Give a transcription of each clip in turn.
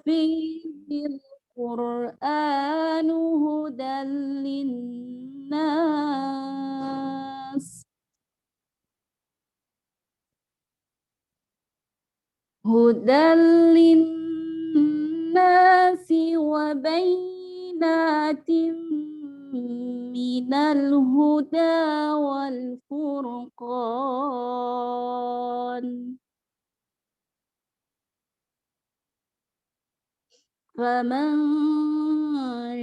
فيه القرآن هدى للناس وبينات من الهدى والفرقان فمن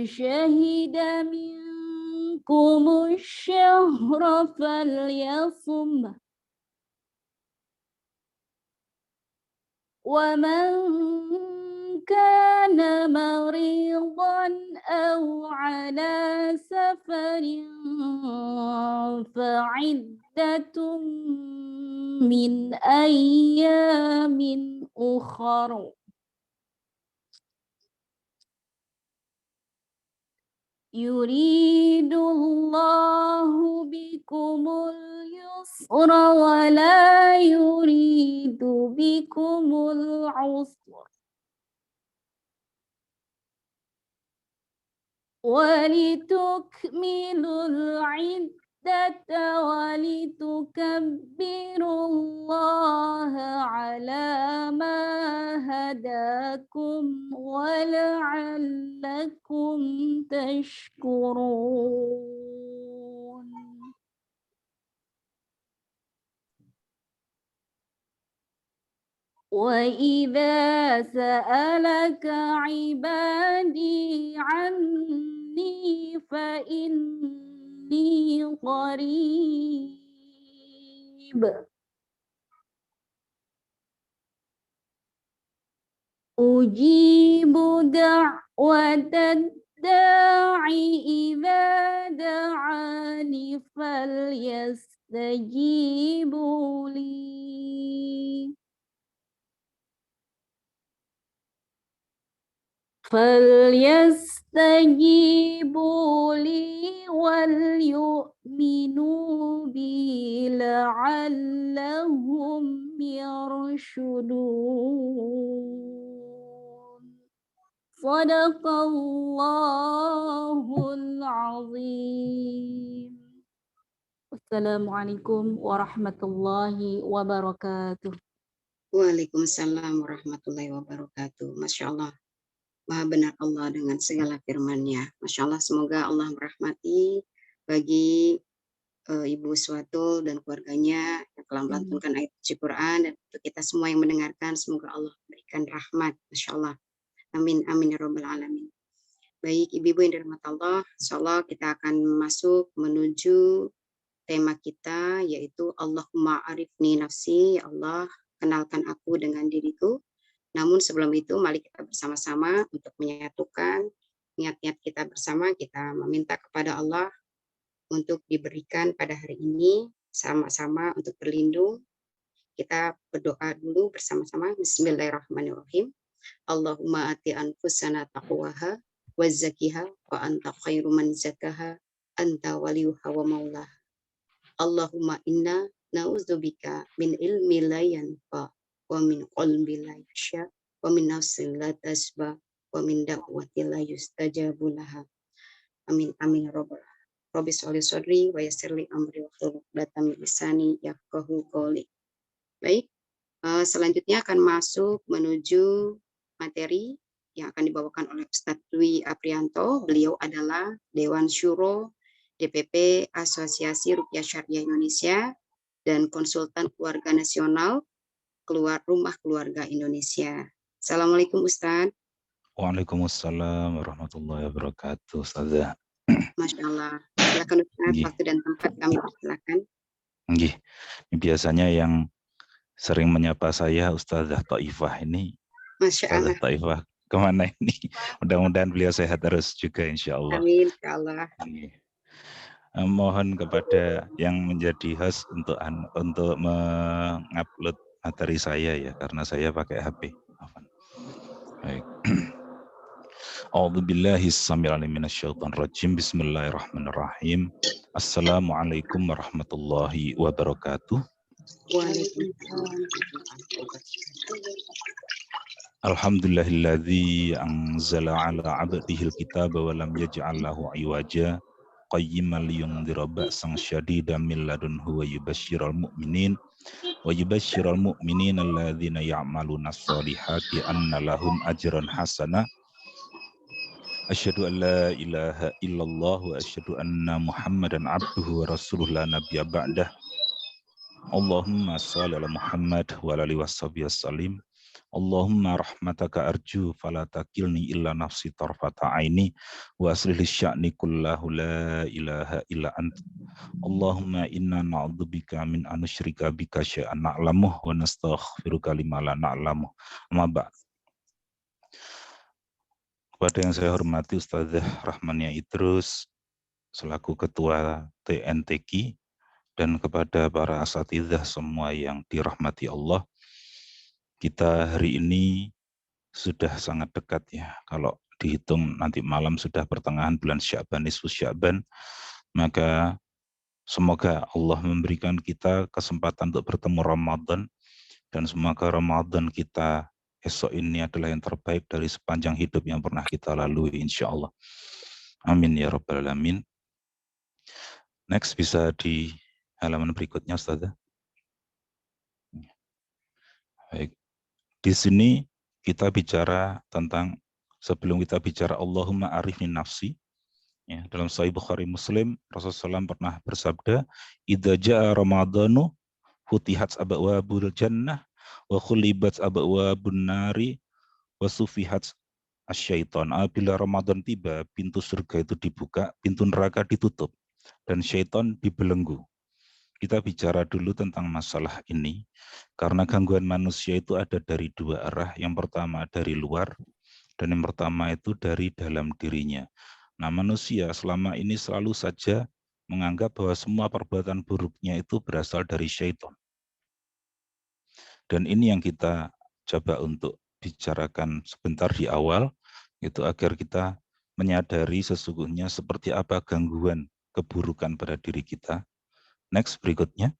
شهد منكم الشهر فليصمه ومن كان مريضا أو على سفر فعدة من أيام أخر يريد الله بكم اليسر ولا يريد بكم العسر ولتكملوا العدة ولتكبروا الله على ما هداكم ولعلكم تشكرون. وإذا سألك عبادي عني فإني قريب أجيب دعوة الداعي إذا دعاني فليستجيبوا لي وليؤمنوا بي لعلهم يرشدون. صدق الله العظيم. Assalamualaikum warahmatullahi wabarakatuh. Waalaikumsalam warahmatullahi wabarakatuh. Masya Allah. Maha benar Allah dengan segala firman-Nya. Masya Allah, semoga Allah merahmati bagi Ibu Swatul dan keluarganya yang telah melantunkan ayat suci Quran, dan untuk kita semua yang mendengarkan, semoga Allah berikan rahmat. Masya Allah. Amin, amin, ya rabbal alamin. Baik, ibu-ibu yang dirahmati Allah, insya Allah kita akan masuk menuju tema kita, yaitu Allahumma arifni nafsi, ya Allah, kenalkan aku dengan diriku. Namun sebelum itu, mari kita bersama-sama untuk menyatukan niat-niat kita bersama, kita meminta kepada Allah untuk diberikan pada hari ini sama-sama untuk berlindung. Kita berdoa dulu bersama-sama. Bismillahirrahmanirrahim. Allahumma ati anfusana taqwaha wa zakiha wa anta khairu man zakaha anta waliyuha wa maulaha. Allahumma inna na'udzubika min ilmi la yanfa wa min qalbi la yakhsha wa min nafsin la tasba wa min da'wati la yustajabu laha. Amin, amin, ya rabbal alamin. Rabbi sholli sodri wa yassirli amri wa hlul 'uqdatam min lisani yafqahu qawli. Baik, selanjutnya akan masuk menuju materi yang akan dibawakan oleh Ustadz Dwi Aprianto. Beliau adalah Dewan Syuro DPP Asosiasi Ruqyah Syariah Indonesia dan konsultan keluarga nasional Rumah Keluarga Indonesia. Assalamualaikum Ustadz. Waalaikumsalam warahmatullahi wabarakatuh, Ustazah. Masya Allah. Silakan Ustadz, waktu dan tempat kami persilakan. Nggih. Biasanya yang sering menyapa saya Ustazah Taifah ini. Masya Allah. Ustazah Taifah kemana ini? Mudah-mudahan beliau sehat terus juga, insya Allah. Amin, insya Allah. Mohon kepada yang menjadi host untuk mengupload materi saya ya, karena saya pakai HP. Baik. A'udzubillahi ssamil alim minasyaitonir rajim. Bismillahirrahmanirrahim. Assalamualaikum warahmatullahi wabarakatuh. Waalaikumsalam warahmatullahi wabarakatuh. Alhamdulillahilladzi anzala ala abdihil kitaba wa lam yaj'al lahu iwaja qayyiman liyundhira ba'san syadidan min ladunhu wa yubashshiral mu'minin alladzina ya'maluna sholihati anna lahum ajran hasana. Asyhadu an la ilaha illallah wa asyhadu anna Muhammadan abduhu wa rasuluhu la nabiyya ba'dah. Allahumma shalli ala Muhammad wa ala alihi washabihi wasallim. Allahumma rahmataka arju fala takilni illa nafsi tarfata aini wa aslih li sya'ni kullahu la ilaha illa ant. Allahumma inna na'udzubika min an nusyrika bika syai'an na'lamuh wa nastaghfiruka lima la na'lamuh. Amma ba'd. Kepada yang saya hormati Ustazah Rahmania Idrus selaku Ketua TNTQ dan kepada para asatidzah semua yang dirahmati Allah, kita hari ini sudah sangat dekat ya. Kalau dihitung nanti malam sudah pertengahan bulan Sya'ban, nisfu Sya'ban, maka semoga Allah memberikan kita kesempatan untuk bertemu Ramadan dan semoga Ramadan kita esok ini adalah yang terbaik dari sepanjang hidup yang pernah kita lalui insya Allah. Amin ya rabbal alamin. Next bisa di halaman berikutnya Ustazah. Baik. Di sini kita bicara tentang, sebelum kita bicara Allahumma arifni nafsi, ya, dalam Sahih Bukhari Muslim Rasulullah SAW pernah bersabda, idza jaa ramadhanu futihat abwabul jannah wa khulibat abwabun nari wa sufihat asyaiton. Apabila Ramadan tiba, pintu surga itu dibuka, pintu neraka ditutup, dan syaitan dibelenggu. Kita bicara dulu tentang masalah ini, karena gangguan manusia itu ada dari dua arah. Yang pertama dari luar, dan yang pertama itu dari dalam dirinya. Nah, manusia selama ini selalu saja menganggap bahwa semua perbuatan buruknya itu berasal dari syaitan. Dan ini yang kita coba untuk bicarakan sebentar di awal, itu agar kita menyadari sesungguhnya seperti apa gangguan keburukan pada diri kita. Next, berikutnya.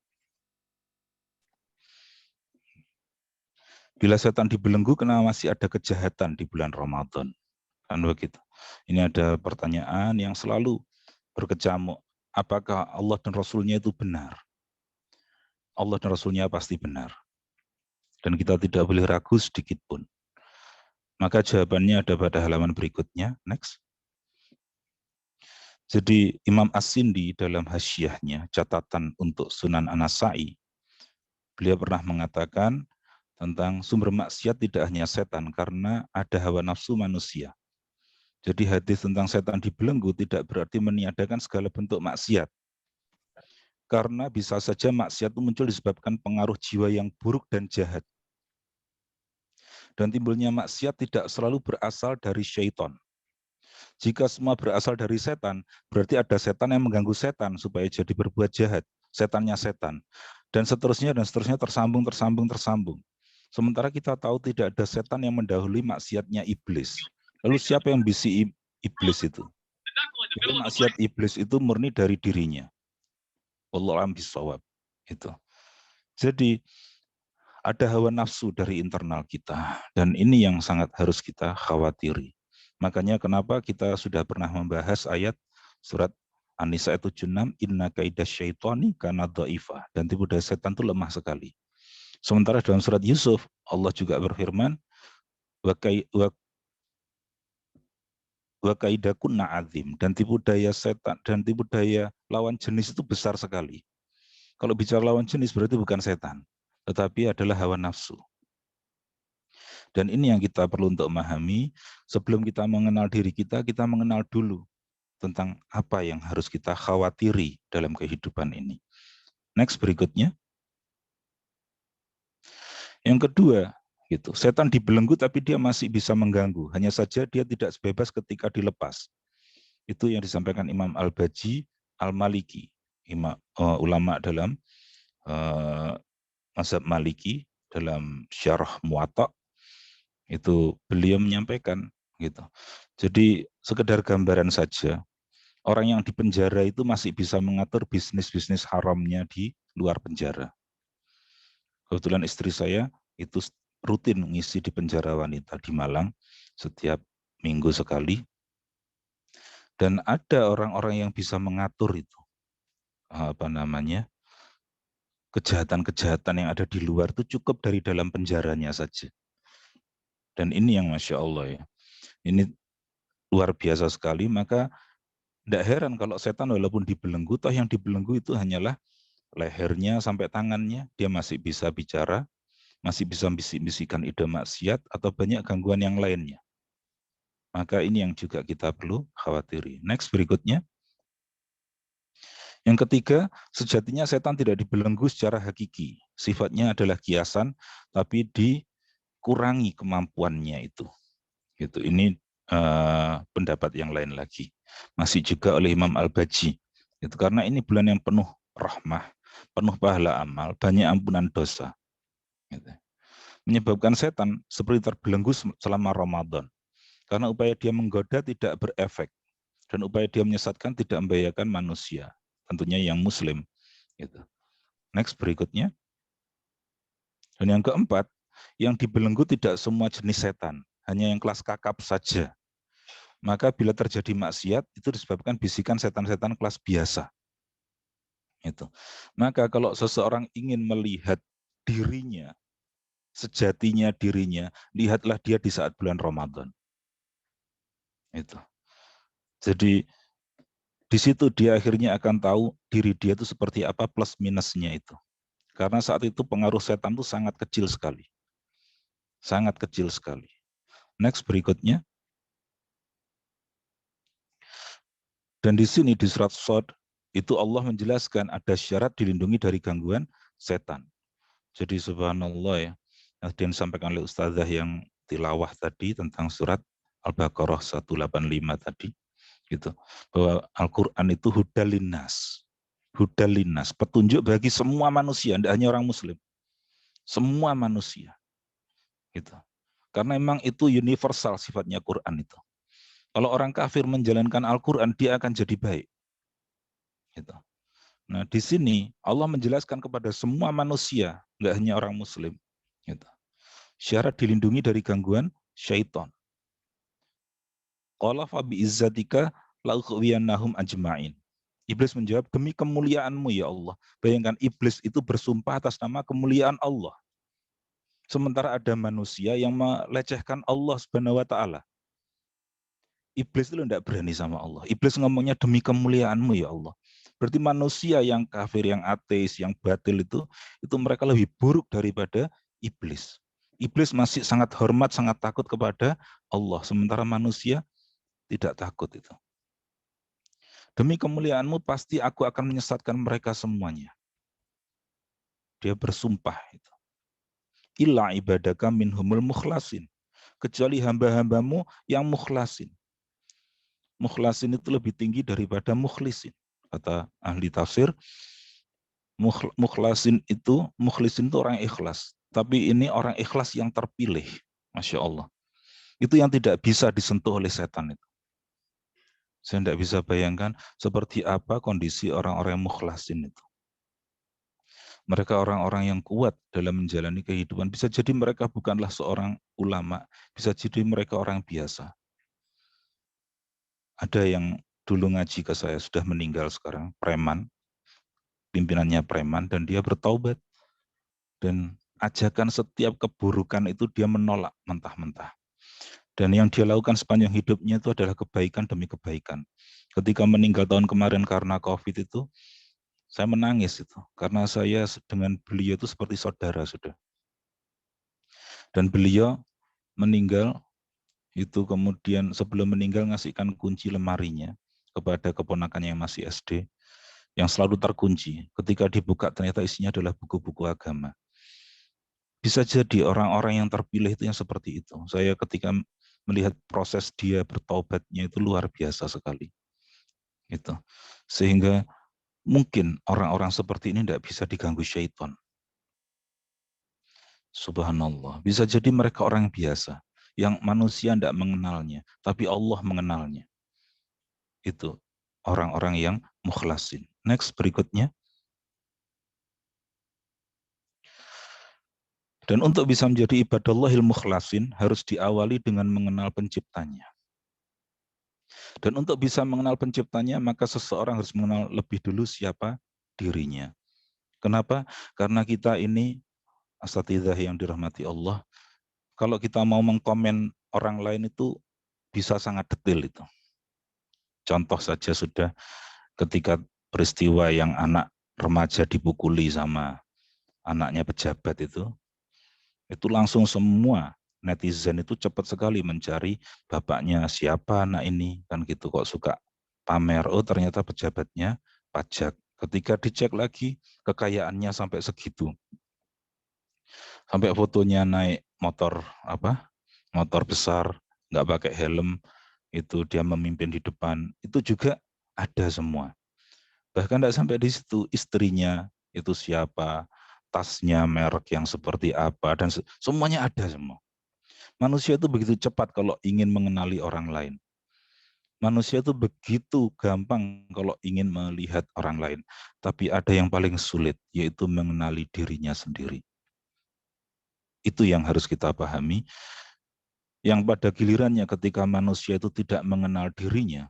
Bila setan dibelenggu, kenapa masih ada kejahatan di bulan Ramadan? Kan begitu. Ini ada pertanyaan yang selalu berkecamuk. Apakah Allah dan Rasulnya itu benar? Allah dan Rasulnya pasti benar. Dan kita tidak boleh ragu sedikit pun. Maka jawabannya ada pada halaman berikutnya. Next. Jadi Imam As-Sindi dalam hasyiahnya, catatan untuk Sunan An-Nasa'i, beliau pernah mengatakan tentang sumber maksiat tidak hanya setan, karena ada hawa nafsu manusia. Jadi hadis tentang setan dibelenggu tidak berarti meniadakan segala bentuk maksiat. Karena bisa saja maksiat itu muncul disebabkan pengaruh jiwa yang buruk dan jahat. Dan timbulnya maksiat tidak selalu berasal dari syaitan. Jika semua berasal dari setan, berarti ada setan yang mengganggu setan supaya jadi berbuat jahat. Setannya setan. Dan seterusnya tersambung. Sementara kita tahu tidak ada setan yang mendahului maksiatnya iblis. Lalu siapa yang bisi iblis itu? Jadi maksiat iblis itu murni dari dirinya. Wallahu a'lam bishawab. Itu. Jadi ada hawa nafsu dari internal kita, dan ini yang sangat harus kita khawatiri. Makanya kenapa kita sudah pernah membahas ayat surat An-Nisa 76, inna kaidah syaitani kana dha'ifa, dan tipu daya setan itu lemah sekali. Sementara dalam surat Yusuf Allah juga berfirman wa kaidakunna azim, dan tipu daya setan dan tipu daya lawan jenis itu besar sekali. Kalau bicara lawan jenis berarti bukan setan, tetapi adalah hawa nafsu. Dan ini yang kita perlu untuk memahami. Sebelum kita mengenal diri kita mengenal dulu tentang apa yang harus kita khawatiri dalam kehidupan ini. Next, berikutnya. Yang kedua, gitu, setan dibelenggu tapi dia masih bisa mengganggu. Hanya saja dia tidak sebebas ketika dilepas. Itu yang disampaikan Imam Al-Baji Al-Maliki, ulama dalam mazhab Maliki, dalam Syarah Muwatta. Itu beliau menyampaikan gitu. Jadi sekedar gambaran saja, orang yang di penjara itu masih bisa mengatur bisnis-bisnis haramnya di luar penjara. Kebetulan istri saya itu rutin ngisi di penjara wanita di Malang setiap minggu sekali. Dan ada orang-orang yang bisa mengatur itu, kejahatan-kejahatan yang ada di luar itu cukup dari dalam penjaranya saja. Dan ini yang Masya Allah ya, ini luar biasa sekali. Maka tidak heran kalau setan walaupun dibelenggu, toh yang dibelenggu itu hanyalah lehernya sampai tangannya, dia masih bisa bicara, masih bisa bisik-bisikan ide maksiat atau banyak gangguan yang lainnya. Maka ini yang juga kita perlu khawatiri. Next berikutnya. Yang ketiga, sejatinya setan tidak dibelenggu secara hakiki. Sifatnya adalah kiasan, tapi dikurangi kemampuannya itu. Gitu. Ini pendapat yang lain lagi. Masih juga oleh Imam Al-Baji. Itu karena ini bulan yang penuh rahmah, penuh pahala amal, banyak ampunan dosa. Gitu. Menyebabkan setan seperti terbelenggu selama Ramadan. Karena upaya dia menggoda tidak berefek. Dan upaya dia menyesatkan tidak membahayakan manusia. Tentunya yang muslim. Gitu. Next berikutnya. Dan yang keempat, yang dibelenggu tidak semua jenis setan. Hanya yang kelas kakap saja. Maka bila terjadi maksiat, itu disebabkan bisikan setan-setan kelas biasa. Itu. Maka kalau seseorang ingin melihat dirinya, sejatinya dirinya, lihatlah dia di saat bulan Ramadan. Itu. Jadi di situ dia akhirnya akan tahu diri dia itu seperti apa plus minusnya itu. Karena saat itu pengaruh setan itu sangat kecil sekali. Sangat kecil sekali. Next berikutnya. Dan di sini di surat Shad itu Allah menjelaskan ada syarat dilindungi dari gangguan setan. Jadi subhanallah ya, yang disampaikan oleh ustazah yang tilawah tadi tentang surat Al-Baqarah 185 tadi, gitu. Bahwa Al-Qur'an itu hudalinas. Hudalinas, petunjuk bagi semua manusia, tidak hanya orang muslim. Semua manusia. Gitu. Karena memang itu universal sifatnya Quran itu. Kalau orang kafir menjalankan Al-Quran, dia akan jadi baik. Gitu. Nah, di sini Allah menjelaskan kepada semua manusia, nggak hanya orang Muslim. Gitu. Syarat dilindungi dari gangguan syaitan. Qala fa bi izzatika la ughwiyannahum ajma'in. Iblis menjawab, demi kemuliaanmu ya Allah. Bayangkan iblis itu bersumpah atas nama kemuliaan Allah. Sementara ada manusia yang melecehkan Allah Subhanahu wa taala. Iblis itu tidak berani sama Allah. Iblis ngomongnya demi kemuliaanmu ya Allah. Berarti manusia yang kafir, yang ateis, yang batil itu mereka lebih buruk daripada iblis. Iblis masih sangat hormat, sangat takut kepada Allah. Sementara manusia tidak takut itu. Demi kemuliaanmu pasti aku akan menyesatkan mereka semuanya. Dia bersumpah itu. Illa ibadaka minhumul mukhlasin. Kecuali hamba-hambamu yang mukhlasin. Mukhlasin itu lebih tinggi daripada mukhlisin. Kata ahli tafsir, mukhlisin itu orang ikhlas. Tapi ini orang ikhlas yang terpilih. Masya Allah. Itu yang tidak bisa disentuh oleh setan itu. Saya tidak bisa bayangkan seperti apa kondisi orang-orang yang mukhlasin itu. Mereka orang-orang yang kuat dalam menjalani kehidupan. Bisa jadi mereka bukanlah seorang ulama. Bisa jadi mereka orang biasa. Ada yang dulu ngaji ke saya, sudah meninggal sekarang, preman, pimpinannya preman, dan dia bertaubat. Dan ajakan setiap keburukan itu dia menolak mentah-mentah. Dan yang dia lakukan sepanjang hidupnya itu adalah kebaikan demi kebaikan. Ketika meninggal tahun kemarin karena COVID itu, saya menangis itu. Karena saya dengan beliau itu seperti saudara sudah. Dan beliau meninggal itu kemudian sebelum meninggal ngasihkan kunci lemarinya kepada keponakannya yang masih SD, yang selalu terkunci. Ketika dibuka ternyata isinya adalah buku-buku agama. Bisa jadi orang-orang yang terpilih itu yang seperti itu. Saya ketika melihat proses dia bertaubatnya itu luar biasa sekali. Gitu. Sehingga mungkin orang-orang seperti ini tidak bisa diganggu syaitan. Subhanallah. Bisa jadi mereka orang biasa, yang manusia tidak mengenalnya, tapi Allah mengenalnya. Itu orang-orang yang mukhlasin. Next berikutnya. Dan untuk bisa menjadi ibadallahil mukhlasin harus diawali dengan mengenal penciptanya. Dan untuk bisa mengenal penciptanya, maka seseorang harus mengenal lebih dulu siapa dirinya. Kenapa? Karena kita ini, asatidzah yang dirahmati Allah, kalau kita mau mengkomen orang lain itu bisa sangat detail itu. Contoh saja sudah ketika peristiwa yang anak remaja dipukuli sama anaknya pejabat itu langsung semua netizen itu cepat sekali mencari bapaknya siapa anak ini, kan gitu, kok suka pamer, oh ternyata pejabatnya pajak. Ketika dicek lagi kekayaannya sampai segitu, sampai fotonya naik motor motor besar, nggak pakai helm, itu dia memimpin di depan, itu juga ada semua. Bahkan tidak sampai di situ, istrinya itu siapa, tasnya merek yang seperti apa, dan semuanya ada semua. Manusia itu begitu cepat kalau ingin mengenali orang lain. Manusia itu begitu gampang kalau ingin melihat orang lain. Tapi ada yang paling sulit, yaitu mengenali dirinya sendiri. Itu yang harus kita pahami. Yang pada gilirannya ketika manusia itu tidak mengenal dirinya,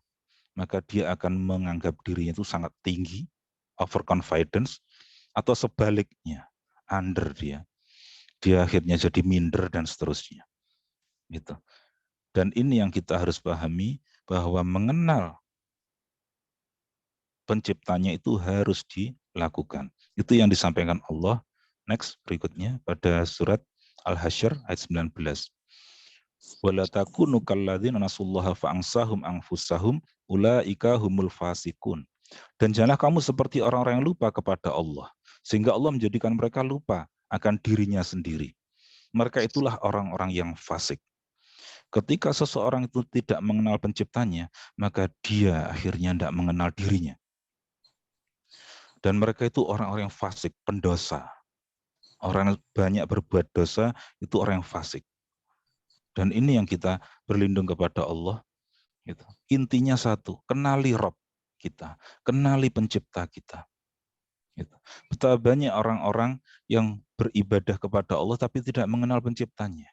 maka dia akan menganggap dirinya itu sangat tinggi, overconfidence, atau sebaliknya, under dia. Dia akhirnya jadi minder dan seterusnya. Gitu. Dan ini yang kita harus pahami, bahwa mengenal penciptanya itu harus dilakukan. Itu yang disampaikan Allah. Next, berikutnya pada surat Al-Hasyr ayat 19. Wala takunu kalladzina nasullaha fa'ansahum anfusahum ulaika humul fasikun. Dan janganlah kamu seperti orang-orang yang lupa kepada Allah, sehingga Allah menjadikan mereka lupa akan dirinya sendiri. Mereka itulah orang-orang yang fasik. Ketika seseorang itu tidak mengenal penciptanya, maka dia akhirnya tidak mengenal dirinya. Dan mereka itu orang-orang yang fasik, pendosa. Orang yang banyak berbuat dosa, itu orang yang fasik. Dan ini yang kita berlindung kepada Allah. Gitu. Intinya satu, kenali Rob kita, kenali pencipta kita. Gitu. Betapa banyak orang-orang yang beribadah kepada Allah tapi tidak mengenal penciptanya.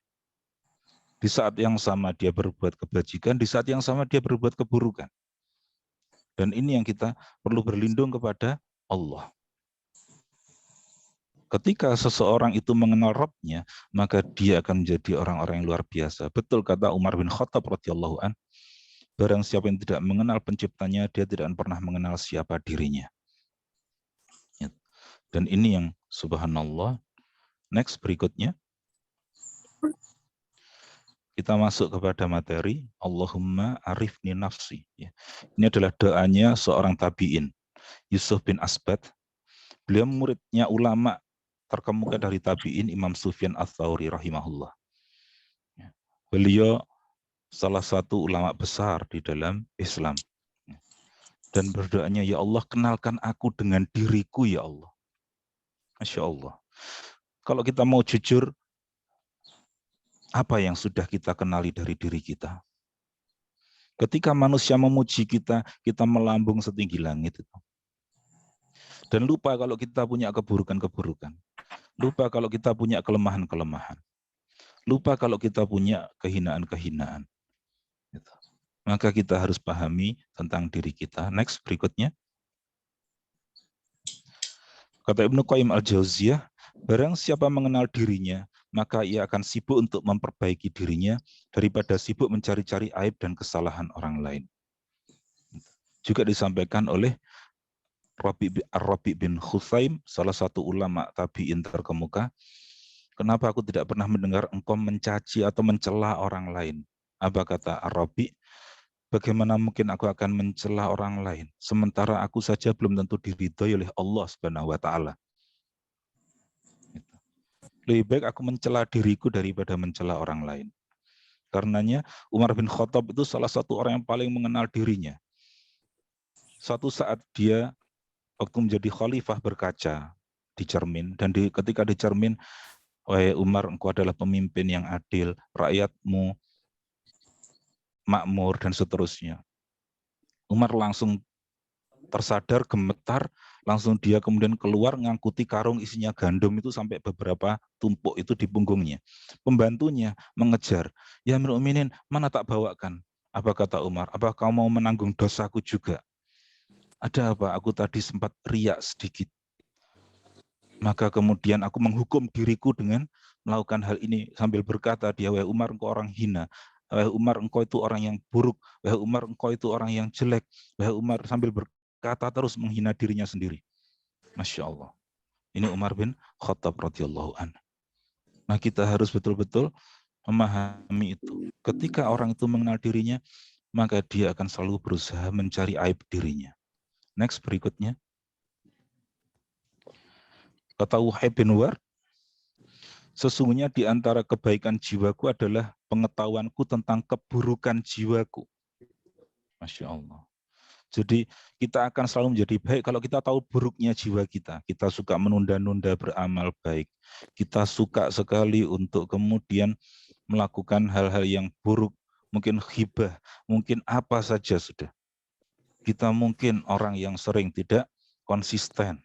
Di saat yang sama dia berbuat kebajikan, di saat yang sama dia berbuat keburukan. Dan ini yang kita perlu berlindung kepada Allah. Ketika seseorang itu mengenal Rabb-nya, maka dia akan menjadi orang-orang yang luar biasa. Betul kata Umar bin Khattab radhiyallahu an, barang siapa yang tidak mengenal penciptanya, dia tidak akan pernah mengenal siapa dirinya. Dan ini yang subhanallah. Next, berikutnya. Kita masuk kepada materi Allahumma arifni nafsi. Ini adalah doanya seorang tabi'in, Yusuf bin Asbad. Beliau muridnya ulama terkemuka dari tabi'in Imam Sufyan Ats-Tsauri rahimahullah. Beliau salah satu ulama besar di dalam Islam. Dan berdoanya, ya Allah kenalkan aku dengan diriku ya Allah. Masya Allah. Kalau kita mau jujur, apa yang sudah kita kenali dari diri kita? Ketika manusia memuji kita, kita melambung setinggi langit. Dan lupa kalau kita punya keburukan-keburukan. Lupa kalau kita punya kelemahan-kelemahan. Lupa kalau kita punya kehinaan-kehinaan. Maka kita harus pahami tentang diri kita. Next, berikutnya. Kata Ibnu Qayyim al-Jauziyah, barang siapa mengenal dirinya, maka ia akan sibuk untuk memperbaiki dirinya daripada sibuk mencari-cari aib dan kesalahan orang lain. Juga disampaikan oleh Rabi' bin Khusaim, salah satu ulama tabi'in terkemuka, kenapa aku tidak pernah mendengar engkau mencaci atau mencela orang lain? Apa kata Rabi'? Bagaimana mungkin aku akan mencela orang lain, sementara aku saja belum tentu diridhoi oleh Allah Subhanahu wa Ta'ala. Lebih baik aku mencela diriku daripada mencela orang lain. Karenanya Umar bin Khattab itu salah satu orang yang paling mengenal dirinya. Suatu saat dia waktu menjadi khalifah berkaca di cermin, dan ketika di cermin, wahai Umar, engkau adalah pemimpin yang adil, rakyatmu makmur dan seterusnya. Umar langsung tersadar, gemetar, Langsung dia kemudian keluar ngangkuti karung isinya gandum itu sampai beberapa tumpuk itu di punggungnya. Pembantunya mengejar, ya Amirul Mukminin, mana tak bawakan? Apa kata Umar? Apa kau mau menanggung dosaku juga? Ada apa? Aku tadi sempat riak sedikit. Maka kemudian aku menghukum diriku dengan melakukan hal ini sambil berkata, dia, wahai Umar, engkau orang hina. Wahai Umar, engkau itu orang yang buruk. Wahai Umar, engkau itu orang yang jelek. Wahai Umar, sambil berkata terus menghina dirinya sendiri. Masya Allah. Ini Umar bin Khattab radhiyallahu anhu. Nah, kita harus betul-betul memahami itu. Ketika orang itu mengenal dirinya, maka dia akan selalu berusaha mencari aib dirinya. Next, berikutnya. Kata Wahib bin Ward, sesungguhnya di antara kebaikan jiwaku adalah pengetahuanku tentang keburukan jiwaku. Masya Allah. Jadi kita akan selalu menjadi baik kalau kita tahu buruknya jiwa kita. Kita suka menunda-nunda beramal baik. Kita suka sekali untuk kemudian melakukan hal-hal yang buruk. Mungkin ghibah, mungkin apa saja sudah. Kita mungkin orang yang sering tidak konsisten.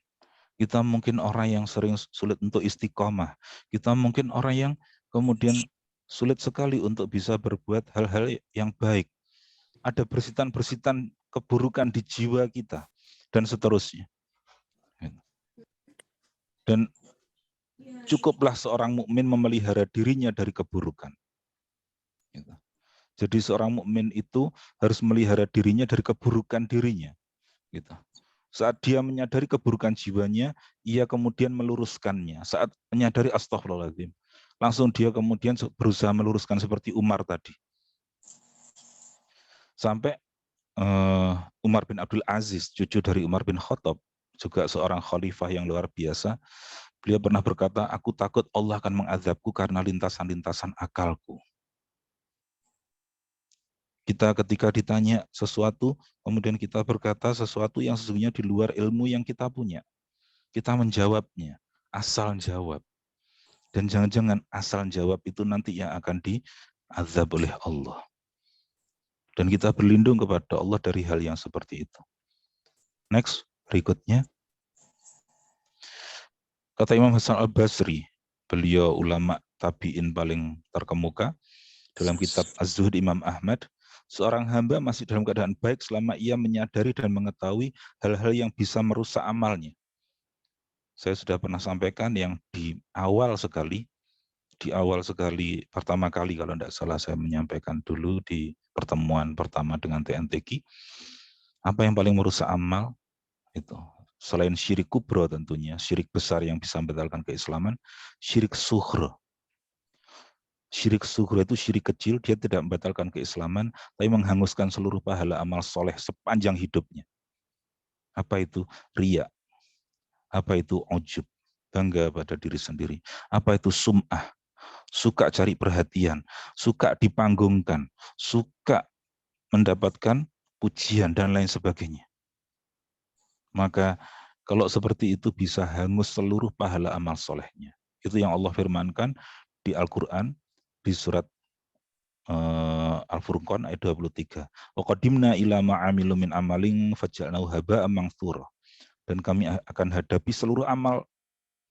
Kita mungkin orang yang sering sulit untuk istiqomah. Kita mungkin orang yang kemudian sulit sekali untuk bisa berbuat hal-hal yang baik. Ada bersitan-bersitan keburukan di jiwa kita, dan seterusnya. Dan cukuplah seorang mukmin memelihara dirinya dari keburukan. Jadi seorang mukmin itu harus melihara dirinya dari keburukan dirinya. Saat dia menyadari keburukan jiwanya, ia kemudian meluruskannya. Saat menyadari astagfirullahaladzim, langsung dia kemudian berusaha meluruskan seperti Umar tadi. Sampai Umar bin Abdul Aziz, cucu dari Umar bin Khattab, juga seorang khalifah yang luar biasa, beliau pernah berkata, aku takut Allah akan mengazabku karena lintasan-lintasan akalku. Kita ketika ditanya sesuatu, kemudian kita berkata sesuatu yang sesungguhnya di luar ilmu yang kita punya. Kita menjawabnya, asal jawab. Dan jangan-jangan asal jawab itu nanti yang akan diazab oleh Allah. Dan kita berlindung kepada Allah dari hal yang seperti itu. Next, berikutnya. Kata Imam Hasan al-Basri, beliau ulama tabi'in paling terkemuka, dalam kitab Az-Zuhd Imam Ahmad, seorang hamba masih dalam keadaan baik selama ia menyadari dan mengetahui hal-hal yang bisa merusak amalnya. Saya sudah pernah sampaikan yang di awal sekali, pertama kali kalau tidak salah saya menyampaikan dulu di pertemuan pertama dengan TNTQ, apa yang paling merusak amal itu selain syirik kubro tentunya, syirik besar yang bisa membatalkan keislaman, syirik sughra. Syirik sughra itu syirik kecil, dia tidak membatalkan keislaman, tapi menghanguskan seluruh pahala amal soleh sepanjang hidupnya. Apa itu? Riya. Apa itu? Ujub. Bangga pada diri sendiri. Apa itu? Sum'ah. Suka cari perhatian, suka dipanggungkan, suka mendapatkan pujian, dan lain sebagainya. Maka kalau seperti itu bisa hangus seluruh pahala amal solehnya. Itu yang Allah firmankan di Al-Quran, di surat Al-Furqan ayat 23. Wa qadimna ila ma'amilu min amalin faj'alnahu haba'an manthura. Dan kami akan hadapi seluruh amal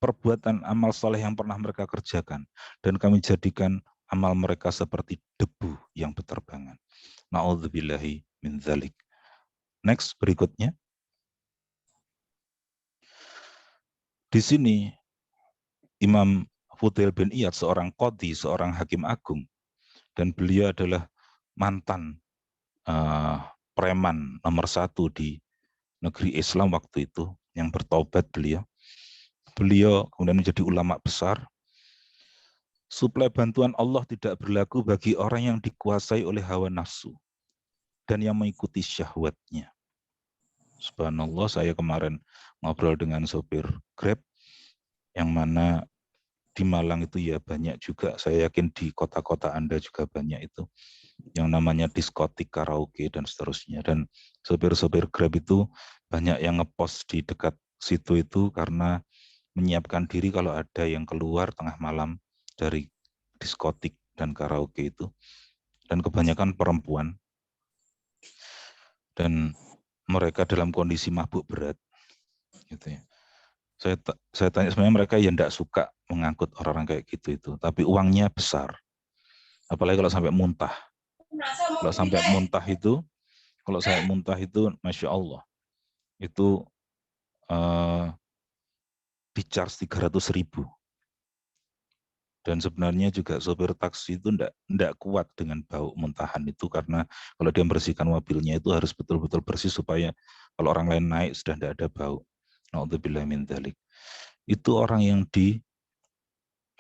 perbuatan amal soleh yang pernah mereka kerjakan, dan kami jadikan amal mereka seperti debu yang berterbangan. Na'udzubillahi min dzalik. Next, berikutnya. Di sini Imam Fudail bin Iyad, seorang qadhi, seorang hakim agung, dan beliau adalah mantan preman nomor 1 di negeri Islam waktu itu, yang bertaubat beliau. Beliau kemudian menjadi ulama besar. Suplai bantuan Allah tidak berlaku bagi orang yang dikuasai oleh hawa nafsu dan yang mengikuti syahwatnya. Subhanallah, saya kemarin ngobrol dengan sopir Grab, yang mana di Malang itu ya banyak juga, saya yakin di kota-kota Anda juga banyak itu, yang namanya diskotik, karaoke, dan seterusnya. Dan sopir-sopir Grab itu banyak yang ngepost di dekat situ itu karena menyiapkan diri kalau ada yang keluar tengah malam dari diskotik dan karaoke itu. Dan kebanyakan perempuan. Dan mereka dalam kondisi mabuk berat. Gitu ya. Saya tanya sebenarnya mereka yang tidak suka mengangkut orang-orang kayak gitu itu, tapi uangnya besar. Apalagi kalau sampai muntah. Kalau sampai muntah itu, Masya Allah, itu di charge 300.000. Dan sebenarnya juga sopir taksi itu enggak kuat dengan bau muntahan itu, karena kalau dia membersihkan mobilnya itu harus betul-betul bersih supaya kalau orang lain naik sudah enggak ada bau. Na'udzubillah min dzalik. Itu orang yang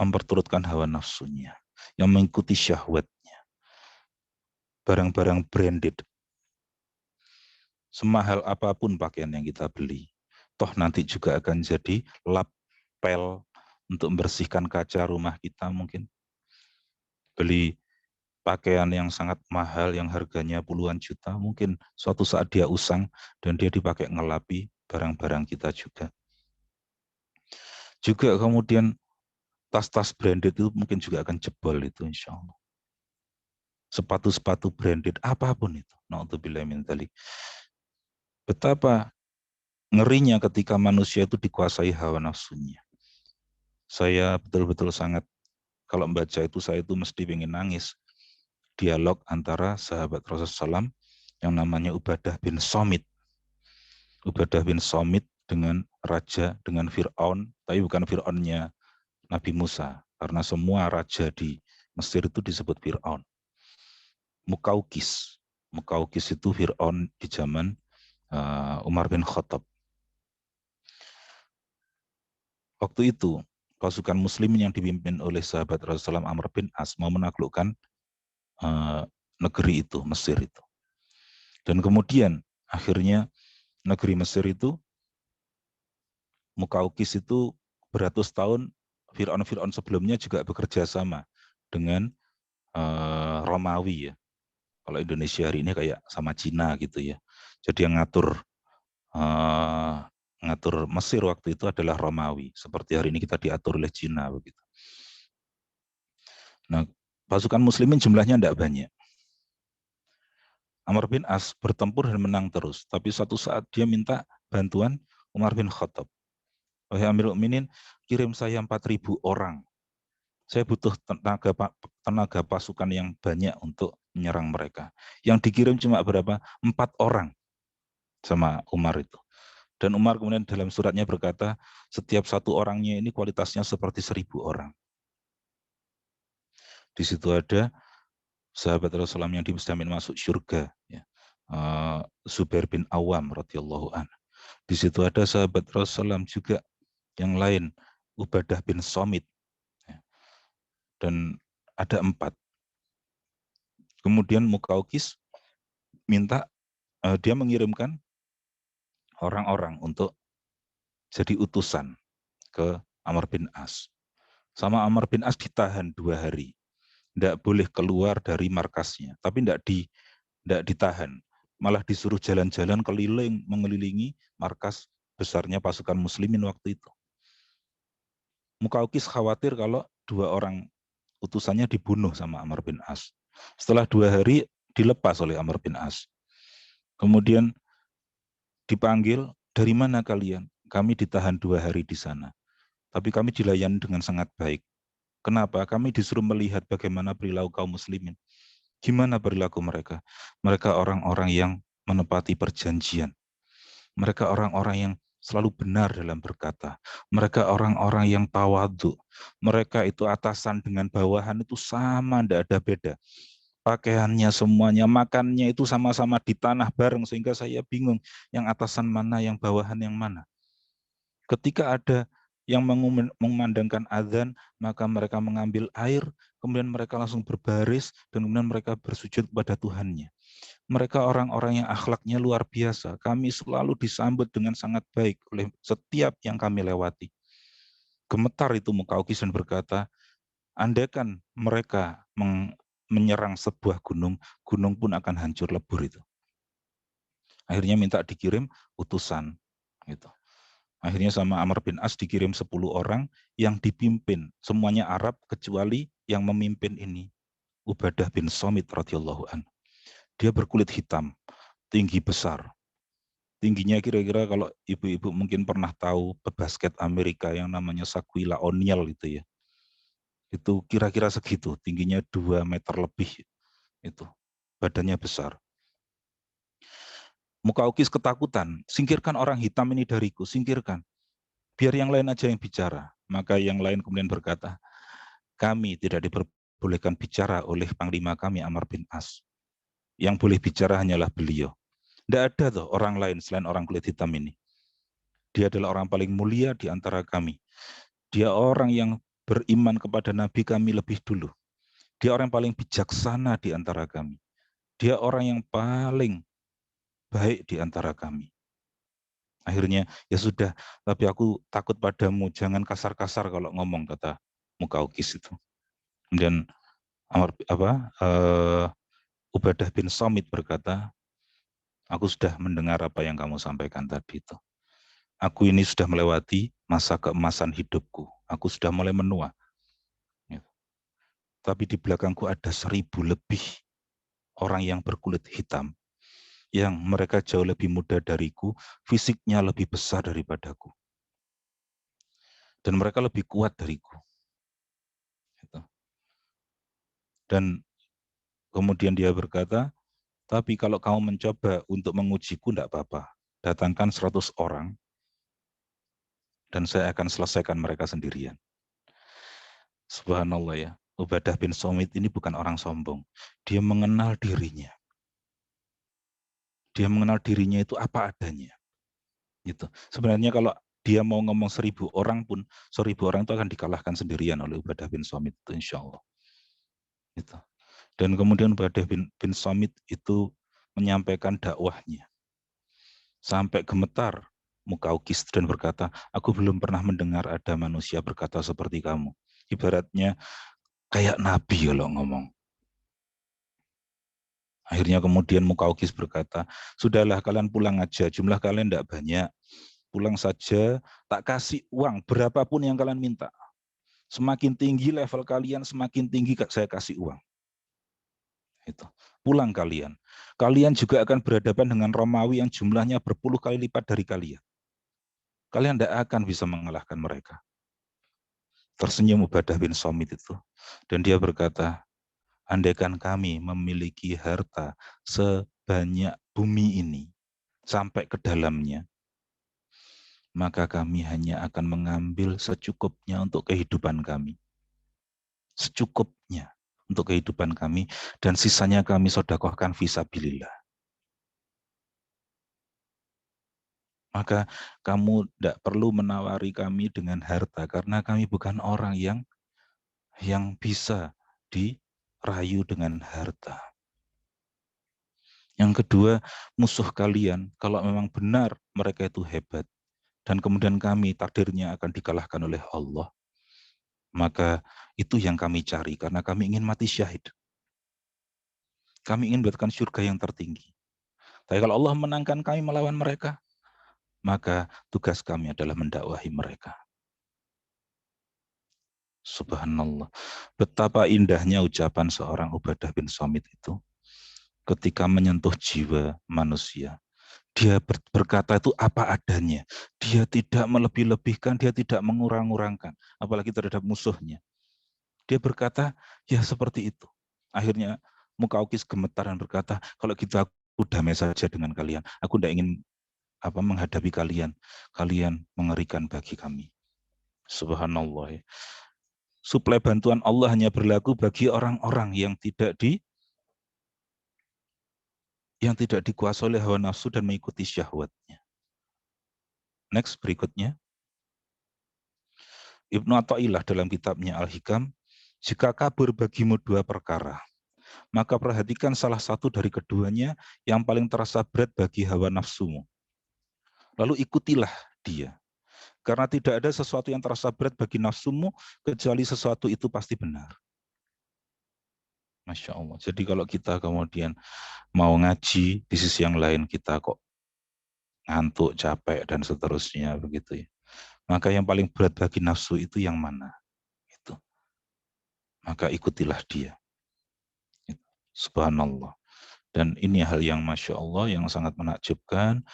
memperturutkan hawa nafsunya, yang mengikuti syahwatnya. Barang-barang branded. Semahal apapun pakaian yang kita beli, toh nanti juga akan jadi lap pel untuk membersihkan kaca rumah kita mungkin. Beli pakaian yang sangat mahal yang harganya puluhan juta, mungkin suatu saat dia usang dan dia dipakai ngelapi barang-barang kita juga. Juga kemudian tas-tas branded itu mungkin juga akan jebol itu insya Allah. Sepatu-sepatu branded, apapun itu. Na'udzubillah min dzalik. Betapa ngerinya ketika manusia itu dikuasai hawa nafsunya. Saya betul-betul sangat, kalau membaca itu saya itu mesti ingin nangis. Dialog antara sahabat Rasulullah SAW yang namanya Ubadah bin Somit. Ubadah bin Somit dengan raja, dengan Fir'aun, tapi bukan Fir'aunnya Nabi Musa, karena semua raja di Mesir itu disebut Fir'aun. Mukaukis. Mukaukis itu Fir'aun di zaman Umar bin Khattab. Waktu itu, pasukan muslimin yang dipimpin oleh sahabat Rasulullah SAW Amr bin As mau menaklukkan negeri itu, Mesir itu. Dan kemudian akhirnya negeri Mesir itu, Mukaukis itu beratus tahun, Fir'aun sebelumnya juga bekerja sama dengan Romawi ya. Kalau Indonesia hari ini kayak sama Cina gitu ya. Jadi yang ngatur Mesir waktu itu adalah Romawi. Seperti hari ini kita diatur oleh Cina begitu. Nah, pasukan muslimin jumlahnya tidak banyak. Amr bin As bertempur dan menang terus. Tapi suatu saat dia minta bantuan Umar bin Khattab. Wahai Amirul Mukminin, kirim saya 4.000 orang. Saya butuh tenaga pasukan yang banyak untuk menyerang mereka. Yang dikirim cuma berapa? 4 orang sama Umar itu. Dan Umar kemudian dalam suratnya berkata, setiap satu orangnya ini kualitasnya seperti 1.000 orang. Di situ ada sahabat Rasulullah yang dijamin masuk surga, ya. Zubair bin Awam radhiyallahu anhu. Di situ ada sahabat Rasulullah juga yang lain, Ubadah bin Somit, ya. Dan ada 4. Kemudian Mukaukis minta dia mengirimkan orang-orang untuk jadi utusan ke Amr bin As. Sama Amr bin As ditahan 2 hari. Tidak boleh keluar dari markasnya, tapi tidak ditahan. Malah disuruh jalan-jalan keliling, mengelilingi markas besarnya pasukan muslimin waktu itu. Mukaukis khawatir kalau 2 orang utusannya dibunuh sama Amr bin As. Setelah 2 hari dilepas oleh Amr bin As. Kemudian dipanggil, dari mana kalian? Kami ditahan 2 hari di sana. Tapi kami dilayani dengan sangat baik. Kenapa? Kami disuruh melihat bagaimana perilaku kaum muslimin. Gimana perilaku mereka? Mereka orang-orang yang menepati perjanjian. Mereka orang-orang yang selalu benar dalam berkata. Mereka orang-orang yang tawadhu. Mereka itu atasan dengan bawahan itu sama, tidak ada beda. Pakaiannya semuanya, makannya itu sama-sama di tanah bareng, sehingga saya bingung yang atasan mana, yang bawahan yang mana. Ketika ada yang mengumandangkan azan, maka mereka mengambil air, kemudian mereka langsung berbaris, dan kemudian mereka bersujud kepada Tuhannya. Mereka orang-orang yang akhlaknya luar biasa. Kami selalu disambut dengan sangat baik oleh setiap yang kami lewati. Gemetar itu Mukaukis dan berkata, andaikan mereka menyerang sebuah gunung, gunung pun akan hancur lebur itu. Akhirnya minta dikirim utusan. Gitu. Akhirnya sama Amr bin As dikirim 10 orang yang dipimpin. Semuanya Arab kecuali yang memimpin ini. Ubadah bin Somit radhiyallahu anhu. Dia berkulit hitam, tinggi besar. Tingginya kira-kira kalau ibu-ibu mungkin pernah tahu pebasket Amerika yang namanya Shaquille O'Neal itu ya. Itu kira-kira segitu, tingginya 2 meter lebih itu. Badannya besar. Mukaukis ketakutan, singkirkan orang hitam ini dariku, singkirkan. Biar yang lain aja yang bicara. Maka yang lain kemudian berkata, kami tidak diperbolehkan bicara oleh Panglima kami Amr bin As. Yang boleh bicara hanyalah beliau. Tidak ada tuh orang lain selain orang kulit hitam ini. Dia adalah orang paling mulia di antara kami. Dia orang yang beriman kepada Nabi kami lebih dulu. Dia orang yang paling bijaksana di antara kami. Dia orang yang paling baik di antara kami. Akhirnya, ya sudah, tapi aku takut padamu, jangan kasar-kasar kalau ngomong, kata Mukaukis itu. Kemudian Ubadah bin Samit berkata, aku sudah mendengar apa yang kamu sampaikan tadi itu. Aku ini sudah melewati masa keemasan hidupku. Aku sudah mulai menua. Tapi di belakangku ada 1000 lebih orang yang berkulit hitam, yang mereka jauh lebih muda dariku, fisiknya lebih besar daripadaku. Dan mereka lebih kuat dariku. Dan kemudian dia berkata, tapi kalau kamu mencoba untuk mengujiku, tidak apa-apa. Datangkan 100 orang, dan saya akan selesaikan mereka sendirian. Subhanallah ya. Ubadah bin Samit ini bukan orang sombong. Dia mengenal dirinya. Dia mengenal dirinya itu apa adanya. Gitu. Sebenarnya kalau dia mau ngomong 1000 orang pun, 1000 orang itu akan dikalahkan sendirian oleh Ubadah bin Samit itu insya Allah. Gitu. Dan kemudian Ubadah bin Samit itu menyampaikan dakwahnya. Sampai gemetar Mukaukis dan berkata, aku belum pernah mendengar ada manusia berkata seperti kamu. Ibaratnya kayak Nabi kalau ngomong. Akhirnya kemudian Mukaukis berkata, sudahlah kalian pulang aja, jumlah kalian tidak banyak. Pulang saja, tak kasih uang, berapapun yang kalian minta. Semakin tinggi level kalian, semakin tinggi saya kasih uang. Itu. Pulang kalian. Kalian juga akan berhadapan dengan Romawi yang jumlahnya berpuluh kali lipat dari kalian. Kalian tidak akan bisa mengalahkan mereka. Tersenyum Ubadah bin Samit itu. Dan dia berkata, andaikan kami memiliki harta sebanyak bumi ini, sampai ke dalamnya, maka kami hanya akan mengambil secukupnya untuk kehidupan kami. Secukupnya untuk kehidupan kami, dan sisanya kami sedekahkan fisabilillah. Maka kamu tidak perlu menawari kami dengan harta, karena kami bukan orang yang bisa dirayu dengan harta. Yang kedua, musuh kalian, kalau memang benar mereka itu hebat, dan kemudian kami takdirnya akan dikalahkan oleh Allah, maka itu yang kami cari, karena kami ingin mati syahid. Kami ingin mendapatkan surga yang tertinggi. Tapi kalau Allah menangkan kami melawan mereka, maka tugas kami adalah mendakwahi mereka. Subhanallah. Betapa indahnya ucapan seorang Ubadah bin Samit itu ketika menyentuh jiwa manusia. Dia berkata itu apa adanya. Dia tidak melebih-lebihkan, dia tidak mengurang-urangkan, apalagi terhadap musuhnya. Dia berkata, ya seperti itu. Akhirnya Mukaukis gemetar dan berkata, kalau gitu aku damai saja dengan kalian. Aku tidak ingin menghadapi kalian. Kalian mengerikan bagi kami. Subhanallah. Suplai bantuan Allah hanya berlaku bagi orang-orang yang tidak dikuasai oleh hawa nafsu dan mengikuti syahwatnya. Next, berikutnya. Ibnu Athaillah dalam kitabnya Al-Hikam, jika kabur bagimu 2 perkara, maka perhatikan salah satu dari keduanya yang paling terasa berat bagi hawa nafsumu. Lalu ikutilah dia. Karena tidak ada sesuatu yang terasa berat bagi nafsumu, kecuali sesuatu itu pasti benar. Masya Allah. Jadi kalau kita kemudian mau ngaji, di sisi yang lain kita kok ngantuk, capek, dan seterusnya, begitu ya. Maka yang paling berat bagi nafsu itu yang mana? Itu. Maka ikutilah dia. Subhanallah. Dan ini hal yang Masya Allah, yang sangat menakjubkan.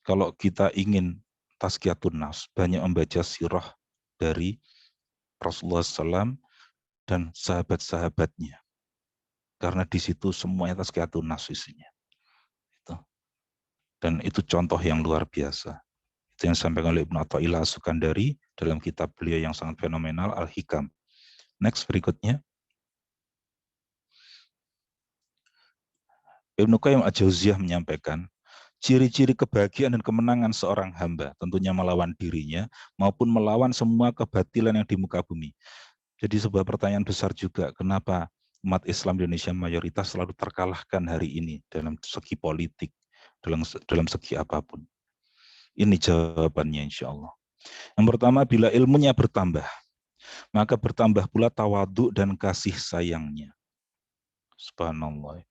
Kalau kita ingin tazkiyatun nafs, banyak membaca sirah dari Rasulullah SAW dan sahabat-sahabatnya. Karena di situ semuanya tazkiyatun nafs isinya. Dan itu contoh yang luar biasa. Itu yang disampaikan oleh Ibnu Athaillah As-Sukandari dalam kitab beliau yang sangat fenomenal, Al-Hikam. Next, berikutnya. Ibnu Qayyim Al-Jauziyah menyampaikan, ciri-ciri kebahagiaan dan kemenangan seorang hamba, tentunya melawan dirinya, maupun melawan semua kebatilan yang di muka bumi. Jadi sebuah pertanyaan besar juga, kenapa umat Islam di Indonesia mayoritas selalu terkalahkan hari ini dalam segi politik, dalam segi apapun. Ini jawabannya insya Allah. Yang pertama, bila ilmunya bertambah, maka bertambah pula tawadhu dan kasih sayangnya. Subhanallah.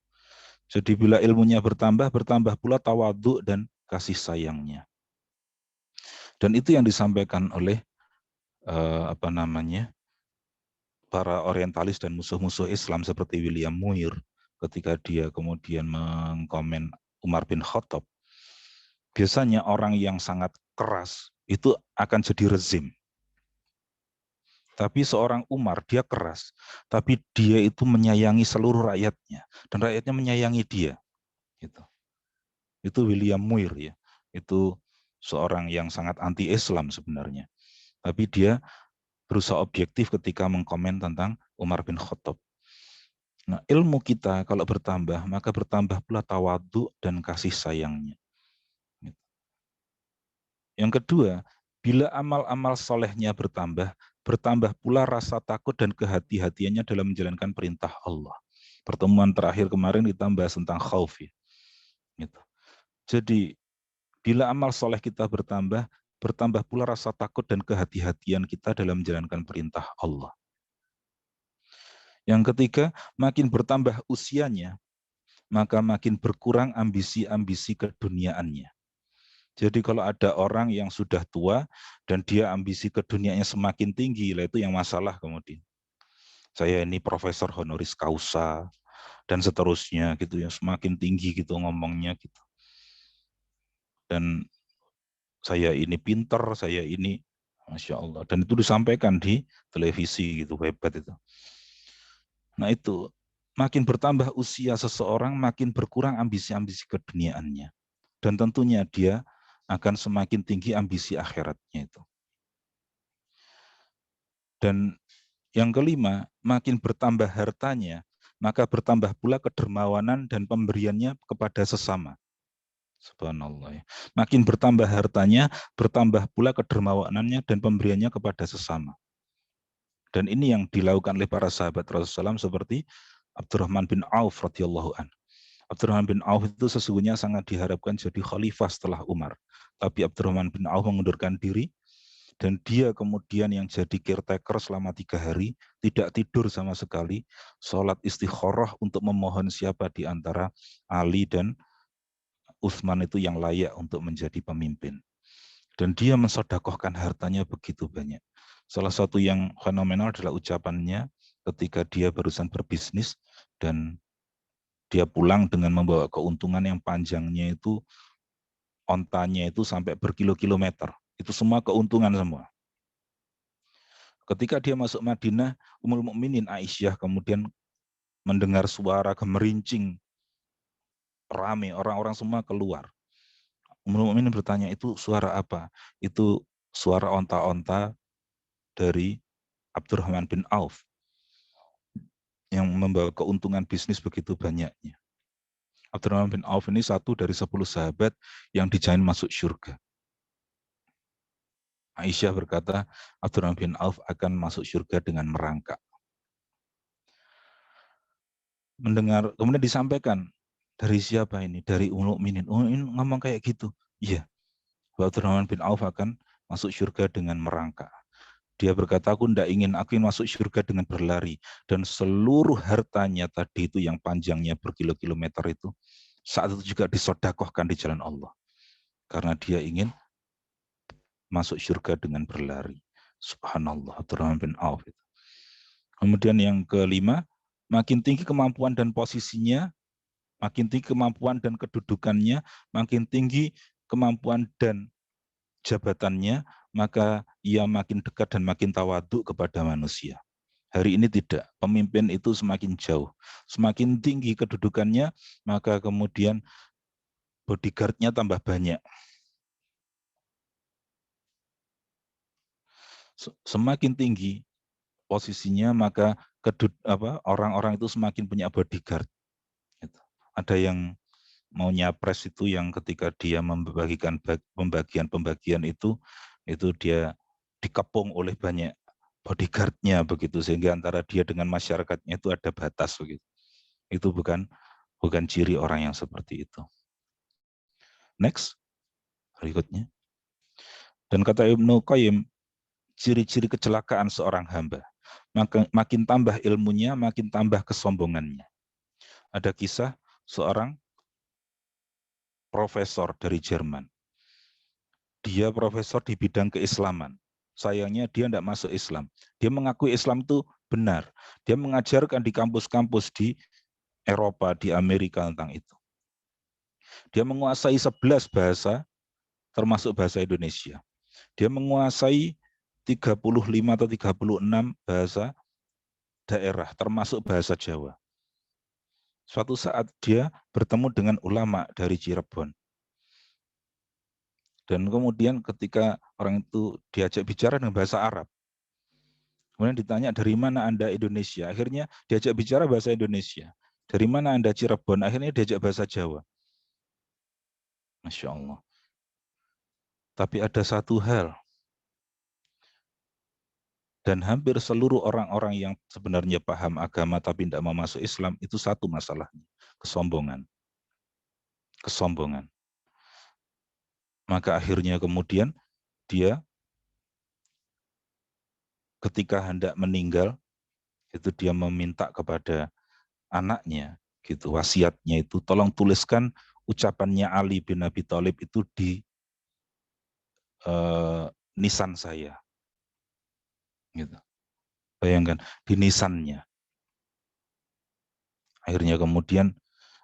Jadi bila ilmunya bertambah pula tawadhu dan kasih sayangnya. Dan itu yang disampaikan oleh para orientalis dan musuh-musuh Islam seperti William Muir ketika dia kemudian mengkomen Umar bin Khattab. Biasanya orang yang sangat keras itu akan jadi rezim. Tapi seorang Umar, dia keras, tapi dia itu menyayangi seluruh rakyatnya, dan rakyatnya menyayangi dia. Itu William Muir ya. Itu seorang yang sangat anti-Islam sebenarnya. Tapi dia berusaha objektif ketika mengkomen tentang Umar bin Khattab. Nah, ilmu kita kalau bertambah, maka bertambah pula tawadhu dan kasih sayangnya. Yang kedua, bila amal-amal solehnya bertambah pula rasa takut dan kehati-hatiannya dalam menjalankan perintah Allah. Pertemuan terakhir kemarin kita bahas tentang khauf. Ya. Gitu. Jadi, bila amal soleh kita bertambah pula rasa takut dan kehati-hatian kita dalam menjalankan perintah Allah. Yang ketiga, makin bertambah usianya, maka makin berkurang ambisi-ambisi keduniaannya. Jadi kalau ada orang yang sudah tua dan dia ambisi keduniaannya semakin tinggi, lah itu yang masalah kemudian. Saya ini profesor honoris causa dan seterusnya gitu ya, semakin tinggi gitu ngomongnya gitu. Dan saya ini pinter, saya ini Masya Allah. Dan itu disampaikan di televisi gitu, hebat itu. Nah itu, makin bertambah usia seseorang, makin berkurang ambisi-ambisi keduniaannya. Dan tentunya dia akan semakin tinggi ambisi akhiratnya itu. Dan yang kelima, makin bertambah hartanya, maka bertambah pula kedermawanan dan pemberiannya kepada sesama. Subhanallah. Makin bertambah hartanya, bertambah pula kedermawanannya dan pemberiannya kepada sesama. Dan ini yang dilakukan oleh para sahabat Rasulullah SAW seperti Abdurrahman bin Auf radhiyallahu anhu. Abdurrahman bin Auf itu sesungguhnya sangat diharapkan jadi khalifah setelah Umar. Tapi Abdurrahman bin Auf mengundurkan diri dan dia kemudian yang jadi caretaker selama 3 hari, tidak tidur sama sekali, sholat istikharah untuk memohon siapa di antara Ali dan Utsman itu yang layak untuk menjadi pemimpin. Dan dia mensedekahkan hartanya begitu banyak. Salah satu yang fenomenal adalah ucapannya ketika dia barusan berbisnis dan dia pulang dengan membawa keuntungan yang panjangnya itu, ontanya itu sampai berkilo-kilometer. Itu semua keuntungan semua. Ketika dia masuk Madinah, Ummul Mukminin Aisyah kemudian mendengar suara gemerincing rame, orang-orang semua keluar. Ummul Mukminin bertanya, itu suara apa? Itu suara onta-onta dari Abdurrahman bin Auf yang membawa keuntungan bisnis begitu banyaknya. Abdurrahman bin Auf ini satu dari 10 sahabat yang dijamin masuk surga. Aisyah berkata, Abdurrahman bin Auf akan masuk surga dengan merangkak. Mendengar, kemudian disampaikan, dari siapa ini? Dari Ummul Mukminin. Oh, ini ngomong kayak gitu. Iya, Abdurrahman bin Auf akan masuk surga dengan merangkak. Dia berkata, aku ingin masuk surga dengan berlari. Dan seluruh hartanya tadi itu yang panjangnya berkilo-kilometer itu, saat itu juga disedekahkan di jalan Allah. Karena dia ingin masuk surga dengan berlari. Subhanallah, Abdurrahman bin Auf. Kemudian yang kelima, makin tinggi kemampuan dan posisinya, makin tinggi kemampuan dan kedudukannya, makin tinggi kemampuan dan jabatannya, maka ia makin dekat dan makin tawaduk kepada manusia. Hari ini tidak, pemimpin itu semakin jauh, semakin tinggi kedudukannya, maka kemudian bodyguard-nya tambah banyak. Semakin tinggi posisinya, maka orang-orang itu semakin punya bodyguard. Ada yang mau nyapres itu yang ketika dia membagikan pembagian itu dia dikepung oleh banyak bodyguard-nya begitu, sehingga antara dia dengan masyarakatnya itu ada batas begitu. Itu bukan ciri orang yang seperti itu. Next, berikutnya. Dan kata Ibnu Qayyim, ciri-ciri kecelakaan seorang hamba, makin tambah ilmunya, makin tambah kesombongannya. Ada kisah seorang profesor dari Jerman. Dia profesor di bidang keislaman. Sayangnya dia tidak masuk Islam. Dia mengakui Islam itu benar. Dia mengajarkan di kampus-kampus di Eropa, di Amerika tentang itu. Dia menguasai 11 bahasa, termasuk bahasa Indonesia. Dia menguasai 35 atau 36 bahasa daerah, termasuk bahasa Jawa. Suatu saat dia bertemu dengan ulama dari Cirebon. Dan kemudian ketika orang itu diajak bicara dengan bahasa Arab, kemudian ditanya, dari mana Anda Indonesia? Akhirnya diajak bicara bahasa Indonesia. Dari mana Anda Cirebon? Akhirnya diajak bahasa Jawa. Masya Allah. Tapi ada satu hal, dan hampir seluruh orang-orang yang sebenarnya paham agama tapi tidak mau masuk Islam, itu satu masalahnya, kesombongan. Kesombongan. Maka akhirnya kemudian dia ketika hendak meninggal, itu dia meminta kepada anaknya, gitu, wasiatnya itu, tolong tuliskan ucapannya Ali bin Abi Thalib itu di nisan saya. Gitu. Bayangkan, di nisannya. Akhirnya kemudian,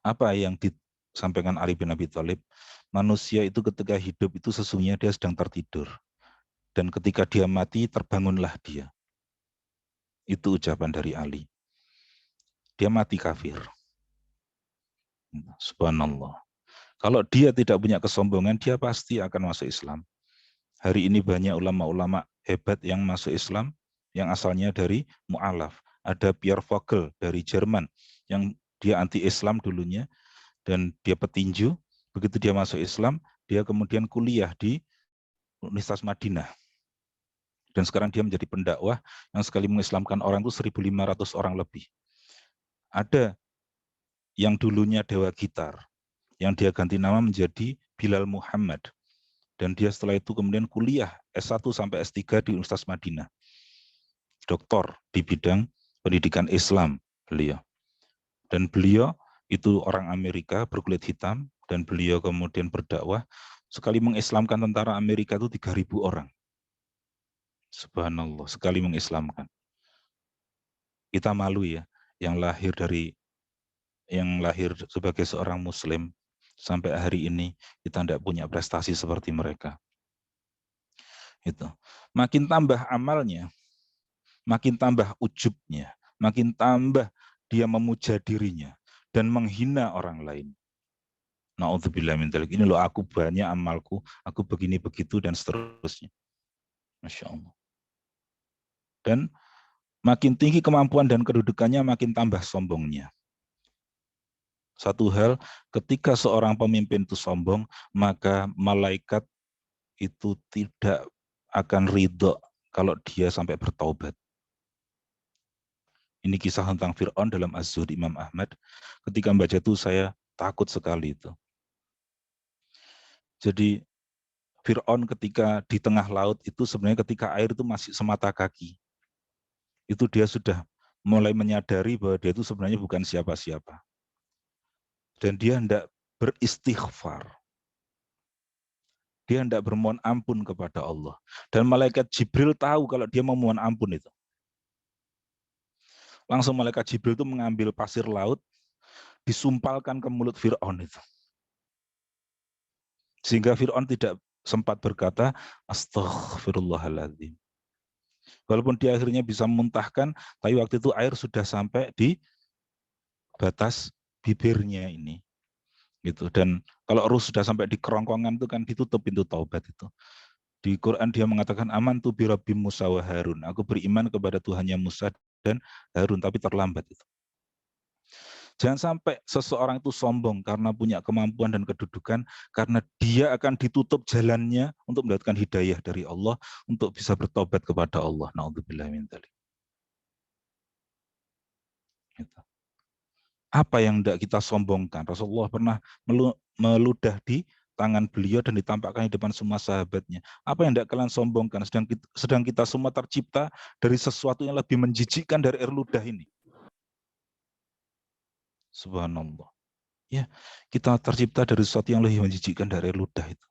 apa yang disampaikan Ali bin Abi Thalib, manusia itu ketika hidup itu sesungguhnya dia sedang tertidur. Dan ketika dia mati, terbangunlah dia. Itu ucapan dari Ali. Dia mati kafir. Subhanallah. Kalau dia tidak punya kesombongan, dia pasti akan masuk Islam. Hari ini banyak ulama-ulama hebat yang masuk Islam, yang asalnya dari mu'alaf. Ada Pierre Vogel dari Jerman, yang dia anti-Islam dulunya, dan dia petinju. Begitu dia masuk Islam, dia kemudian kuliah di Universitas Madinah. Dan sekarang dia menjadi pendakwah yang sekali mengislamkan orang itu 1.500 orang lebih. Ada yang dulunya dewa gitar, yang dia ganti nama menjadi Bilal Muhammad. Dan dia setelah itu kemudian kuliah S1 sampai S3 di Universitas Madinah. Doktor di bidang pendidikan Islam beliau. Dan beliau itu orang Amerika berkulit hitam, dan beliau kemudian berdakwah, sekali mengislamkan tentara Amerika itu 3.000 orang. Subhanallah, sekali mengislamkan. Kita malu ya, yang lahir sebagai seorang Muslim, sampai hari ini kita tidak punya prestasi seperti mereka. Itu. Makin tambah amalnya, makin tambah ujubnya, makin tambah dia memuja dirinya dan menghina orang lain. Na'udzubillah min dzalik. Ini loh, aku banyak amalku, aku begini begitu dan seterusnya. Masya Allah. Dan makin tinggi kemampuan dan kedudukannya, makin tambah sombongnya. Satu hal, ketika seorang pemimpin itu sombong, maka malaikat itu tidak akan ridho kalau dia sampai bertaubat. Ini kisah tentang Fir'aun dalam Az-Zuhd Imam Ahmad. Ketika membaca itu saya takut sekali itu. Jadi Fir'aun ketika di tengah laut itu sebenarnya ketika air itu masih semata kaki. Itu dia sudah mulai menyadari bahwa dia itu sebenarnya bukan siapa-siapa. Dan dia hendak beristighfar. Dia hendak bermohon ampun kepada Allah. Dan malaikat Jibril tahu kalau dia memohon ampun itu. Langsung malaikat Jibril itu mengambil pasir laut, disumpalkan ke mulut Fir'aun itu. Sehingga Fir'aun tidak sempat berkata, astaghfirullahaladzim. Walaupun dia akhirnya bisa memuntahkan, tapi waktu itu air sudah sampai di batas bibirnya ini. Gitu. Dan kalau ruh sudah sampai di kerongkongan itu kan ditutup pintu taubat itu. Di Quran dia mengatakan, aman tu bi Rabbi Musa wa Harun. Aku beriman kepada Tuhannya Musa dan Harun, tapi terlambat itu. Jangan sampai seseorang itu sombong karena punya kemampuan dan kedudukan, karena dia akan ditutup jalannya untuk mendapatkan hidayah dari Allah, untuk bisa bertobat kepada Allah. Na'udzubillah min dzalik. Gitu. Apa yang tidak kita sombongkan? Rasulullah pernah meludah di tangan beliau dan ditampakkan di depan semua sahabatnya. Apa yang tidak kalian sombongkan? Sedang kita semua tercipta dari sesuatu yang lebih menjijikkan dari air ludah ini. Subhanallah. Ya, kita tercipta dari sesuatu yang lebih menjijikkan dari air ludah itu.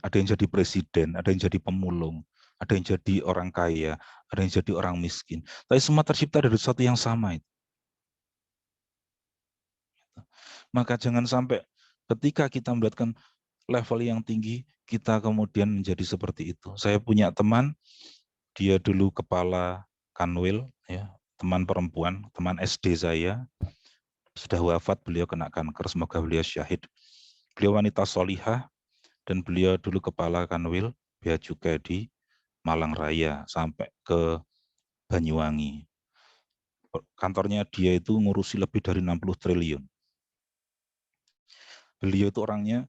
Ada yang jadi presiden, ada yang jadi pemulung, ada yang jadi orang kaya, ada yang jadi orang miskin. Tapi semua tercipta dari sesuatu yang sama itu. Maka jangan sampai ketika kita mendapatkan level yang tinggi, kita kemudian menjadi seperti itu. Saya punya teman, dia dulu kepala kanwil, ya, teman perempuan, teman SD saya, sudah wafat, beliau kena kanker, semoga beliau syahid. Beliau wanita solihah, dan beliau dulu kepala kanwil bea cukai di Malang Raya sampai ke Banyuwangi. Kantornya dia itu ngurusi lebih dari 60 triliun. Beliau itu orangnya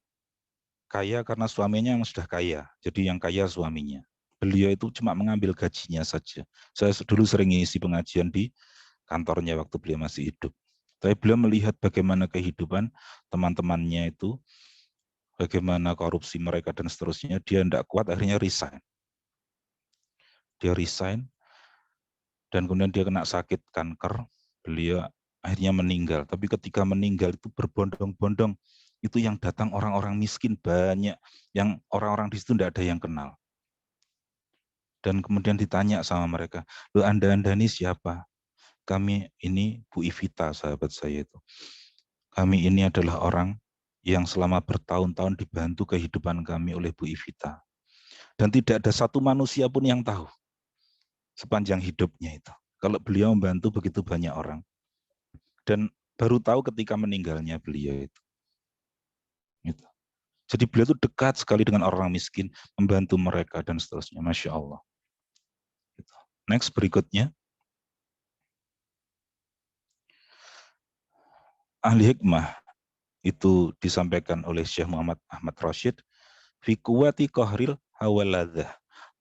kaya karena suaminya yang sudah kaya, jadi yang kaya suaminya. Beliau itu cuma mengambil gajinya saja. Saya dulu sering ngisi pengajian di kantornya waktu beliau masih hidup. Tapi beliau melihat bagaimana kehidupan teman-temannya itu, bagaimana korupsi mereka dan seterusnya, dia tidak kuat, akhirnya resign. Dia resign, dan kemudian dia kena sakit kanker, beliau akhirnya meninggal. Tapi ketika meninggal itu berbondong-bondong, itu yang datang orang-orang miskin banyak, yang orang-orang di situ tidak ada yang kenal. Dan kemudian ditanya sama mereka, loh Anda ini siapa? Kami ini Bu Ivita, sahabat saya itu. Kami ini adalah orang yang selama bertahun-tahun dibantu kehidupan kami oleh Bu Ivita. Dan tidak ada satu manusia pun yang tahu sepanjang hidupnya itu. Kalau beliau membantu begitu banyak orang. Dan baru tahu ketika meninggalnya beliau itu. Gitu. Jadi beliau itu dekat sekali dengan orang miskin, membantu mereka dan seterusnya. Masya Allah. Gitu. Next berikutnya. Ahli hikmah itu disampaikan oleh Syekh Muhammad Ahmad Rashid. Fi quwwati qahril hawaladzah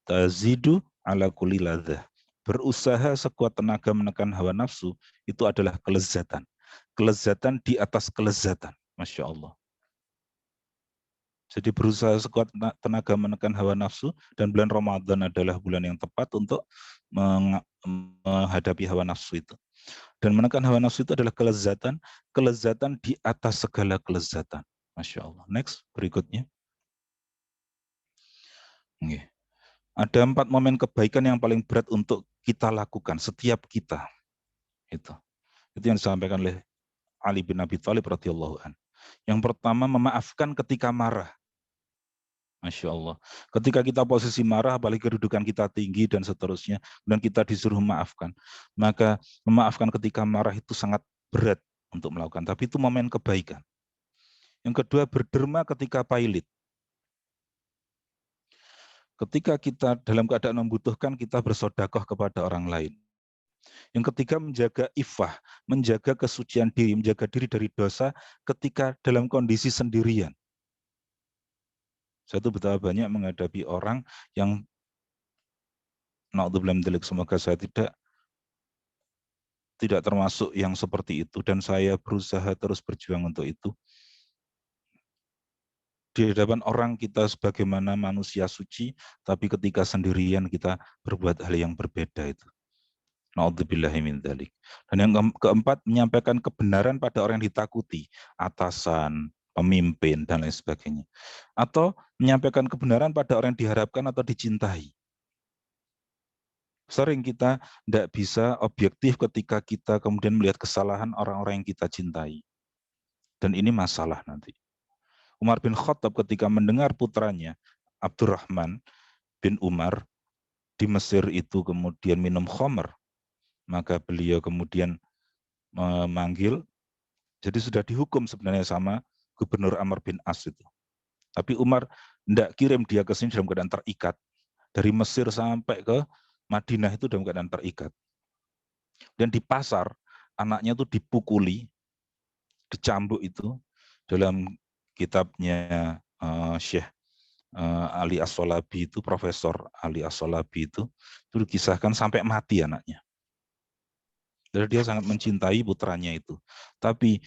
tazidu ala kulli ladzah. Berusaha sekuat tenaga menekan hawa nafsu itu adalah kelezatan. Kelezatan di atas kelezatan. Masya Allah. Jadi berusaha sekuat tenaga menekan hawa nafsu, dan bulan Ramadan adalah bulan yang tepat untuk menghadapi hawa nafsu itu. Dan menekan hawa nafsu itu adalah kelezatan, kelezatan di atas segala kelezatan. Masya Allah. Next, berikutnya. Okay. Ada 4 momen kebaikan yang paling berat untuk kita lakukan, setiap kita. Itu yang disampaikan oleh Ali bin Abi Thalib radhiyallahu anhu. Yang pertama, memaafkan ketika marah. Masya Allah. Ketika kita posisi marah, apalagi kedudukan kita tinggi dan seterusnya, dan kita disuruh memaafkan, maka memaafkan ketika marah itu sangat berat untuk melakukan. Tapi itu momen kebaikan. Yang kedua, berderma ketika pailit. Ketika kita dalam keadaan membutuhkan, kita bersedekah kepada orang lain. Yang ketiga, menjaga iffah, menjaga kesucian diri, menjaga diri dari dosa ketika dalam kondisi sendirian. Saya itu betapa banyak menghadapi orang yang na'udzubillah min dzalik, semoga saya tidak termasuk yang seperti itu, dan saya berusaha terus berjuang untuk itu. Di hadapan orang kita sebagaimana manusia suci, tapi ketika sendirian kita berbuat hal yang berbeda itu. Na'udzubillah min dzalik. Dan yang keempat, menyampaikan kebenaran pada orang yang ditakuti, atasan, pemimpin, dan lain sebagainya. Atau menyampaikan kebenaran pada orang yang diharapkan atau dicintai. Sering kita tidak bisa objektif ketika kita kemudian melihat kesalahan orang-orang yang kita cintai. Dan ini masalah nanti. Umar bin Khattab ketika mendengar putranya Abdurrahman bin Umar di Mesir itu kemudian minum khamr, maka beliau kemudian memanggil, jadi sudah dihukum sebenarnya sama Gubernur Amr bin As itu. Tapi Umar tidak kirim dia ke sini dalam keadaan terikat. Dari Mesir sampai ke Madinah itu dalam keadaan terikat. Dan di pasar, anaknya itu dipukuli, dicambuk itu. Dalam kitabnya Syekh Ali As-Solabi itu, Profesor Ali As-Solabi itu dikisahkan sampai mati anaknya. Jadi dia sangat mencintai putranya itu. Tapi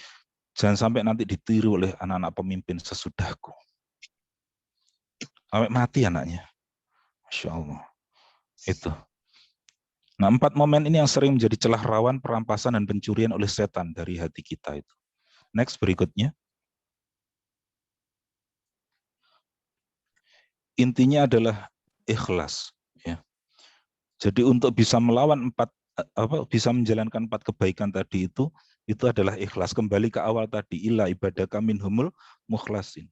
jangan sampai nanti ditiru oleh anak-anak pemimpin sesudahku. Sampai mati anaknya. Masya Allah. Itu. Nah, 4 momen ini yang sering menjadi celah rawan perampasan dan pencurian oleh setan dari hati kita itu. Next, berikutnya. Intinya adalah ikhlas. Ya. Jadi untuk bisa melawan bisa menjalankan 4 kebaikan tadi itu adalah ikhlas. Kembali ke awal tadi, illa ibadaka minhumul mukhlasin.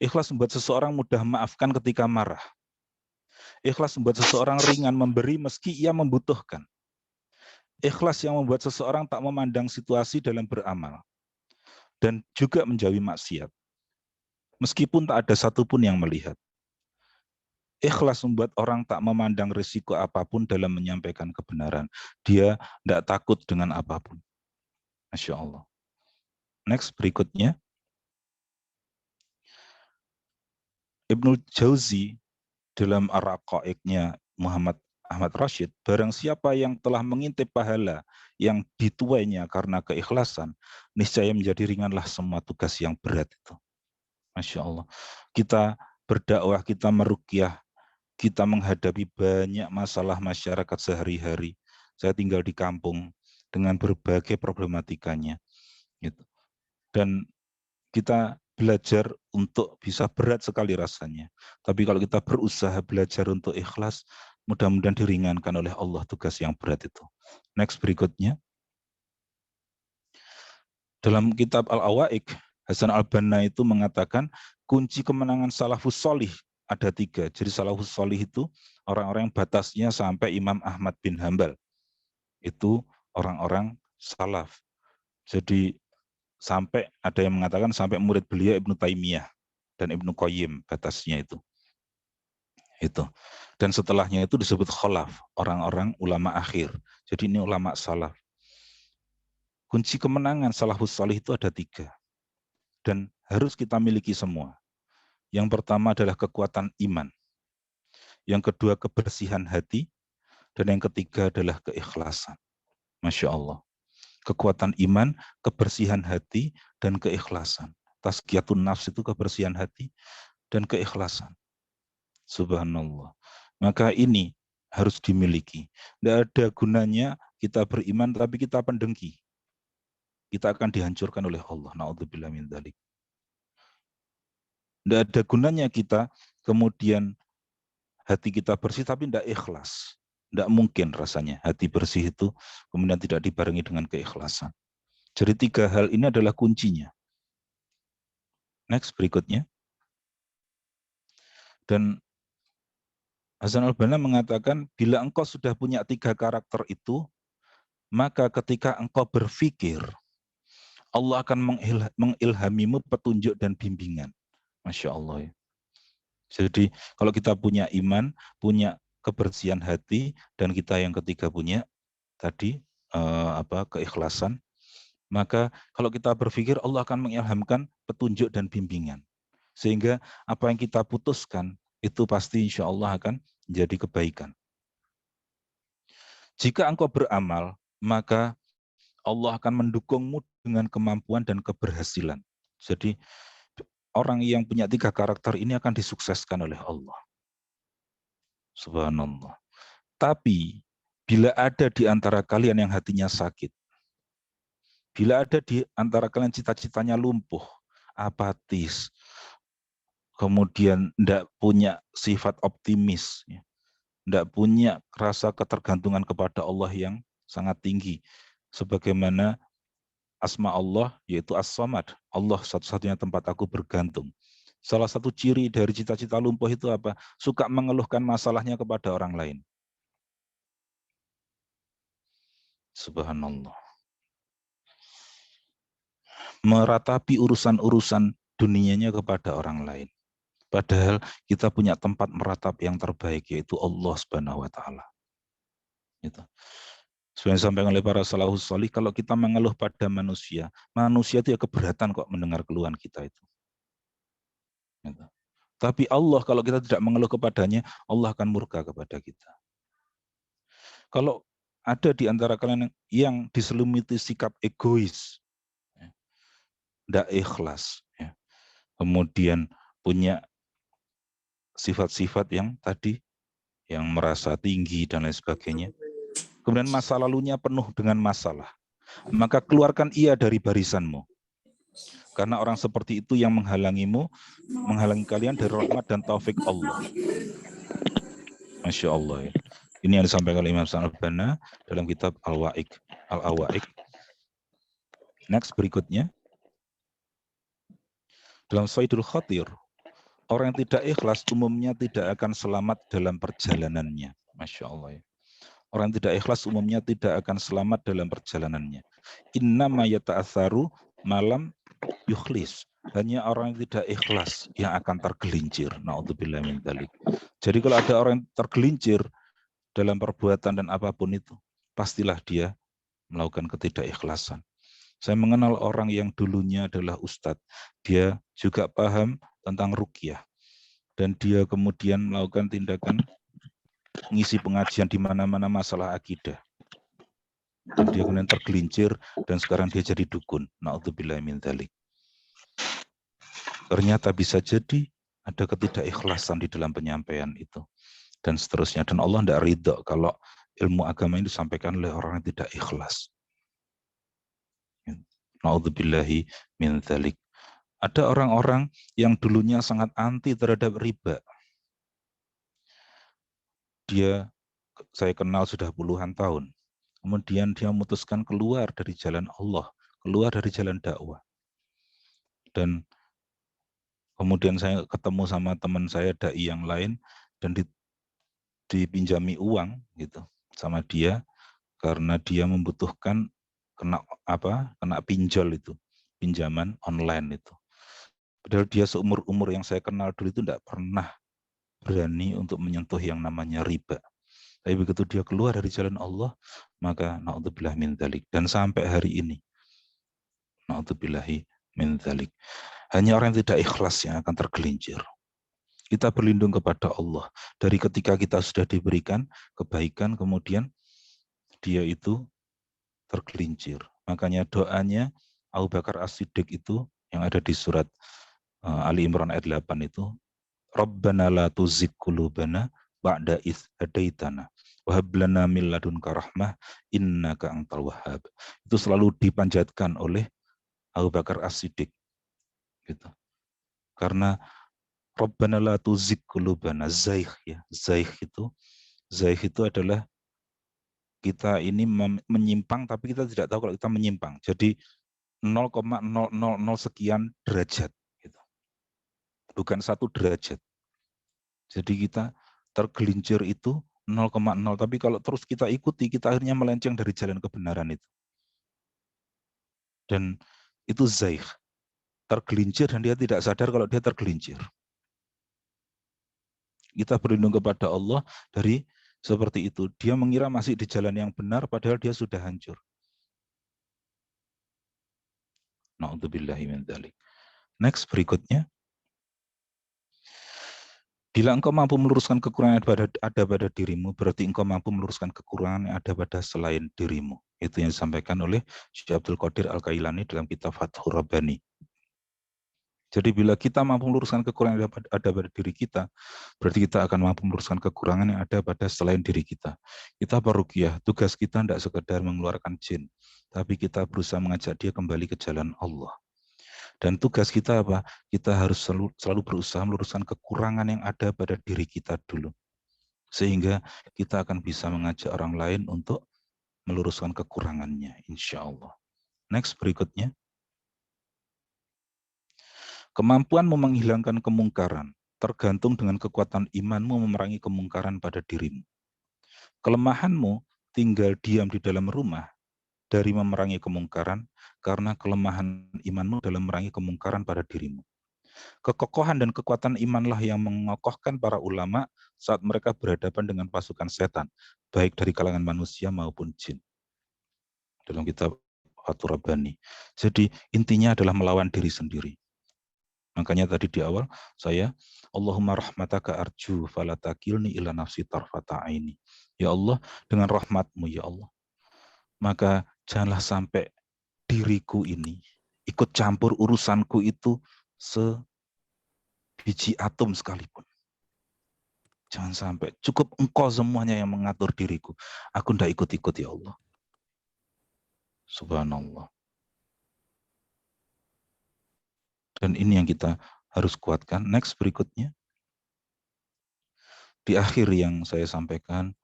Ikhlas membuat seseorang mudah maafkan ketika marah. Ikhlas membuat seseorang ringan memberi meski ia membutuhkan. Ikhlas yang membuat seseorang tak memandang situasi dalam beramal. Dan juga menjauhi maksiat. Meskipun tak ada satupun yang melihat. Ikhlas membuat orang tak memandang risiko apapun dalam menyampaikan kebenaran. Dia tidak takut dengan apapun. Masya Allah. Next, berikutnya. Ibnu Jauzi dalam Ar-Raqaiqnya Muhammad Ahmad Rashid, barang siapa yang telah mengintip pahala yang dituainya karena keikhlasan, niscaya menjadi ringanlah semua tugas yang berat itu. Masya Allah. Kita berdakwah, kita meruqyah, kita menghadapi banyak masalah masyarakat sehari-hari. Saya tinggal di kampung dengan berbagai problematikanya. Gitu. Dan kita belajar untuk bisa berat sekali rasanya. Tapi kalau kita berusaha belajar untuk ikhlas, mudah-mudahan diringankan oleh Allah tugas yang berat itu. Next, berikutnya. Dalam kitab Al-Awaiq, Hasan Al-Banna itu mengatakan kunci kemenangan salafus sholih ada 3. Jadi salafus sholih itu orang-orang yang batasnya sampai Imam Ahmad bin Hambal. Itu orang-orang salaf. Jadi sampai ada yang mengatakan sampai murid beliau Ibnu Taimiyah dan Ibnu Qayyim batasnya itu. Dan setelahnya itu disebut khalaf, orang-orang ulama akhir. Jadi ini ulama salaf. Kunci kemenangan salafus sholih itu ada 3. Dan harus kita miliki semua. Yang pertama adalah kekuatan iman. Yang kedua kebersihan hati. Dan yang ketiga adalah keikhlasan. Masya Allah. Kekuatan iman, kebersihan hati, dan keikhlasan. Tazkiyatun nafs itu kebersihan hati dan keikhlasan. Subhanallah. Maka ini harus dimiliki. Tidak ada gunanya kita beriman tapi kita pendengki. Kita akan dihancurkan oleh Allah. Na'udzubillah min dzalik. Tidak ada gunanya kita kemudian hati kita bersih tapi tidak ikhlas. Tidak mungkin rasanya hati bersih itu kemudian tidak dibarengi dengan keikhlasan. Jadi 3 hal ini adalah kuncinya. Next, berikutnya. Dan Hasan Al-Banna mengatakan, bila engkau sudah punya 3 karakter itu, maka ketika engkau berpikir, Allah akan mengilhamimu petunjuk dan bimbingan. Masya Allah. Ya. Jadi kalau kita punya iman, punya kebersihan hati, dan kita yang ketiga punya tadi keikhlasan, maka kalau kita berpikir Allah akan mengilhamkan petunjuk dan bimbingan. Sehingga apa yang kita putuskan itu pasti insya Allah akan menjadi kebaikan. Jika engkau beramal, maka Allah akan mendukungmu dengan kemampuan dan keberhasilan. Jadi orang yang punya 3 karakter ini akan disukseskan oleh Allah. Subhanallah. Tapi bila ada di antara kalian yang hatinya sakit, bila ada di antara kalian cita-citanya lumpuh, apatis, kemudian tidak punya sifat optimis, tidak punya rasa ketergantungan kepada Allah yang sangat tinggi, sebagaimana asma Allah yaitu As-Samad. Allah satu-satunya tempat aku bergantung. Salah satu ciri dari cita-cita lumpuh itu apa? Suka mengeluhkan masalahnya kepada orang lain. Subhanallah. Meratapi urusan-urusan dunianya kepada orang lain. Padahal kita punya tempat meratap yang terbaik, yaitu Allah Subhanahu wa Ta'ala. Gitu. Sebenarnya disampaikan oleh para salafus salih, kalau kita mengeluh pada manusia itu ya keberatan kok mendengar keluhan kita itu. Gitu. Tapi Allah, kalau kita tidak mengeluh kepadanya, Allah akan murka kepada kita. Kalau ada di antara kalian yang diselumuti sikap egois, tidak ikhlas, kemudian punya sifat-sifat yang tadi, yang merasa tinggi dan lain sebagainya, kemudian masa lalunya penuh dengan masalah, maka keluarkan ia dari barisanmu. Karena orang seperti itu yang menghalangimu, menghalangi kalian dari rahmat dan taufik Allah. Masya Allah. Ya. Ini yang disampaikan oleh Imam Al-Banna dalam kitab Al-Awaik. Next, berikutnya. Dalam Saidul Khatir, orang yang tidak ikhlas umumnya tidak akan selamat dalam perjalanannya. Masya Allah. Ya. Orang yang tidak ikhlas umumnya tidak akan selamat dalam perjalanannya. Innama yata'atharu malam yukhlis. Hanya orang yang tidak ikhlas yang akan tergelincir. Na'udzubillah min dzalik. Jadi kalau ada orang yang tergelincir dalam perbuatan dan apapun itu, pastilah dia melakukan ketidakikhlasan. Saya mengenal orang yang dulunya adalah ustadz. Dia juga paham tentang ruqyah. Dan dia kemudian melakukan tindakan ngisi pengajian di mana-mana masalah akidah. Dan dia kemudian tergelincir dan sekarang dia jadi dukun. Na'udzubillah min dzalik. Ternyata bisa jadi ada ketidakikhlasan di dalam penyampaian itu. Dan seterusnya. Dan Allah tidak ridho kalau ilmu agama ini disampaikan oleh orang yang tidak ikhlas. Na'udzubillahi min dzalik. Ada orang-orang yang dulunya sangat anti terhadap riba. Saya kenal sudah puluhan tahun. Kemudian dia memutuskan keluar dari jalan Allah, keluar dari jalan dakwah. Dan kemudian saya ketemu sama teman saya dai yang lain dan dipinjami uang gitu sama dia karena dia membutuhkan kena pinjol itu, pinjaman online itu. Padahal dia seumur-umur yang saya kenal dulu itu tidak pernah berani untuk menyentuh yang namanya riba. Tapi begitu dia keluar dari jalan Allah, maka na'udzubillah min dzalik. Dan sampai hari ini, na'udzubillahi min dzalik. Hanya orang yang tidak ikhlas yang akan tergelincir. Kita berlindung kepada Allah. Dari ketika kita sudah diberikan kebaikan, kemudian dia itu tergelincir. Makanya doanya Abu Bakar As-Siddiq itu yang ada di surat Ali Imran ayat 8 itu, Rabbana la tuzigh qulubana ba'da idh hadaitana wa hab lana min ladunka rahmah innaka antal wahhab. Itu selalu dipanjatkan oleh Abu Bakar As-Siddiq. Gitu. Karena Rabbana la tuzigh qulubana, zaigh ya. Zaigh itu adalah kita ini menyimpang tapi kita tidak tahu kalau kita menyimpang. Jadi 0,000 sekian derajat gitu. Bukan 1 derajat. Jadi kita tergelincir itu 0,0, tapi kalau terus kita ikuti, kita akhirnya melenceng dari jalan kebenaran itu. Dan itu zaigh, tergelincir dan dia tidak sadar kalau dia tergelincir. Kita berlindung kepada Allah dari seperti itu. Dia mengira masih di jalan yang benar, padahal dia sudah hancur. Na'udzubillahi min dzalik. Next, berikutnya. Bila engkau mampu meluruskan kekurangan yang ada pada dirimu, berarti engkau mampu meluruskan kekurangan yang ada pada selain dirimu. Itu yang disampaikan oleh Syekh Abdul Qadir Al-Kailani dalam kitab Fathur Rabbani. Jadi bila kita mampu meluruskan kekurangan yang ada pada diri kita, berarti kita akan mampu meluruskan kekurangan yang ada pada selain diri kita. Kita baruqyah, tugas kita tidak sekedar mengeluarkan jin, tapi kita berusaha mengajak dia kembali ke jalan Allah. Dan tugas kita apa? Kita harus selalu berusaha meluruskan kekurangan yang ada pada diri kita dulu. Sehingga kita akan bisa mengajak orang lain untuk meluruskan kekurangannya, insya Allah. Next berikutnya. Kemampuanmu menghilangkan kemungkaran tergantung dengan kekuatan imanmu memerangi kemungkaran pada dirimu. Kelemahanmu tinggal diam di dalam rumah dari memerangi kemungkaran karena kelemahan imanmu dalam memerangi kemungkaran pada dirimu. Kekokohan dan kekuatan imanlah yang mengokohkan para ulama saat mereka berhadapan dengan pasukan setan, baik dari kalangan manusia maupun jin. Dalam kitab Fathur Rabbani. Jadi intinya adalah melawan diri sendiri. Makanya tadi di awal saya Allahumma rahmataka arju falatakilni ila nafsi tarfata aini. Ya Allah, dengan rahmatmu ya Allah. Maka janganlah sampai diriku ini ikut campur urusanku itu sebiji atom sekalipun. Jangan sampai, cukup engkau semuanya yang mengatur diriku. Aku tidak ikut-ikut ya Allah. Subhanallah. Dan ini yang kita harus kuatkan. Next berikutnya. Di akhir yang saya sampaikan,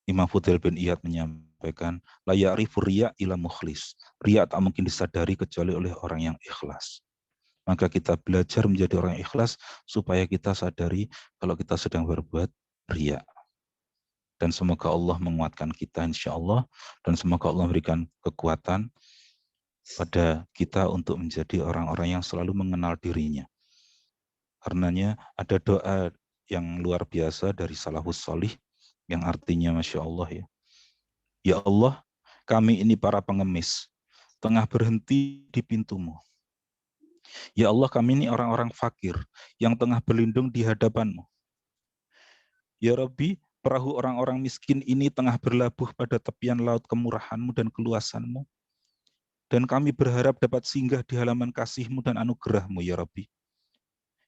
Imam Fudail bin Iyad menyampaikan, la ya'rifu riya ila mukhlis. Riya tak mungkin disadari kecuali oleh orang yang ikhlas. Maka kita belajar menjadi orang yang ikhlas supaya kita sadari kalau kita sedang berbuat riya. Dan semoga Allah menguatkan kita insya Allah, dan semoga Allah memberikan kekuatan pada kita untuk menjadi orang-orang yang selalu mengenal dirinya. Karenanya ada doa yang luar biasa dari salafus sholih yang artinya Masya Allah ya. Ya Allah, kami ini para pengemis, tengah berhenti di pintumu. Ya Allah, kami ini orang-orang fakir yang tengah berlindung di hadapanmu. Ya Rabbi, perahu orang-orang miskin ini tengah berlabuh pada tepian laut kemurahanmu dan keluasanmu. Dan kami berharap dapat singgah di halaman kasihmu dan anugerahmu, ya Rabbi.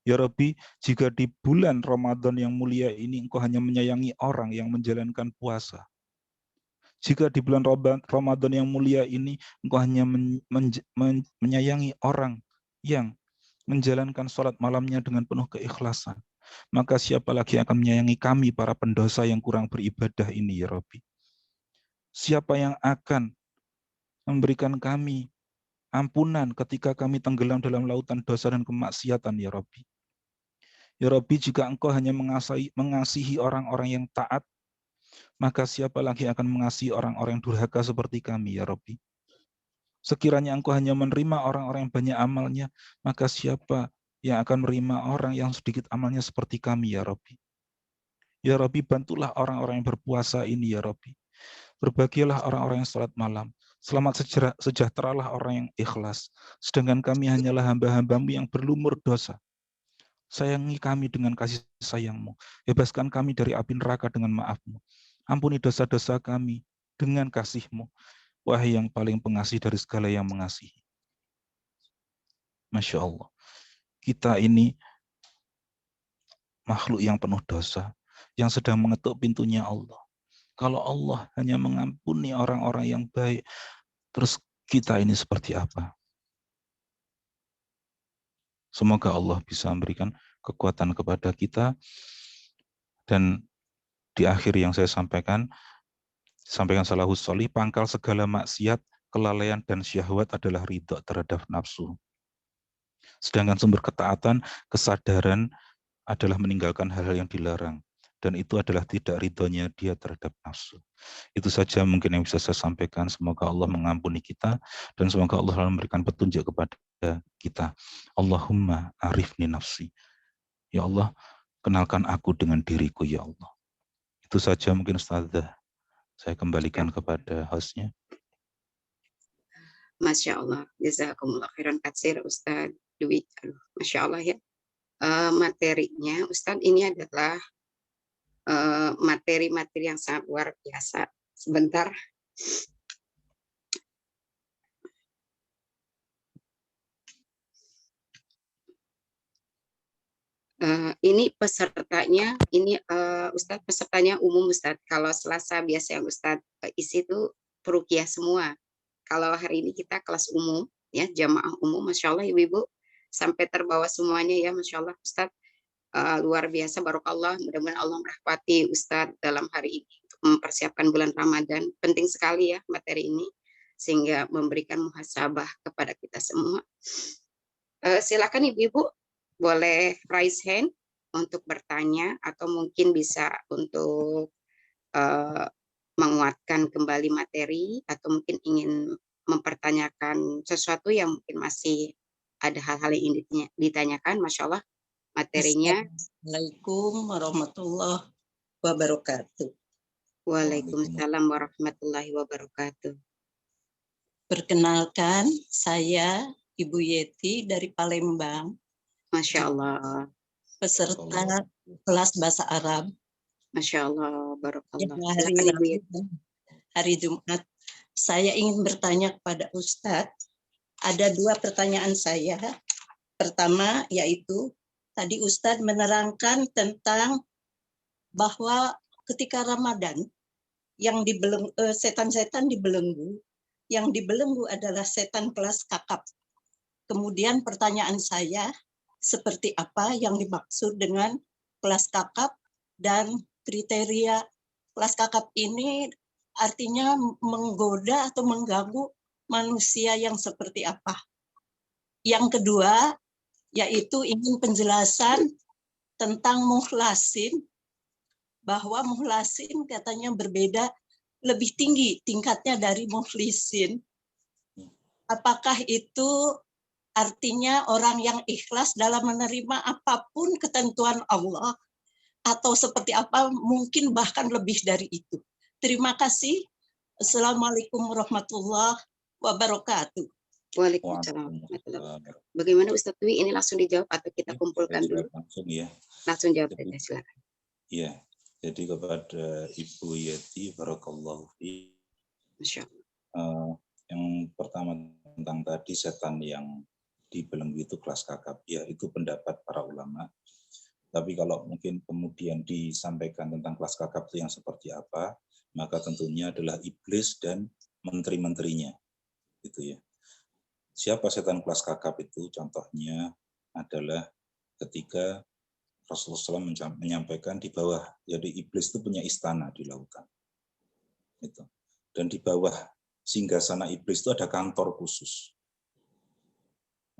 Ya Rabbi, jika di bulan Ramadan yang mulia ini engkau hanya menyayangi orang yang menjalankan puasa. Jika di bulan Ramadan yang mulia ini engkau hanya menyayangi orang yang menjalankan sholat malamnya dengan penuh keikhlasan, maka siapa lagi yang akan menyayangi kami para pendosa yang kurang beribadah ini, ya Rabbi. Siapa yang akan memberikan kami ampunan ketika kami tenggelam dalam lautan dosa dan kemaksiatan, ya Rabbi. Ya Rabbi, jika engkau hanya mengasihi orang-orang yang taat, maka siapa lagi akan mengasihi orang-orang yang durhaka seperti kami, ya Rabbi. Sekiranya engkau hanya menerima orang-orang yang banyak amalnya, maka siapa yang akan menerima orang yang sedikit amalnya seperti kami, ya Rabbi. Ya Rabbi, bantulah orang-orang yang berpuasa ini, ya Rabbi. Berbahagialah orang-orang yang salat malam. Selamat sejahteralah orang yang ikhlas. Sedangkan kami hanyalah hamba-hambamu yang berlumur dosa. Sayangi kami dengan kasih sayangmu. Bebaskan kami dari api neraka dengan maafmu. Ampuni dosa-dosa kami dengan kasihmu. Wahai yang paling pengasih dari segala yang mengasihi. Masya Allah. Kita ini makhluk yang penuh dosa. Yang sedang mengetuk pintunya Allah. Kalau Allah hanya mengampuni orang-orang yang baik, terus kita ini seperti apa? Semoga Allah bisa memberikan kekuatan kepada kita. Dan di akhir yang saya sampaikan salafus sholih, pangkal segala maksiat, kelalaian dan syahwat adalah ridho terhadap nafsu. Sedangkan sumber ketaatan, kesadaran adalah meninggalkan hal-hal yang dilarang. Dan itu adalah tidak ridhonya dia terhadap nafsu. Itu saja mungkin yang bisa saya sampaikan. Semoga Allah mengampuni kita dan semoga Allah memberikan petunjuk kepada kita. Allahumma arifni nafsi. Ya Allah, kenalkan aku dengan diriku, ya Allah. Itu saja mungkin Ustazah. Saya kembalikan kepada hostnya. Masya Allah. Jazakumullah khairan katsir Ustaz Dwi. Masya Allah ya. Materinya Ustaz ini adalah materi-materi yang sangat luar biasa. Sebentar. Ini pesertanya, ini Ustadz pesertanya umum Ustadz. Kalau Selasa biasa yang Ustadz isi itu perukiah semua. Kalau hari ini kita kelas umum, ya jamaah umum, Masya Allah Ibu-Ibu, sampai terbawa semuanya ya, Masya Allah Ustadz. Luar biasa, barokallah. Mudah-mudahan Allah merahmati Ustadz dalam hari ini untuk mempersiapkan bulan Ramadan. Penting sekali ya materi ini. sehingga memberikan muhasabah kepada kita semua. Silakan ibu-ibu boleh raise hand untuk bertanya atau mungkin bisa untuk menguatkan kembali materi atau mungkin ingin mempertanyakan sesuatu yang mungkin masih ada hal-hal yang ingin ditanyakan. Masya Allah materinya. Assalamualaikum warahmatullahi wabarakatuh. Waalaikumsalam warahmatullahi wabarakatuh. Perkenalkan, saya Ibu Yeti dari Palembang, Masya Allah. peserta kelas bahasa Arab. Masya Allah, barakallah. Hari Silakan Ibu Yeti. Hari Jumat. Saya ingin bertanya kepada Ustadz. Ada 2 pertanyaan saya. Pertama yaitu tadi Ustadz menerangkan tentang bahwa ketika Ramadan yang setan-setan dibelenggu, yang dibelenggu adalah setan kelas kakap. Kemudian pertanyaan saya, seperti apa yang dimaksud dengan kelas kakap dan kriteria kelas kakap ini artinya menggoda atau mengganggu manusia yang seperti apa? Yang kedua, yaitu ingin penjelasan tentang muhlasin, bahwa muhlasin katanya berbeda, lebih tinggi tingkatnya dari muhlisin. Apakah itu artinya orang yang ikhlas dalam menerima apapun ketentuan Allah, atau seperti apa, mungkin bahkan lebih dari itu? Terima kasih. Assalamualaikum warahmatullahi wabarakatuh. Waalaikumsalam. Bagaimana Ustadz Dwi, ini langsung dijawab atau kita kumpulkan dulu? Langsung ya. Langsung jawab saja, silakan. Iya, jadi kepada Ibu Yeti, barakallahu fi. Masya Allah. Yang pertama tentang tadi setan yang dibelenggu itu kelas kakap, ya itu pendapat para ulama. Tapi kalau mungkin kemudian disampaikan tentang kelas kakap itu yang seperti apa, maka tentunya adalah iblis dan menteri-menterinya, gitu ya. Siapa setan kelas kakap itu? Contohnya adalah ketika Rasulullah SAW menyampaikan di bawah, jadi iblis itu punya istana di lautan, gitu. Dan di bawah singgasana iblis itu ada kantor khusus.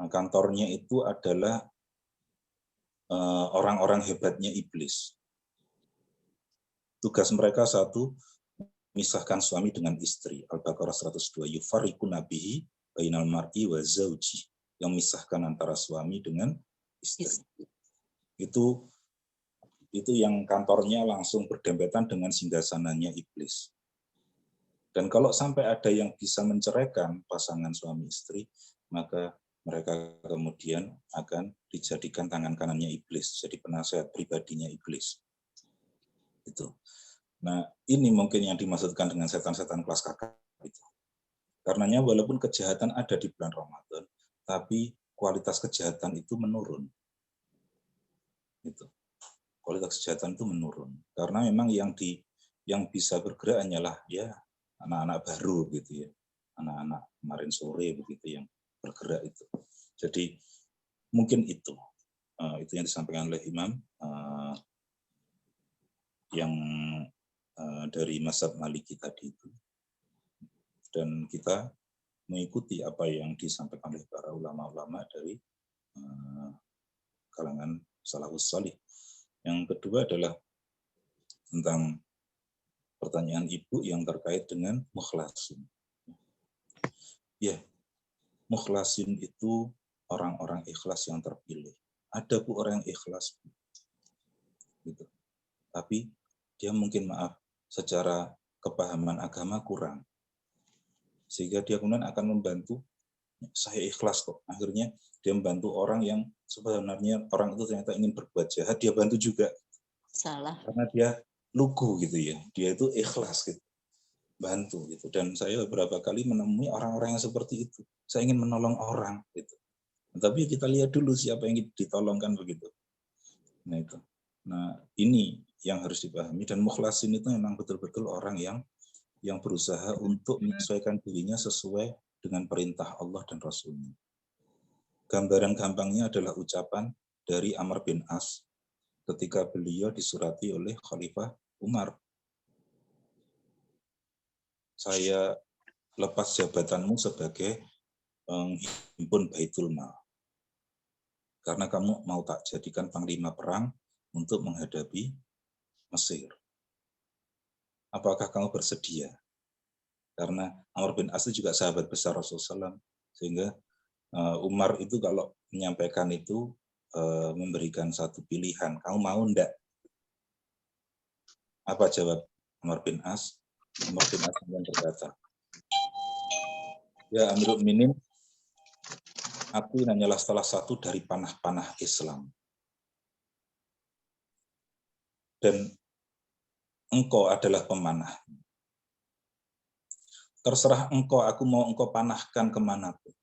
Nah, kantornya itu adalah orang-orang hebatnya iblis. Tugas mereka satu, memisahkan suami dengan istri. Al-Baqarah 102, yufariqu nabihi bainal mar'i wa zauji, yang memisahkan antara suami dengan istri. Itu yang kantornya langsung berdempetan dengan singgasananya iblis. Dan kalau sampai ada yang bisa menceraikan pasangan suami istri, maka mereka kemudian akan dijadikan tangan kanannya iblis, jadi penasehat pribadinya iblis. Itu. Nah, ini mungkin yang dimaksudkan dengan setan-setan kelas kakap itu. Karenanya walaupun kejahatan ada di bulan Ramadan, tapi kualitas kejahatan itu menurun. Itu. Kualitas kejahatan itu menurun. Karena memang yang bisa bergerak hanyalah ya anak-anak baru gitu ya. Anak-anak kemarin sore begitu yang bergerak itu. Jadi mungkin itu yang disampaikan oleh Imam yang dari mazhab Maliki tadi itu. Dan kita mengikuti apa yang disampaikan oleh para ulama-ulama dari kalangan salafus salih. Yang kedua adalah tentang pertanyaan Ibu yang terkait dengan mukhlasin. Ya, mukhlasin itu orang-orang ikhlas yang terpilih. Ada Bu orang yang ikhlas, gitu. Tapi dia mungkin secara kepahaman agama kurang. Sehingga dia kemudian akan membantu, saya ikhlas kok. Akhirnya dia membantu orang yang sebenarnya orang itu ternyata ingin berbuat jahat, dia bantu juga. Salah. Karena dia lugu gitu ya, dia itu ikhlas gitu, bantu gitu. Dan saya beberapa kali menemui orang-orang yang seperti itu. Saya ingin menolong orang gitu. Tapi kita lihat dulu siapa yang ditolongkan begitu. Nah itu. Nah ini yang harus dipahami, dan mukhlasin itu memang betul-betul orang yang berusaha untuk menyesuaikan dirinya sesuai dengan perintah Allah dan Rasulnya. Gambaran gampangnya adalah ucapan dari Amr bin As ketika beliau disurati oleh Khalifah Umar. Saya lepas jabatanmu sebagai penghimpun Baitul Mal. Karena kamu mau tak jadikan panglima perang untuk menghadapi Mesir. Apakah kamu bersedia? Karena Amr bin As juga sahabat besar Rasulullah SAW, sehingga Umar itu kalau menyampaikan itu memberikan satu pilihan, kamu mau enggak? Apa jawab Amr bin As? Amr bin As yang berkata, ya Amirul Mukminin, aku hanyalah salah satu dari panah-panah Islam. Dan engkau adalah pemanah. Terserah engkau, aku mau engkau panahkan kemanapun.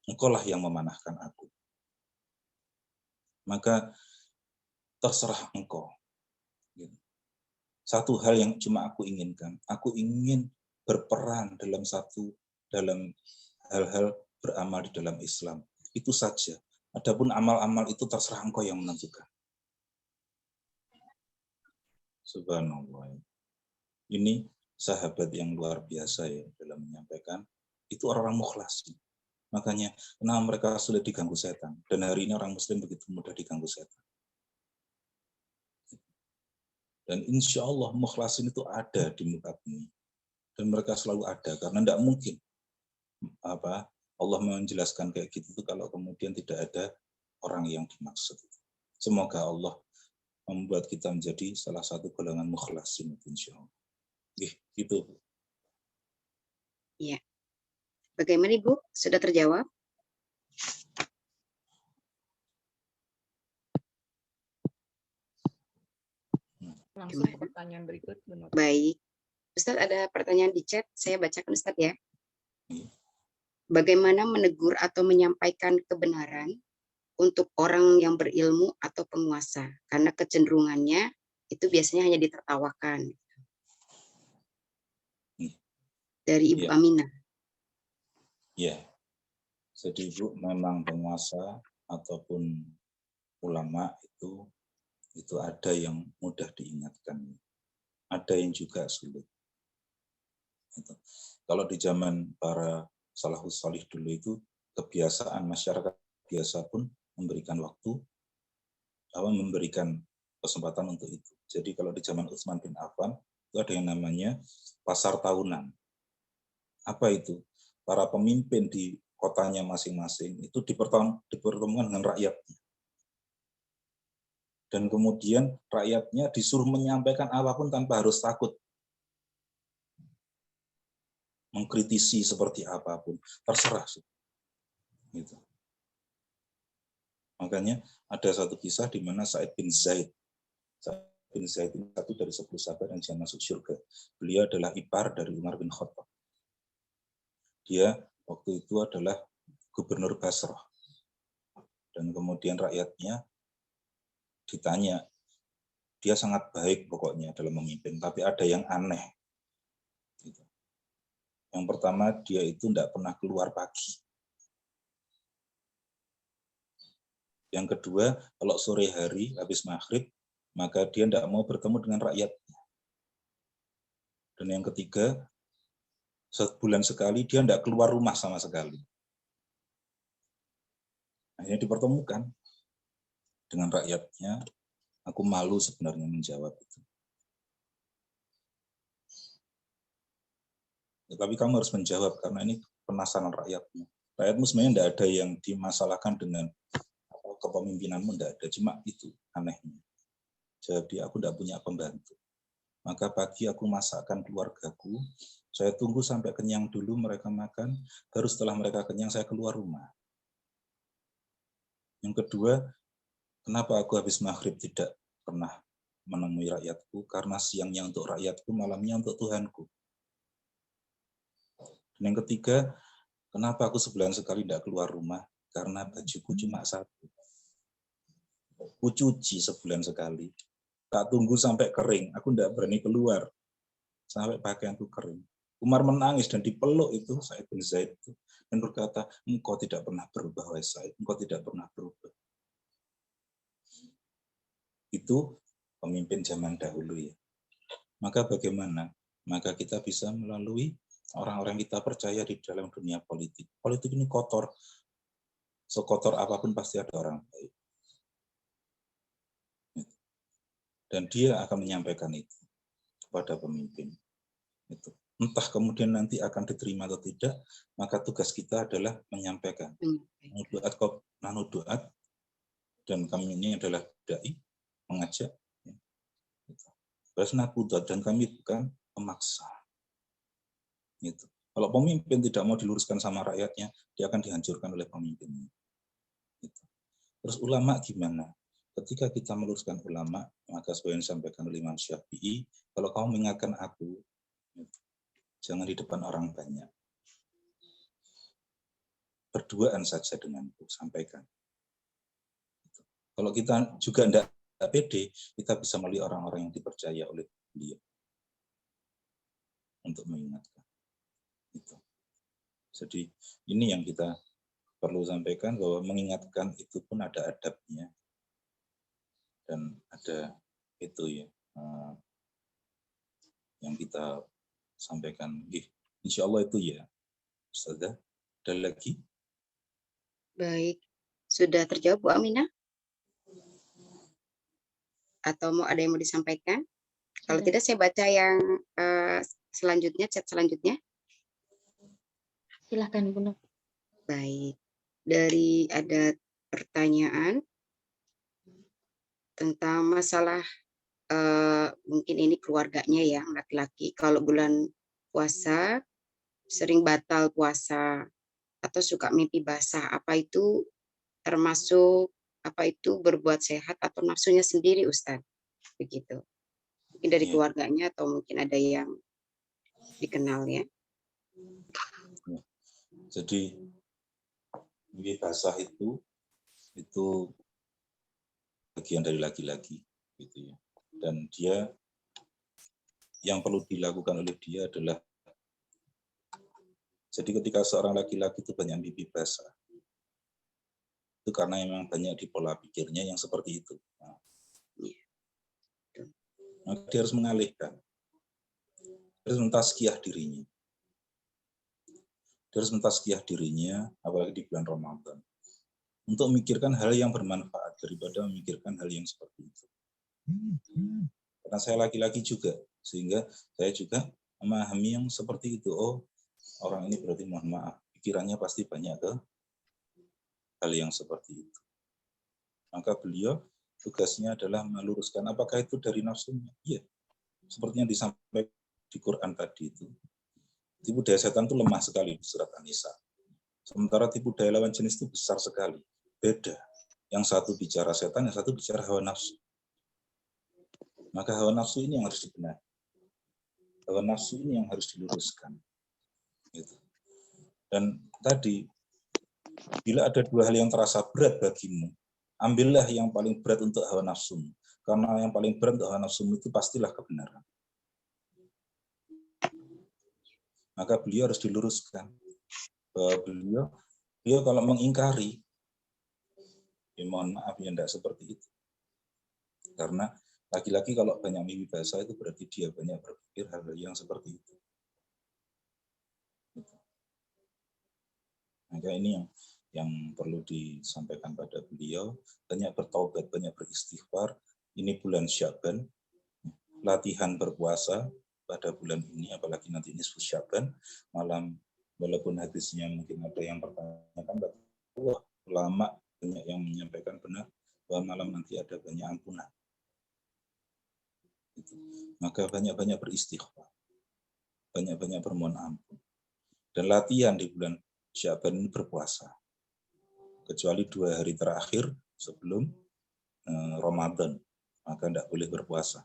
Engkaulah yang memanahkan aku. Maka terserah engkau. Satu hal yang cuma aku inginkan, aku ingin berperan dalam hal-hal beramal di dalam Islam. Itu saja. Adapun amal-amal itu terserah engkau yang menentukan. Subhanallah. Ini sahabat yang luar biasa ya dalam menyampaikan. Itu orang-orang mukhlas. Makanya kenapa mereka sulit diganggu setan. Dan hari ini orang Muslim begitu mudah diganggu setan. Dan insya Allah mukhlasin itu ada di muka bumi. Dan mereka selalu ada. Karena tidak mungkin Allah menjelaskan kayak gitu kalau kemudian tidak ada orang yang dimaksud. Semoga Allah membuat kita menjadi salah satu golongan mukhlasin. Insya Allah. Gitu. Iya. Bagaimana Ibu? Sudah terjawab? Langsung ke pertanyaan berikut. Benar. Baik. Ustadz, ada pertanyaan di chat. Saya bacakan Ustadz ya. Bagaimana menegur atau menyampaikan kebenaran untuk orang yang berilmu atau penguasa? Karena kecenderungannya itu biasanya hanya ditertawakan. Dari Ibu Aminah. Ya. Jadi Ibu, memang penguasa ataupun ulama itu ada yang mudah diingatkan. Ada yang juga sulit. Kalau di zaman para salafus salih dulu itu kebiasaan masyarakat biasa pun memberikan waktu, memberikan kesempatan untuk itu. Jadi kalau di zaman Utsman bin Affan itu ada yang namanya pasar tahunan. Apa itu? Para pemimpin di kotanya masing-masing itu dipertemukan dengan rakyatnya. Dan kemudian rakyatnya disuruh menyampaikan apapun tanpa harus takut. Mengkritisi seperti apapun, terserah. Gitu. Makanya ada satu kisah di mana Sa'id bin Zaid ini satu dari 10 sahabat yang bisa masuk surga. Beliau adalah ipar dari Umar bin Khattab. Dia waktu itu adalah gubernur Basrah. Dan kemudian rakyatnya ditanya, dia sangat baik pokoknya dalam memimpin, tapi ada yang aneh. Gitu. Yang pertama, dia itu tidak pernah keluar pagi. Yang kedua, kalau sore hari habis maghrib, maka dia tidak mau bertemu dengan rakyatnya. Dan yang ketiga, sebulan sekali dia tidak keluar rumah sama sekali. Akhirnya dipertemukan dengan rakyatnya. Aku malu sebenarnya menjawab itu. Tapi kamu harus menjawab karena ini penasaran rakyatmu. Rakyatmu sebenarnya tidak ada yang dimasalahkan dengan kepemimpinanmu, tidak ada. Cuma itu anehnya. Jadi aku tidak punya pembantu. Maka pagi aku masakkan keluargaku. Saya tunggu sampai kenyang dulu mereka makan. Baru setelah mereka kenyang saya keluar rumah. Yang kedua, kenapa aku habis maghrib tidak pernah menemui rakyatku? Karena siangnya untuk rakyatku, malamnya untuk Tuhanku. Dan yang ketiga, kenapa aku sebulan sekali tidak keluar rumah? Karena bajuku cuma satu. Aku cuci sebulan sekali. Tak tunggu sampai kering. Aku tidak berani keluar sampai pakaianku kering. Umar menangis dan dipeluk itu Sa'id bin Zaid itu dan berkata, engkau tidak pernah berubah, wahai Sa'id. Engkau tidak pernah berubah. Itu pemimpin zaman dahulu ya. Maka bagaimana? maka kita bisa melalui orang-orang yang kita percaya di dalam dunia politik. Politik ini kotor, sekotor apapun pasti ada orang baik. Dan dia akan menyampaikan itu kepada pemimpin. Itu. Entah kemudian nanti akan diterima atau tidak, maka tugas kita adalah menyampaikan. Nahnu duat, dan kami ini adalah dai, mengajak. Dan kami bukan pemaksa. Gitu. Kalau pemimpin tidak mau diluruskan sama rakyatnya, dia akan dihancurkan oleh pemimpinnya. Gitu. Terus ulama gimana? Ketika kita meluruskan ulama, maka seperti yang disampaikan oleh Imam Syafi'i, kalau kamu mengingatkan aku, jangan di depan orang banyak. Berduaan saja denganku, sampaikan. Kalau kita juga tidak pede, kita bisa melalui orang-orang yang dipercaya oleh dia untuk mengingatkan. Itu. Jadi ini yang kita perlu sampaikan, bahwa mengingatkan itu pun ada adabnya dan ada itu ya yang kita sampaikan. Insya Allah itu ya, Ustazah. Ada lagi? Baik, sudah terjawab Bu Aminah? Atau ada yang mau disampaikan? Kalau tidak, saya baca yang selanjutnya, chat selanjutnya. Silahkan Bunda. Baik, dari ada pertanyaan tentang masalah mungkin ini keluarganya ya, laki-laki. Kalau bulan puasa sering batal puasa atau suka mimpi basah, apa itu termasuk, apa itu berbuat sehat atau nafsunya sendiri, Ustadz? Begitu. Mungkin dari keluarganya atau mungkin ada yang dikenal ya. Jadi mimpi basah itu bagian dari laki-laki gitu ya. Dan dia yang perlu dilakukan oleh dia adalah, jadi ketika seorang laki-laki itu banyak mimpi basah, itu karena memang banyak di pola pikirnya yang seperti itu. Maka dia harus mengalihkan, harus mentazkiyah dirinya. Dia harus mentazkiyah dirinya, apalagi di bulan Ramadan, untuk memikirkan hal yang bermanfaat daripada memikirkan hal yang seperti itu. Karena saya laki-laki juga, sehingga saya juga memahami yang seperti itu. Oh, orang ini berarti mohon maaf, pikirannya pasti banyak ke hal yang seperti itu. Maka beliau tugasnya adalah meluruskan apakah itu dari nafsunya. Iya, seperti yang disampaikan di Quran tadi itu. Tipu daya setan itu lemah sekali di surat An-Nisa. Sementara tipu daya lawan jenis itu besar sekali. Beda. Yang satu bicara setan, yang satu bicara hawa nafsu. Maka hawa nafsu ini yang harus dibenahi. Hawa nafsu ini yang harus diluruskan. Gitu. Dan tadi, bila ada dua hal yang terasa berat bagimu, ambillah yang paling berat untuk hawa nafsumu. Karena yang paling berat untuk hawa nafsumu itu pastilah kebenaran. Maka beliau harus diluruskan. Bahwa beliau kalau mengingkari, ya mohon maaf, ya tidak seperti itu. Karena laki-laki kalau banyak mimpi basah itu berarti dia banyak berpikir hal-hal yang seperti itu. Maka ini yang perlu disampaikan pada beliau, banyak bertaubat, banyak beristighfar. Ini bulan Sya'ban, latihan berpuasa pada bulan ini, apalagi nanti nisfu Sya'ban, malam, walaupun hadisnya mungkin ada yang pertanyakan, ulama banyak yang menyampaikan benar bahwa malam nanti ada banyak ampunan. Maka banyak-banyak beristighfar, banyak-banyak bermohon ampun. Dan latihan di bulan Sya'ban ini berpuasa. Kecuali 2 hari terakhir sebelum Ramadan, maka tidak boleh berpuasa.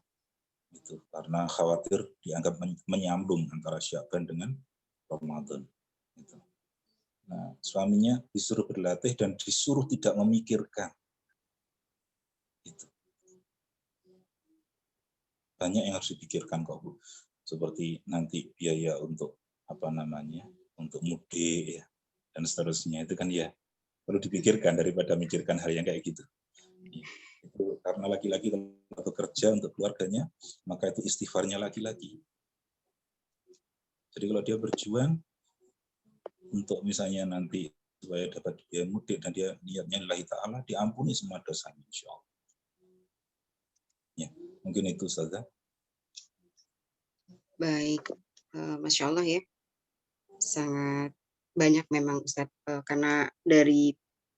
Itu karena khawatir dianggap menyambung antara Sya'ban dengan Ramadan. Itu. Nah, suaminya disuruh berlatih dan disuruh tidak memikirkan. Itu. Banyak yang harus dipikirkan kok Bu. Seperti nanti biaya untuk untuk mudik ya, dan seterusnya, itu kan ya perlu dipikirkan daripada mikirkan hal yang kayak gitu. Itu karena laki-laki kalau kerja untuk keluarganya, maka itu istighfarnya laki-laki. Jadi kalau dia berjuang untuk misalnya nanti supaya dapat biaya mudik dan dia niatnya lillahi ta'ala, diampuni semua dosanya insyaallah. Ya, mungkin itu saja. Baik, Masya Allah ya, sangat banyak memang Ustadz, karena dari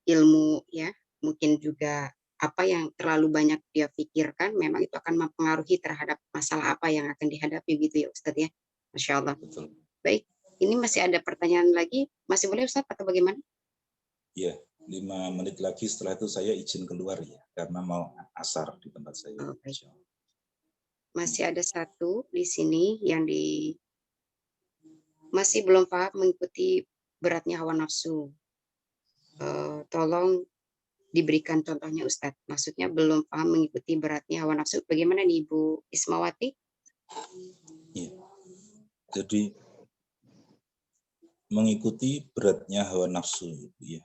ilmu ya, mungkin juga apa yang terlalu banyak dia pikirkan, memang itu akan mempengaruhi terhadap masalah apa yang akan dihadapi gitu ya Ustadz ya, Masya Allah. Betul. Baik, ini masih ada pertanyaan lagi, masih boleh Ustadz atau bagaimana? Ya, 5 menit lagi setelah itu saya izin keluar ya, karena mau asar di tempat saya. Oh, baik. Masih ada satu di sini yang masih belum paham mengikuti beratnya hawa nafsu. Tolong diberikan contohnya Ustadz. Maksudnya belum paham mengikuti beratnya hawa nafsu. Bagaimana nih Ibu Ismawati? Ya. Jadi mengikuti beratnya hawa nafsu, ya.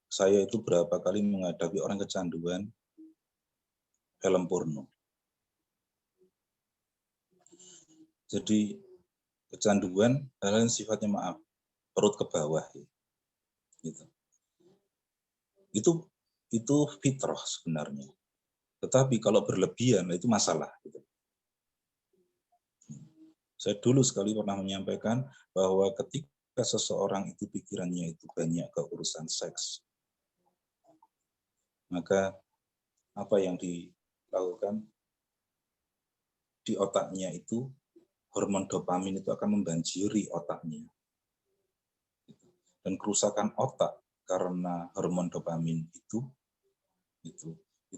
Saya itu berapa kali menghadapi orang kecanduan film porno. Jadi kecanduan hal yang sifatnya maaf, perut ke bawah. Gitu. Itu fitrah sebenarnya. Tetapi kalau berlebihan itu masalah. Gitu. Saya dulu sekali pernah menyampaikan bahwa ketika seseorang itu pikirannya itu banyak ke urusan seks, maka apa yang dilakukan di otaknya itu, hormon dopamin itu akan membanjiri otaknya. Dan kerusakan otak karena hormon dopamin itu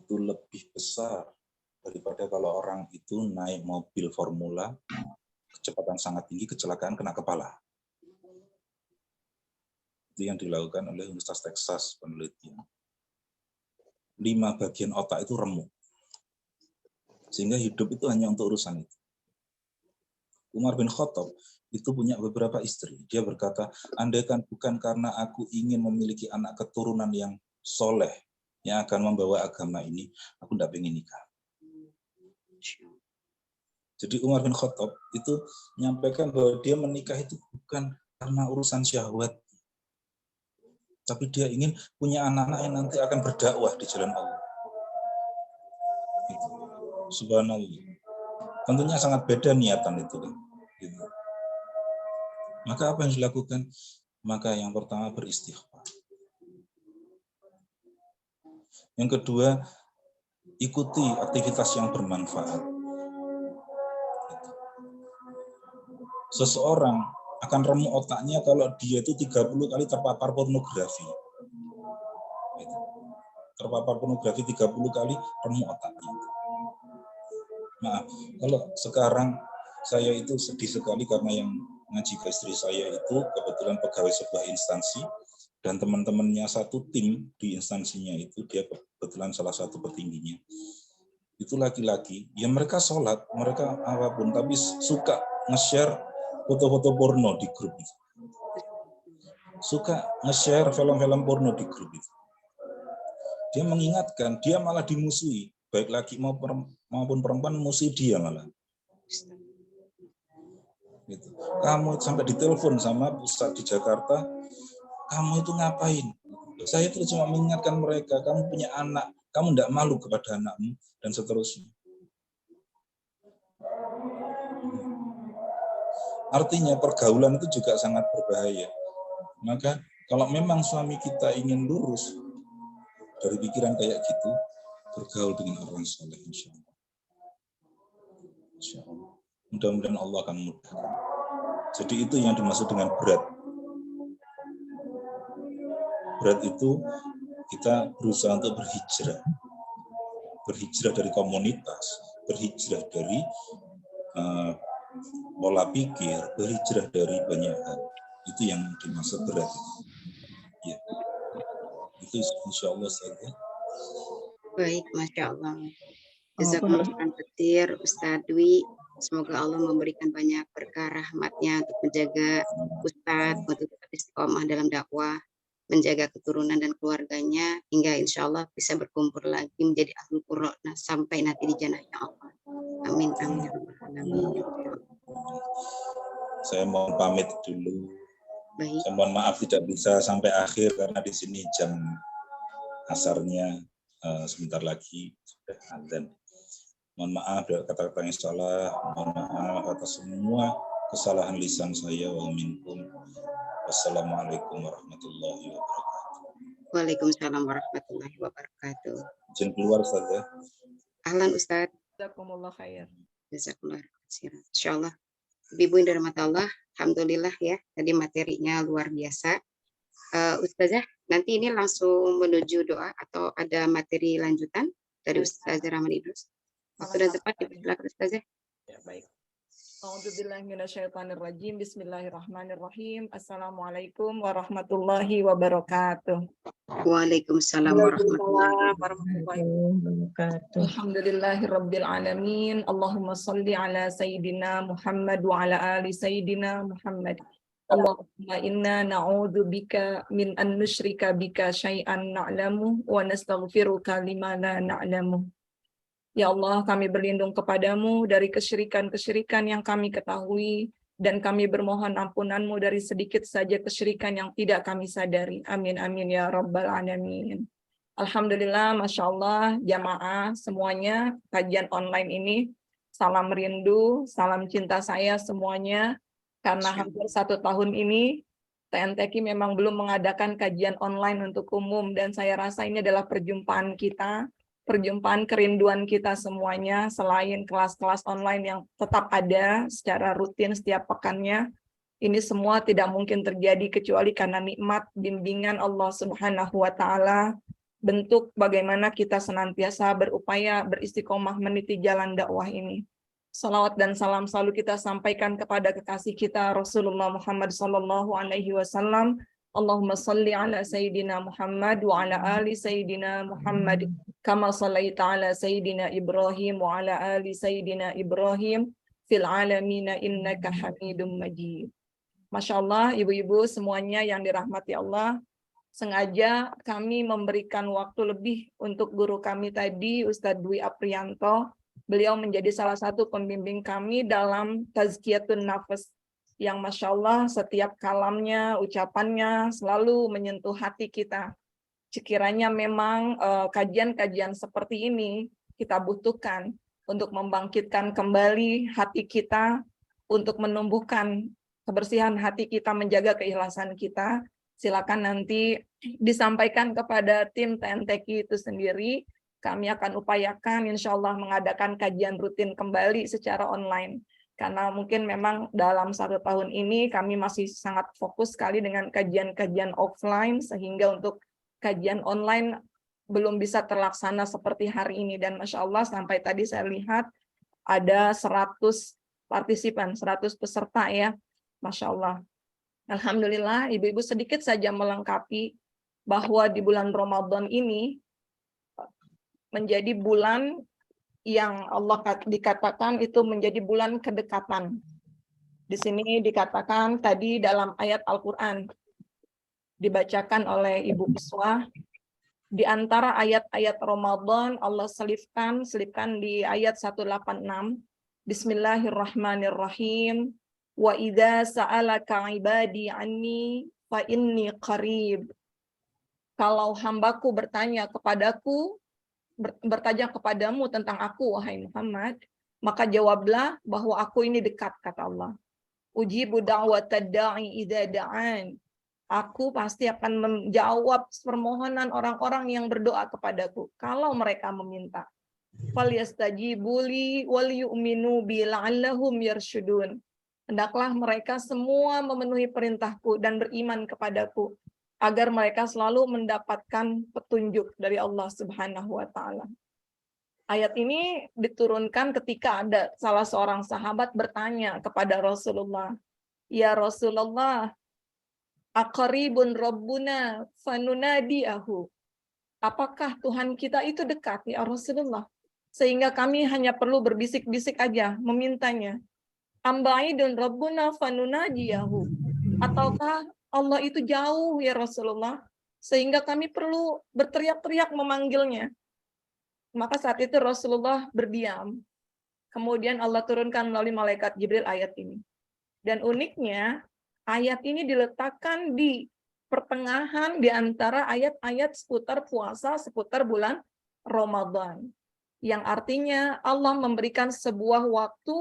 lebih besar daripada kalau orang itu naik mobil formula, kecepatan sangat tinggi, kecelakaan kena kepala. Itu yang dilakukan oleh Universitas Texas penelitian. 5 bagian otak itu remuk. Sehingga hidup itu hanya untuk urusan itu. Umar bin Khattab itu punya beberapa istri. Dia berkata, andaikan bukan karena aku ingin memiliki anak keturunan yang soleh, yang akan membawa agama ini, aku tidak ingin nikah. Jadi Umar bin Khattab itu menyampaikan bahwa dia menikah itu bukan karena urusan syahwat, tapi dia ingin punya anak-anak yang nanti akan berdakwah di jalan Allah. Gitu. Subhanallah. Tentunya sangat beda niatan itu. Gitu. Maka apa yang dilakukan? Maka yang pertama beristighfar. Yang kedua, ikuti aktivitas yang bermanfaat. Seseorang akan remuk otaknya kalau dia itu 30 kali terpapar pornografi. Terpapar pornografi 30 kali, remuk otaknya. Nah, kalau sekarang saya itu sedih sekali karena yang ngaji ke istri saya itu kebetulan pegawai sebuah instansi dan teman-temannya satu tim di instansinya itu, dia kebetulan salah satu petingginya. Itu laki-laki, ya mereka sholat, mereka apapun, tapi suka nge-share foto-foto porno di grup itu. Suka nge-share film-film porno di grup itu. Dia mengingatkan, dia malah dimusuhi. Baik laki maupun perempuan musuhi dia malah. Gitu. Kamu sampai ditelepon sama pusat di Jakarta, kamu itu ngapain? Saya itu cuma mengingatkan mereka, kamu punya anak, kamu tidak malu kepada anakmu, dan seterusnya. Artinya pergaulan itu juga sangat berbahaya. Maka kalau memang suami kita ingin lurus dari pikiran kayak gitu, bergaul dengan orang soleh, insya Allah. Insya Allah. Mudah-mudahan Allah akan memudahkan. Jadi itu yang dimaksud dengan berat. Berat itu kita berusaha untuk berhijrah. Berhijrah dari komunitas, berhijrah dari pola pikir, berhijrah dari banyak hal. Itu yang dimaksud berat. Ya. Itu insya Allah saja. Baik, Masya Allah. Jazakumullah khairan katsir, Ustadz Dwi. Semoga Allah memberikan banyak berkah rahmatnya untuk menjaga Ustadz, untuk tetap istiqomah dalam dakwah, menjaga keturunan dan keluarganya, hingga insya Allah bisa berkumpul lagi menjadi ahlul qurra sampai nanti di jannahnya Allah. Amin, amin. Saya mohon pamit dulu. Baik. Saya mohon maaf tidak bisa sampai akhir karena di sini jam asarnya sebentar lagi sudah azan. Mohon maaf dari kata-kata yang salah, mohon maaf atas semua kesalahan lisan saya wa minkum. Wassalamualaikum warahmatullahi wabarakatuh. Waalaikumsalam warahmatullahi wabarakatuh. Izin keluar saja. Ahlan Ustaz. Jazakumullah khair. Jazakallah khairan. Insyaallah. Ibu yang dirahmati Allah, alhamdulillah ya. Tadi materinya luar biasa. Ustazah, nanti ini langsung menuju doa atau ada materi lanjutan dari Ustazah Rahman Idrus? Waktu dan tepat dipersilakan Ustazah. Ya, baik. A'udzubillahi minasyaitonirrajim. Bismillahirrahmanirrahim. Assalamualaikum warahmatullahi wabarakatuh. Waalaikumsalam warahmatullahi wabarakatuh. Alhamdulillahirabbil alamin. Allahumma shalli ala sayyidina Muhammad wa ala ali sayyidina Muhammad. Allahumma inna na'udzu bika min an nusyrika bika syai'an na'lamu wa nastaghfiruka lima la na'lamu. Ya Allah, kami berlindung kepadamu dari kesyirikan-kesyirikan yang kami ketahui, dan kami bermohon ampunan-Mu dari sedikit saja kesyirikan yang tidak kami sadari. Amin, amin, ya Rabbal Alamin. Alhamdulillah, Masya Allah, jamaah semuanya, kajian online ini, salam rindu, salam cinta saya semuanya, karena hampir 1 tahun ini, TNTQ memang belum mengadakan kajian online untuk umum, dan saya rasa ini adalah perjumpaan kita, perjumpaan kerinduan kita semuanya, selain kelas-kelas online yang tetap ada secara rutin setiap pekannya. Ini semua tidak mungkin terjadi kecuali karena nikmat bimbingan Allah Subhanahu wa Ta'ala, bentuk bagaimana kita senantiasa berupaya beristiqomah meniti jalan dakwah ini. Salawat dan salam selalu kita sampaikan kepada kekasih kita Rasulullah Muhammad sallallahu alaihi wasallam. Allahumma salli ala sayyidina Muhammad wa ala ali sayyidina Muhammad kama sallaita ala sayyidina Ibrahim wa ala ali sayyidina Ibrahim fil alamin innaka Hamidum Majid. Masya Allah, ibu-ibu semuanya yang dirahmati Allah, sengaja kami memberikan waktu lebih untuk guru kami tadi, Ustadz Dwi Aprianto. Beliau menjadi salah satu pembimbing kami dalam Tazkiyatun Nafas, yang Masya Allah setiap kalamnya, ucapannya selalu menyentuh hati kita. Sekiranya memang kajian-kajian seperti ini kita butuhkan untuk membangkitkan kembali hati kita, untuk menumbuhkan kebersihan hati kita, menjaga keikhlasan kita, silakan nanti disampaikan kepada tim TNTQ itu sendiri. Kami akan upayakan insya Allah mengadakan kajian rutin kembali secara online. Karena mungkin memang dalam 1 tahun ini kami masih sangat fokus sekali dengan kajian-kajian offline, sehingga untuk kajian online belum bisa terlaksana seperti hari ini. Dan Masya Allah sampai tadi saya lihat ada 100 partisipan, 100 peserta ya. Masya Allah. Alhamdulillah, ibu-ibu sedikit saja melengkapi bahwa di bulan Ramadan ini menjadi bulan yang Allah dikatakan itu menjadi bulan kedekatan. Di sini dikatakan tadi dalam ayat Al-Quran, dibacakan oleh Ibu Iswah, di antara ayat-ayat Ramadan Allah selipkan di ayat 186, Bismillahirrahmanirrahim, wa idza sa'alaka ibadi anni fa inni qarib. Kalau hambaku bertanya kepadaku, bertanya kepadamu tentang aku, wahai Muhammad, maka jawablah bahwa aku ini dekat, kata Allah. Ujibu da'watad da'i idza da'an. Aku pasti akan menjawab permohonan orang-orang yang berdoa kepadaku kalau mereka meminta. Falyastajibu li wal yu'minu bi la'allahum yarshudun. Hendaklah mereka semua memenuhi perintahku dan beriman kepadaku, agar mereka selalu mendapatkan petunjuk dari Allah Subhanahu wa Ta'ala. Ayat ini diturunkan ketika ada salah seorang sahabat bertanya kepada Rasulullah, "Ya Rasulullah, aqaribun rabbuna fanunadiahu?" Apakah Tuhan kita itu dekat ya Rasulullah, sehingga kami hanya perlu berbisik-bisik aja memintanya? Ambaidun rabbuna fanunadiahu? Ataukah Allah itu jauh ya Rasulullah, sehingga kami perlu berteriak-teriak memanggilnya? Maka saat itu Rasulullah berdiam. Kemudian Allah turunkan melalui malaikat Jibril ayat ini. Dan uniknya, ayat ini diletakkan di pertengahan di antara ayat-ayat seputar puasa, seputar bulan Ramadan. Yang artinya Allah memberikan sebuah waktu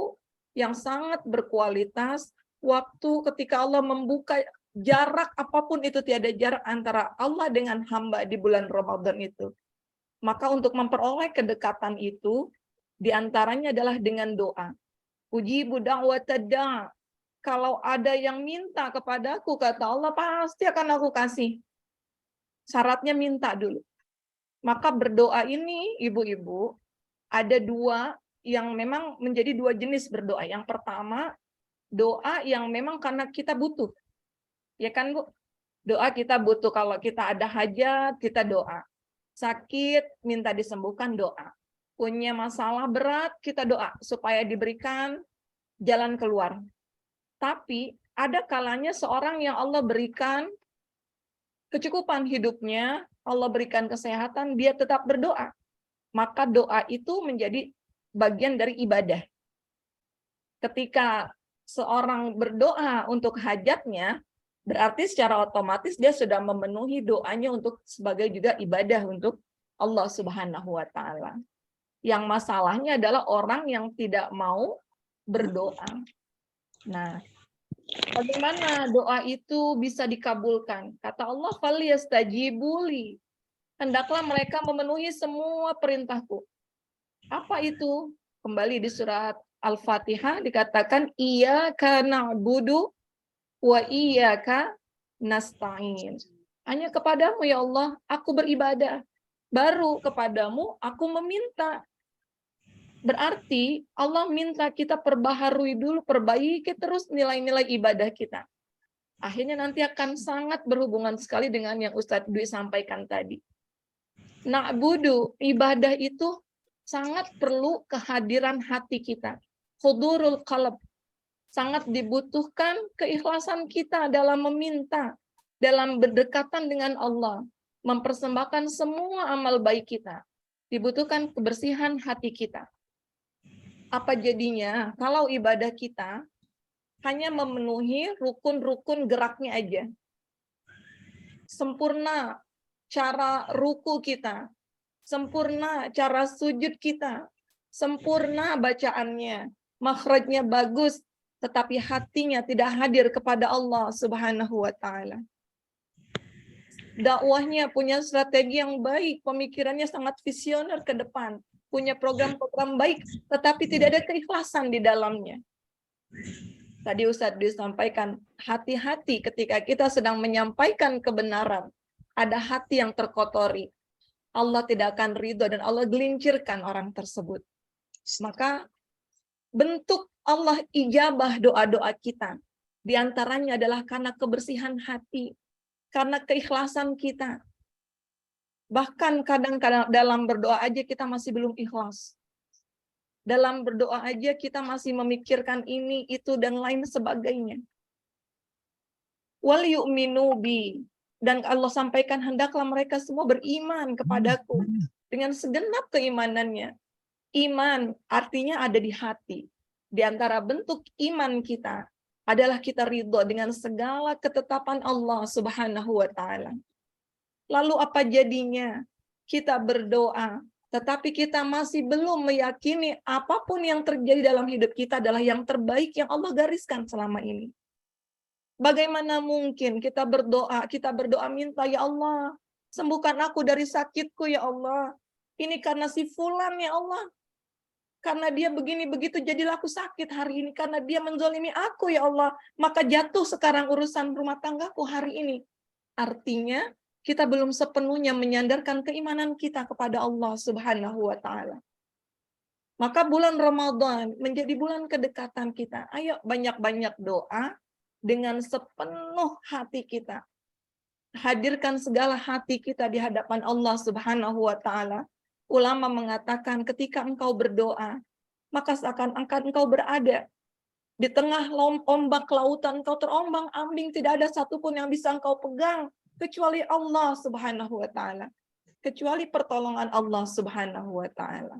yang sangat berkualitas, waktu ketika Allah membuka jarak apapun itu, tiada jarak antara Allah dengan hamba di bulan Ramadan itu. Maka untuk memperoleh kedekatan itu, diantaranya adalah dengan doa. Ujibu da'watad da'. Kalau ada yang minta kepadaku, kata Allah, pasti akan aku kasih. Syaratnya minta dulu. Maka berdoa ini, ibu-ibu, ada dua yang memang menjadi dua jenis berdoa. Yang pertama, doa yang memang karena kita butuh. Ya kan, Bu? Doa kita butuh. Kalau kita ada hajat, kita doa. Sakit, minta disembuhkan, doa. Punya masalah berat, kita doa supaya diberikan jalan keluar. Tapi ada kalanya seorang yang Allah berikan kecukupan hidupnya, Allah berikan kesehatan, dia tetap berdoa. Maka doa itu menjadi bagian dari ibadah. Ketika seorang berdoa untuk hajatnya, berarti secara otomatis dia sudah memenuhi doanya untuk sebagai juga ibadah untuk Allah Subhanahu wa Ta'ala. Yang masalahnya adalah orang yang tidak mau berdoa. Nah, bagaimana doa itu bisa dikabulkan? Kata Allah, "Falyastajibuli." Hendaklah mereka memenuhi semua perintahku. Apa itu? Kembali di surat Al-Fatihah dikatakan, Iyyaka na'budu wa iyyaka nasta'in. Hanya kepadamu ya Allah, aku beribadah. Baru kepadamu aku meminta. Berarti Allah minta kita perbaharui dulu, perbaiki terus nilai-nilai ibadah kita. Akhirnya nanti akan sangat berhubungan sekali dengan yang Ustadz Dwi sampaikan tadi. Na'budu, ibadah itu sangat perlu kehadiran hati kita. Hudurul qalb. Sangat dibutuhkan keikhlasan kita dalam meminta, dalam berdekatan dengan Allah. Mempersembahkan semua amal baik kita. Dibutuhkan kebersihan hati kita. Apa jadinya kalau ibadah kita hanya memenuhi rukun-rukun geraknya aja? Sempurna cara ruku kita, sempurna cara sujud kita, sempurna bacaannya, makhrajnya bagus, tetapi hatinya tidak hadir kepada Allah Subhanahu wa Ta'ala. Dakwahnya punya strategi yang baik, pemikirannya sangat visioner ke depan, punya program-program baik, tetapi tidak ada keikhlasan di dalamnya. Tadi Ustadz disampaikan, hati-hati ketika kita sedang menyampaikan kebenaran, ada hati yang terkotori. Allah tidak akan ridho dan Allah gelincirkan orang tersebut. Maka bentuk Allah ijabah doa-doa kita, diantaranya adalah karena kebersihan hati, karena keikhlasan kita. Bahkan kadang-kadang dalam berdoa aja kita masih belum ikhlas. Dalam berdoa aja kita masih memikirkan ini, itu, dan lain sebagainya. Wal yu'minu bi. Dan Allah sampaikan, hendaklah mereka semua beriman kepadaku. Dengan segenap keimanannya. Iman artinya ada di hati. Di antara bentuk iman kita adalah kita ridho dengan segala ketetapan Allah Subhanahu wa Ta'ala. Lalu apa jadinya? Kita berdoa, tetapi kita masih belum meyakini apapun yang terjadi dalam hidup kita adalah yang terbaik yang Allah gariskan selama ini. Bagaimana mungkin kita berdoa minta, ya Allah, sembuhkan aku dari sakitku ya Allah. Ini karena si fulan ya Allah. Karena dia begini begitu jadilah aku sakit hari ini. Karena dia menzalimi aku ya Allah. Maka jatuh sekarang urusan rumah tanggaku hari ini. Artinya kita belum sepenuhnya menyandarkan keimanan kita kepada Allah Subhanahu wa Ta'ala. Maka bulan Ramadan menjadi bulan kedekatan kita. Ayo banyak-banyak doa dengan sepenuh hati kita. Hadirkan segala hati kita di hadapan Allah Subhanahu wa Ta'ala. Ulama mengatakan ketika engkau berdoa, maka seakan-akan engkau berada di tengah ombak lautan, engkau terombang-ambing, tidak ada satupun yang bisa engkau pegang kecuali Allah Subhanahu wa Ta'ala. Kecuali pertolongan Allah Subhanahu wa Ta'ala.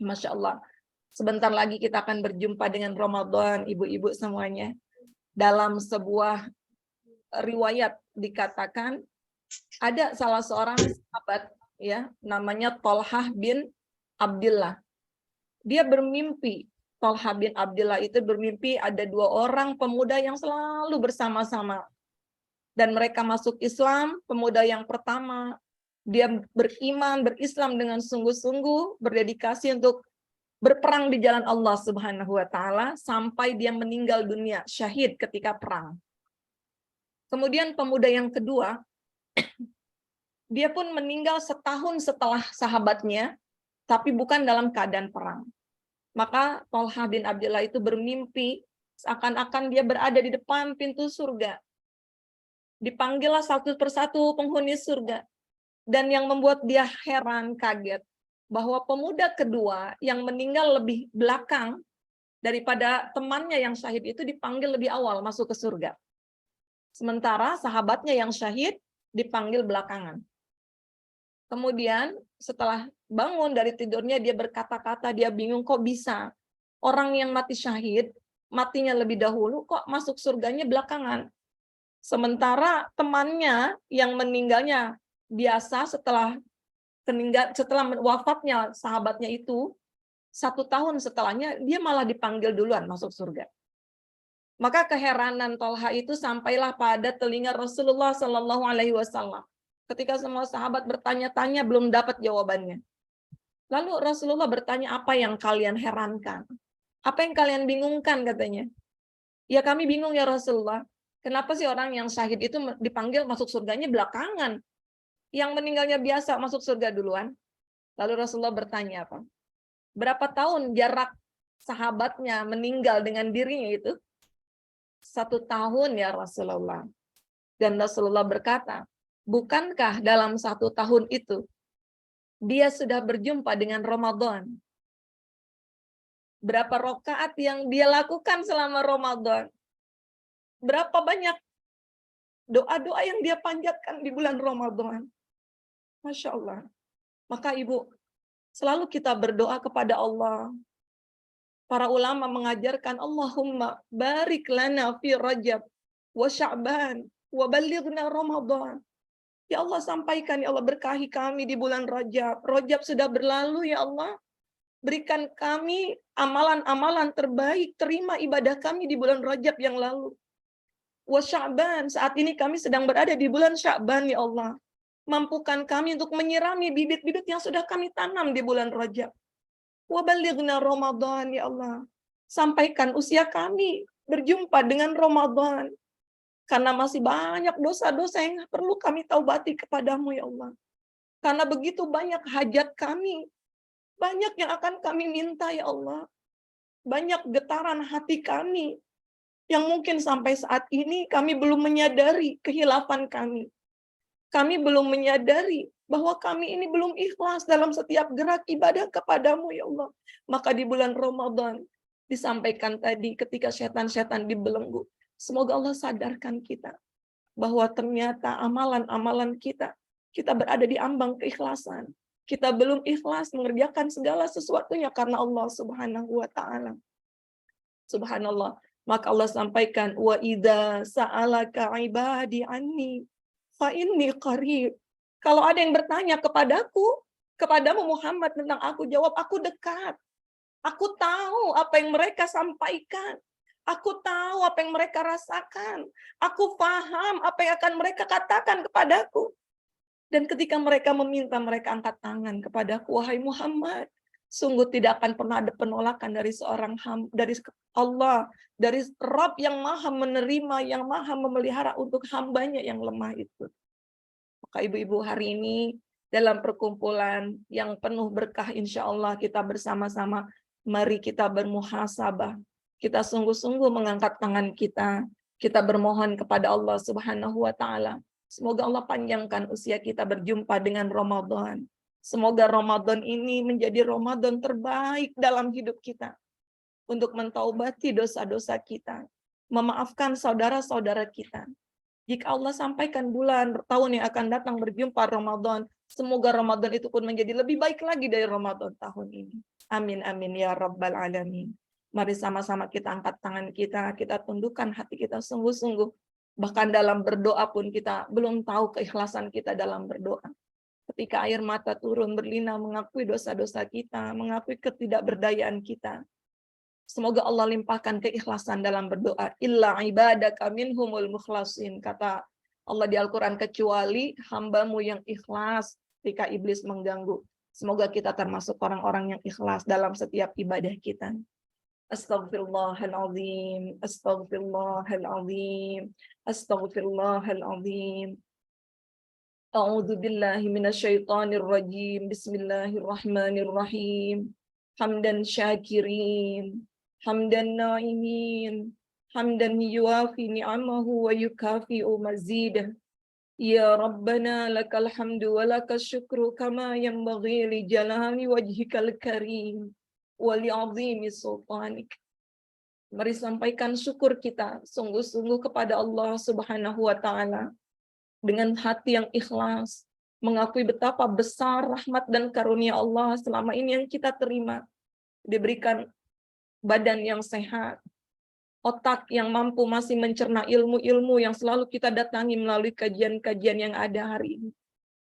Masya Allah. Sebentar lagi kita akan berjumpa dengan Ramadan, ibu-ibu semuanya. Dalam sebuah riwayat dikatakan ada salah seorang sahabat ya namanya Thalhah bin Abdillah. Dia bermimpi, Thalhah bin Abdillah itu bermimpi ada 2 orang pemuda yang selalu bersama-sama. Dan mereka masuk Islam. Pemuda yang pertama dia beriman, berislam dengan sungguh-sungguh, berdedikasi untuk berperang di jalan Allah Subhanahu wa taala sampai dia meninggal dunia syahid ketika perang. Kemudian pemuda yang kedua, dia pun meninggal setahun setelah sahabatnya, tapi bukan dalam keadaan perang. Maka Thalhah bin Abdillah itu bermimpi seakan-akan dia berada di depan pintu surga. Dipanggillah satu persatu penghuni surga. Dan yang membuat dia heran, kaget, bahwa pemuda kedua yang meninggal lebih belakang daripada temannya yang syahid itu dipanggil lebih awal masuk ke surga. Sementara sahabatnya yang syahid dipanggil belakangan. Kemudian setelah bangun dari tidurnya dia berkata-kata, dia bingung kok bisa orang yang mati syahid matinya lebih dahulu kok masuk surganya belakangan. Sementara temannya yang meninggalnya biasa setelah wafatnya sahabatnya itu 1 tahun setelahnya dia malah dipanggil duluan masuk surga. Maka keheranan Thalhah itu sampailah pada telinga Rasulullah Shallallahu Alaihi Wasallam. Ketika semua sahabat bertanya-tanya belum dapat jawabannya. Lalu Rasulullah bertanya, apa yang kalian herankan? Apa yang kalian bingungkan katanya? Ya kami bingung ya Rasulullah. Kenapa sih orang yang syahid itu dipanggil masuk surganya belakangan? Yang meninggalnya biasa masuk surga duluan. Lalu Rasulullah bertanya apa? Berapa tahun jarak sahabatnya meninggal dengan dirinya itu? 1 tahun ya Rasulullah. Dan Rasulullah berkata, bukankah dalam 1 tahun itu dia sudah berjumpa dengan Ramadan? Berapa rakaat yang dia lakukan selama Ramadan? Berapa banyak doa-doa yang dia panjatkan di bulan Ramadan? Masya Allah. Maka Ibu, selalu kita berdoa kepada Allah. Para ulama mengajarkan, Allahumma barik lana fi Rajab wa Sya'ban wa balighna Ramadan. Ya Allah, sampaikan, ya Allah, berkahi kami di bulan Rajab. Rajab sudah berlalu, ya Allah. Berikan kami amalan-amalan terbaik, terima ibadah kami di bulan Rajab yang lalu. Wa Sya'ban, saat ini kami sedang berada di bulan Sya'ban, ya Allah. Mampukan kami untuk menyirami bibit-bibit yang sudah kami tanam di bulan Rajab. Wa balighna Ramadan, ya Allah. Sampaikan usia kami berjumpa dengan Ramadan. Karena masih banyak dosa-dosa yang perlu kami taubati kepadamu, ya Allah. Karena begitu banyak hajat kami. Banyak yang akan kami minta, ya Allah. Banyak getaran hati kami. Yang mungkin sampai saat ini kami belum menyadari kehilafan kami. Kami belum menyadari bahwa kami ini belum ikhlas dalam setiap gerak ibadah kepadamu, ya Allah. Maka di bulan Ramadan disampaikan tadi ketika setan-setan dibelenggu. Semoga Allah sadarkan kita bahwa ternyata amalan-amalan kita berada di ambang keikhlasan. Kita belum ikhlas mengerjakan segala sesuatunya karena Allah Subhanahu wa taala. Subhanallah. Maka Allah sampaikan, wa idza sa'alaka ibadi anni fa inni qarib. Kalau ada yang bertanya kepadamu Muhammad tentang aku, jawab, aku dekat. Aku tahu apa yang mereka sampaikan. Aku tahu apa yang mereka rasakan. Aku paham apa yang akan mereka katakan kepadaku. Dan ketika mereka meminta, mereka angkat tangan kepadaku, wahai Muhammad, sungguh tidak akan pernah ada penolakan dari seorang dari Allah, dari Rabb yang maha menerima, yang maha memelihara untuk hambanya yang lemah itu. Maka ibu-ibu, hari ini dalam perkumpulan yang penuh berkah, insya Allah kita bersama-sama, mari kita bermuhasabah. Kita sungguh-sungguh mengangkat tangan kita bermohon kepada Allah Subhanahu wa taala. Semoga Allah panjangkan usia kita berjumpa dengan Ramadan. Semoga Ramadan ini menjadi Ramadan terbaik dalam hidup kita. Untuk mentaubati dosa-dosa kita. Memaafkan saudara-saudara kita. Jika Allah sampaikan tahun yang akan datang berjumpa Ramadan, semoga Ramadan itu pun menjadi lebih baik lagi dari Ramadan tahun ini. Amin, amin, ya Rabbal Alamin. Mari sama-sama kita angkat tangan kita tundukkan hati kita sungguh-sungguh. Bahkan dalam berdoa pun kita belum tahu keikhlasan kita dalam berdoa. Ketika air mata turun berlinang mengakui dosa-dosa kita, mengakui ketidakberdayaan kita. Semoga Allah limpahkan keikhlasan dalam berdoa. Illa ibadaka minhumul mukhlasin. Kata Allah di Al-Quran, kecuali hambamu yang ikhlas ketika iblis mengganggu. Semoga kita termasuk orang-orang yang ikhlas dalam setiap ibadah kita. Astaghfirullahaladzim, astaghfirullahaladzim, astaghfirullahaladzim. A'udzu billahi minasyaitonir rajim. Bismillahirrahmanirrahim. Hamdan syakirin, hamdan na'imin, hamdan yuafi ni'amahu wa yukafi'u mazidah. Ya Rabbana lakal hamdu wa lakas syukru kama yanbaghi li jalali wajhikal karim wa li'azimi sultanik. Mari sampaikan syukur kita sungguh-sungguh kepada Allah Subhanahu wa taala dengan hati yang ikhlas, mengakui betapa besar rahmat dan karunia Allah selama ini yang kita terima. Diberikan badan yang sehat, otak yang mampu masih mencerna ilmu-ilmu yang selalu kita datangi melalui kajian-kajian yang ada hari ini.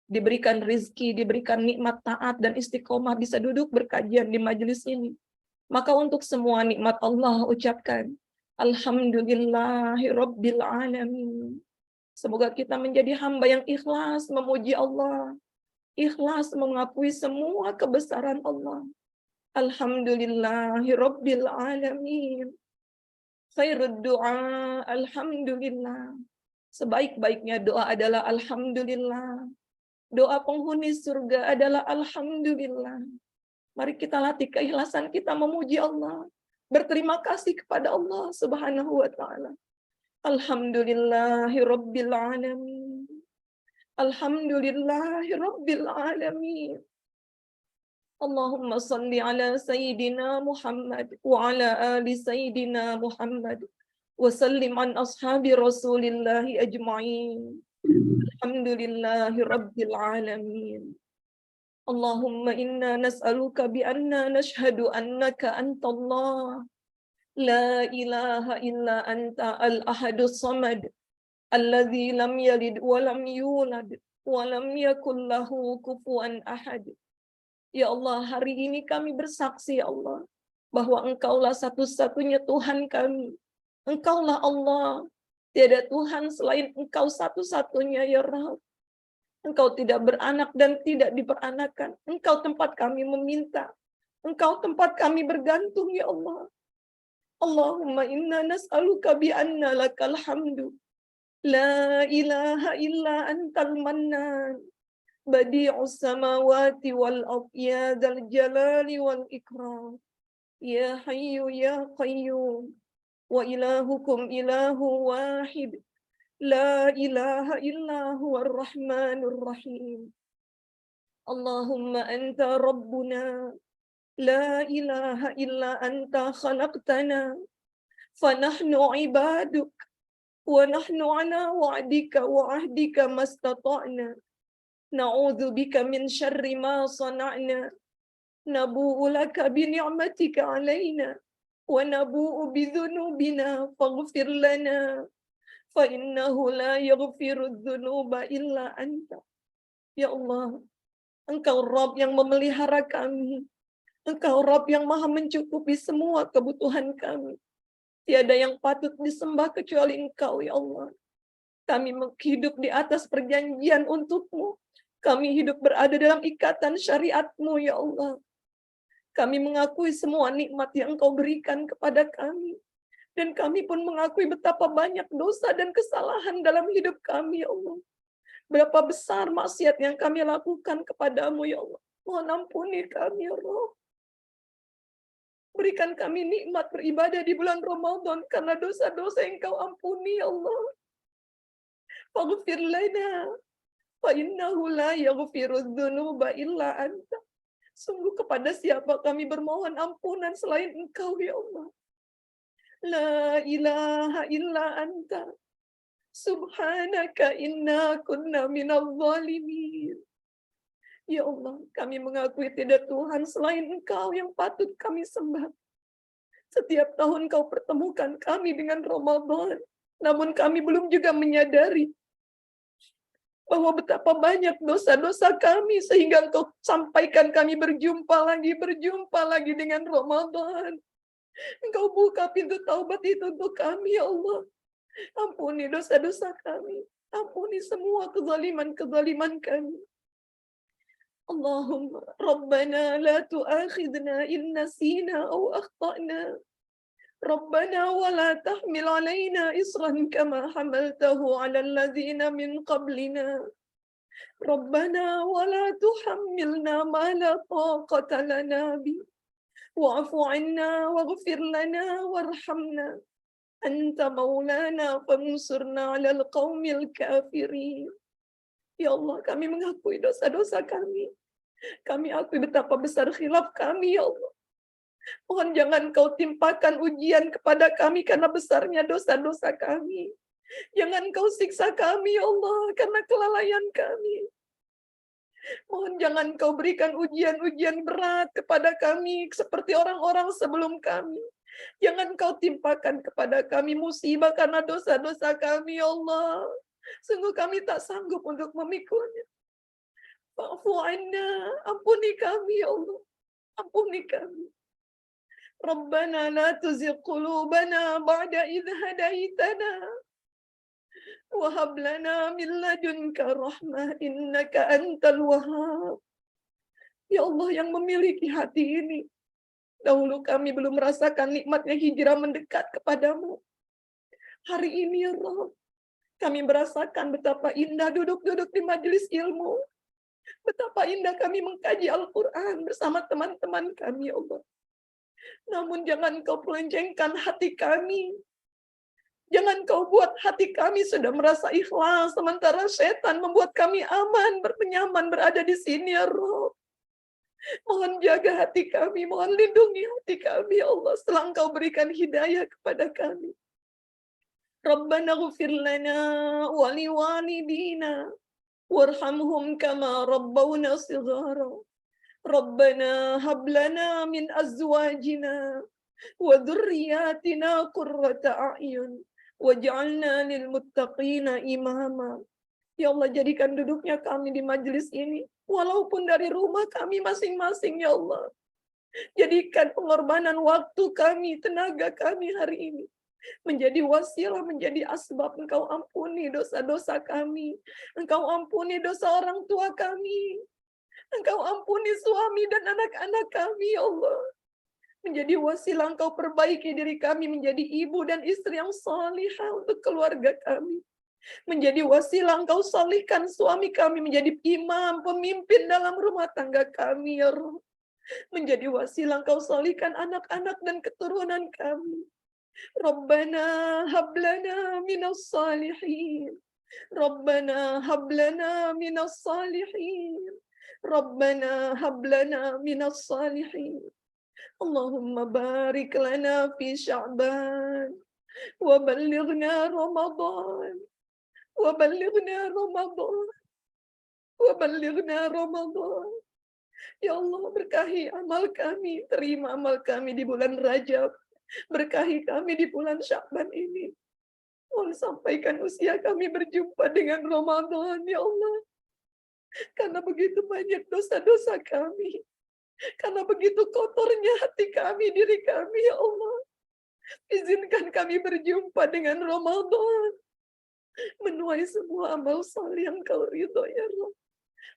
Diberikan rizki, diberikan nikmat taat dan istiqomah bisa duduk berkajian di majelis ini. Maka untuk semua nikmat Allah ucapkan Alhamdulillahi Rabbil Alamin. Semoga kita menjadi hamba yang ikhlas memuji Allah, ikhlas mengakui semua kebesaran Allah. Alhamdulillahi Rabbil Alamin. Khairud doa, alhamdulillah. Sebaik-baiknya doa adalah alhamdulillah. Doa penghuni surga adalah alhamdulillah. Mari kita latih keikhlasan kita memuji Allah. Berterima kasih kepada Allah Subhanahu wa taala. Alhamdulillahi Rabbil Alamin. Alhamdulillahi Rabbil Alamin. Allahumma salli ala Sayyidina Muhammad wa ala ali Sayyidina Muhammad wa sallim an ashabi Rasulillahi ajma'in. Alhamdulillahi Rabbil Alamin. Allahumma inna nas'aluka bi anna nashhadu annaka anta Allah. La ilaha illa anta al-ahadus samad. Alladzi lam yalid wa lam yulad wa lam yakul lahu kufuwan ahad. Ya Allah, hari ini kami bersaksi ya Allah, bahwa Engkaulah satu-satunya Tuhan kami. Engkaulah Allah. Tiada Tuhan selain Engkau satu-satunya ya Rabb. Engkau tidak beranak dan tidak diperanakan. Engkau tempat kami meminta. Engkau tempat kami bergantung ya Allah. Allahumma inna nas'aluka bi anna lakal hamdu. La ilaha illa antal mannan. Badi'us samawati wal ardh ya dzal jalali wal ikram. Ya hayyu ya qayyum. Wa ilahukum ilahu wahid. La ilaha illa huwa ar-rahmanur rahim. Allahumma anta rabbuna. La ilaha illa anta khalaqtana. Fanahnu ibaduk. Wa nahnu ala wa'dika wa ahdika mastata'na. Na'udzu bika min syarri ma sana'na. Nabu'u laka bi ni'matika 'alaina. Wa nabu'u bi dhunubina faghfir lana. Fa innahu la yaghfiru dzunuba illa anta. Ya Allah, Engkau Rabb yang memelihara kami. Engkau Rabb yang maha mencukupi semua kebutuhan kami. Tiada yang patut disembah kecuali Engkau ya Allah. Kami hidup di atas perjanjian untuk-Mu. Kami hidup berada dalam ikatan syariat-Mu ya Allah. Kami mengakui semua nikmat yang Engkau berikan kepada kami. Dan kami pun mengakui betapa banyak dosa dan kesalahan dalam hidup kami, ya Allah. Berapa besar maksiat yang kami lakukan kepadamu, ya Allah. Mohon ampuni kami, ya Allah. Berikan kami nikmat beribadah di bulan Ramadan karena dosa-dosa yang Kau ampuni, ya Allah. Faghfir lana, fa innahu la yaghfiru dzunuba illa anta. Sungguh kepada siapa kami bermohon ampunan selain Engkau, ya Allah. La ilaha illa anta. Subhanaka inna kunna minal zalimin. Ya Allah, kami mengakui tidak Tuhan selain Engkau yang patut kami sembah. Setiap tahun Kau pertemukan kami dengan Ramadan. Namun kami belum juga menyadari bahwa betapa banyak dosa-dosa kami sehingga Engkau sampaikan kami berjumpa lagi dengan Ramadan. Engkau buka pintu taubat itu untuk kami, ya Allah. Ampuni dosa-dosa kami. Ampuni semua kezaliman-kezaliman kami. Allahumma Rabbana la tu'akhidna in nasina aw akhtana. Rabbana wa la tahmil alaina isran kama hamaltahu ala alladhina min qablina. Rabbana wa la tuhammilna ma la taqata lana bi. Wa'fu 'anna waghfir lana warhamna. Anta maulana fansurna 'alal qaumil kafirin. Ya Allah, kami mengakui dosa-dosa kami. Kami akui betapa besar khilaf kami, ya Allah. Mohon jangan Kau timpakan ujian kepada kami karena besarnya dosa-dosa kami. Jangan Kau siksa kami, ya Allah, karena kelalaian kami. Mohon jangan Kau berikan ujian-ujian berat kepada kami seperti orang-orang sebelum kami. Jangan Kau timpakan kepada kami musibah karena dosa-dosa kami, ya Allah. Sungguh kami tak sanggup untuk memikulnya. Fa'fu 'anna, ampuni kami, ya Allah. Ampuni kami. Rabbana la tuzigh qulubana ba'da idh hadaitana wa hab lana min ladunka rahmah innaka antal wahhab. Ya Allah yang memiliki hati ini, dahulu kami belum merasakan nikmatnya hijrah mendekat kepadamu. Hari ini ya Rabb, kami merasakan betapa indah duduk-duduk di majelis ilmu. Betapa indah kami mengkaji Al-Quran bersama teman-teman kami, ya Allah. Namun jangan Kau pelencengkan hati kami. Jangan Kau buat hati kami sudah merasa ikhlas, sementara setan membuat kami aman, bernyaman berada di sini, ya Rabb. Mohon jaga hati kami, mohon lindungi hati kami, ya Allah, setelah Engkau berikan hidayah kepada kami. Rabbana ghfir lana wa liwalidina warhamhum kama rabbawna shighara. Rabbana hab lana min azwajina wa dhurriyyatina qurrata a'yun waj'alna lil muttaqina imama. Ya Allah, jadikan duduknya kami di majelis ini walaupun dari rumah kami masing-masing, ya Allah. Jadikan pengorbanan waktu kami, tenaga kami hari ini menjadi wasilah, menjadi asbab Engkau ampuni dosa-dosa kami. Engkau ampuni dosa orang tua kami. Engkau ampuni suami dan anak-anak kami, ya Allah. Menjadi wasilah Engkau perbaiki diri kami menjadi ibu dan istri yang salihah untuk keluarga kami. Menjadi wasilah Engkau salihkan suami kami menjadi imam, pemimpin dalam rumah tangga kami, ya Rabb. Menjadi wasilah Engkau salihkan anak-anak dan keturunan kami. Rabbana hablana minas salihin. Rabbana hablana minas salihin. Rabbana hablana minas salihin. Allahumma barik lana fi Sya'ban wa ballighna Ramadan wa ballighna Ramadan wa ballighna Ramadan. Ya Allah, berkahi amal kami, terima amal kami di bulan Rajab, berkahi kami di bulan Sya'ban ini. Mohon sampaikan usia kami berjumpa dengan Ramadan, ya Allah. Karena begitu banyak dosa-dosa kami. Karena begitu kotornya hati kami, diri kami, ya Allah. Izinkan kami berjumpa dengan Ramadan. Menuai semua amal saleh yang Kau ridho, ya Allah.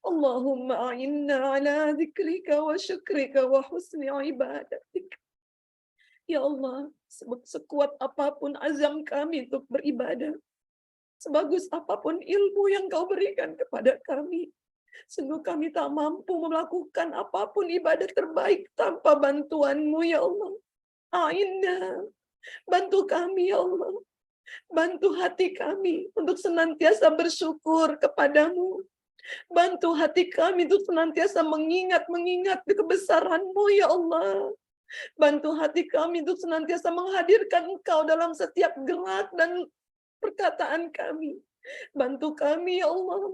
Allahumma a'inna ala dzikrika wa syukrika wa husni ibadatik. Ya Allah, sekuat apapun azam kami untuk beribadah, sebagus apapun ilmu yang Kau berikan kepada kami, sungguh kami tak mampu melakukan apapun ibadah terbaik tanpa bantuan-Mu, ya Allah. A'inna, bantu kami, ya Allah. Bantu hati kami untuk senantiasa bersyukur kepadamu. Bantu hati kami untuk senantiasa mengingat kebesaran-Mu, ya Allah. Bantu hati kami untuk senantiasa menghadirkan Engkau dalam setiap gerak dan perkataan kami. Bantu kami, ya Allah,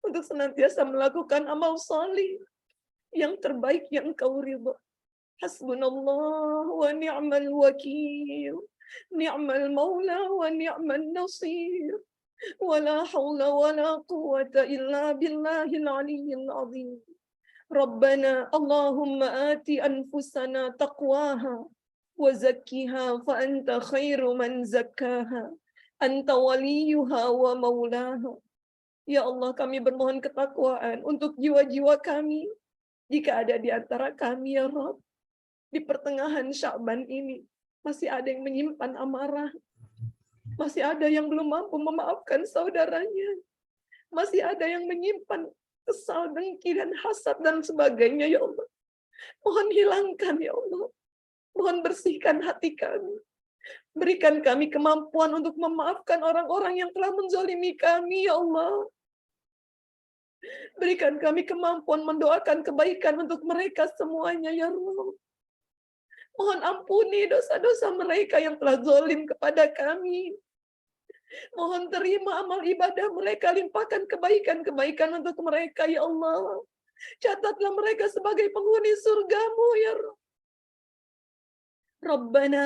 untuk senantiasa melakukan amal salih yang terbaik yang Engkau ridho. Hasbunallah wa ni'mal wakil. Ni'mal maula wa ni'mal nasir. Wala hawla wala quwwata illa billahil aliyyil azim. Rabbana Allahumma ati anfusana taqwaha wa zakkiha fa anta khairu man zakkaha. Anta waliyuha wa maulaha. Ya Allah, kami bermohon ketakwaan untuk jiwa-jiwa kami. Jika ada di antara kami, ya Rabb, di pertengahan Sya'ban ini, masih ada yang menyimpan amarah. Masih ada yang belum mampu memaafkan saudaranya. Masih ada yang menyimpan kesal, dengki, dan hasad, dan sebagainya, ya Allah. Mohon hilangkan, ya Allah. Mohon bersihkan hati kami. Berikan kami kemampuan untuk memaafkan orang-orang yang telah menzalimi kami, ya Allah. Berikan kami kemampuan mendoakan kebaikan untuk mereka semuanya, ya Allah. Mohon ampuni dosa-dosa mereka yang telah zalim kepada kami. Mohon terima amal ibadah mereka, limpahkan kebaikan-kebaikan untuk mereka, ya Allah. Catatlah mereka sebagai penghuni surga-Mu, ya Rabb. Rabbana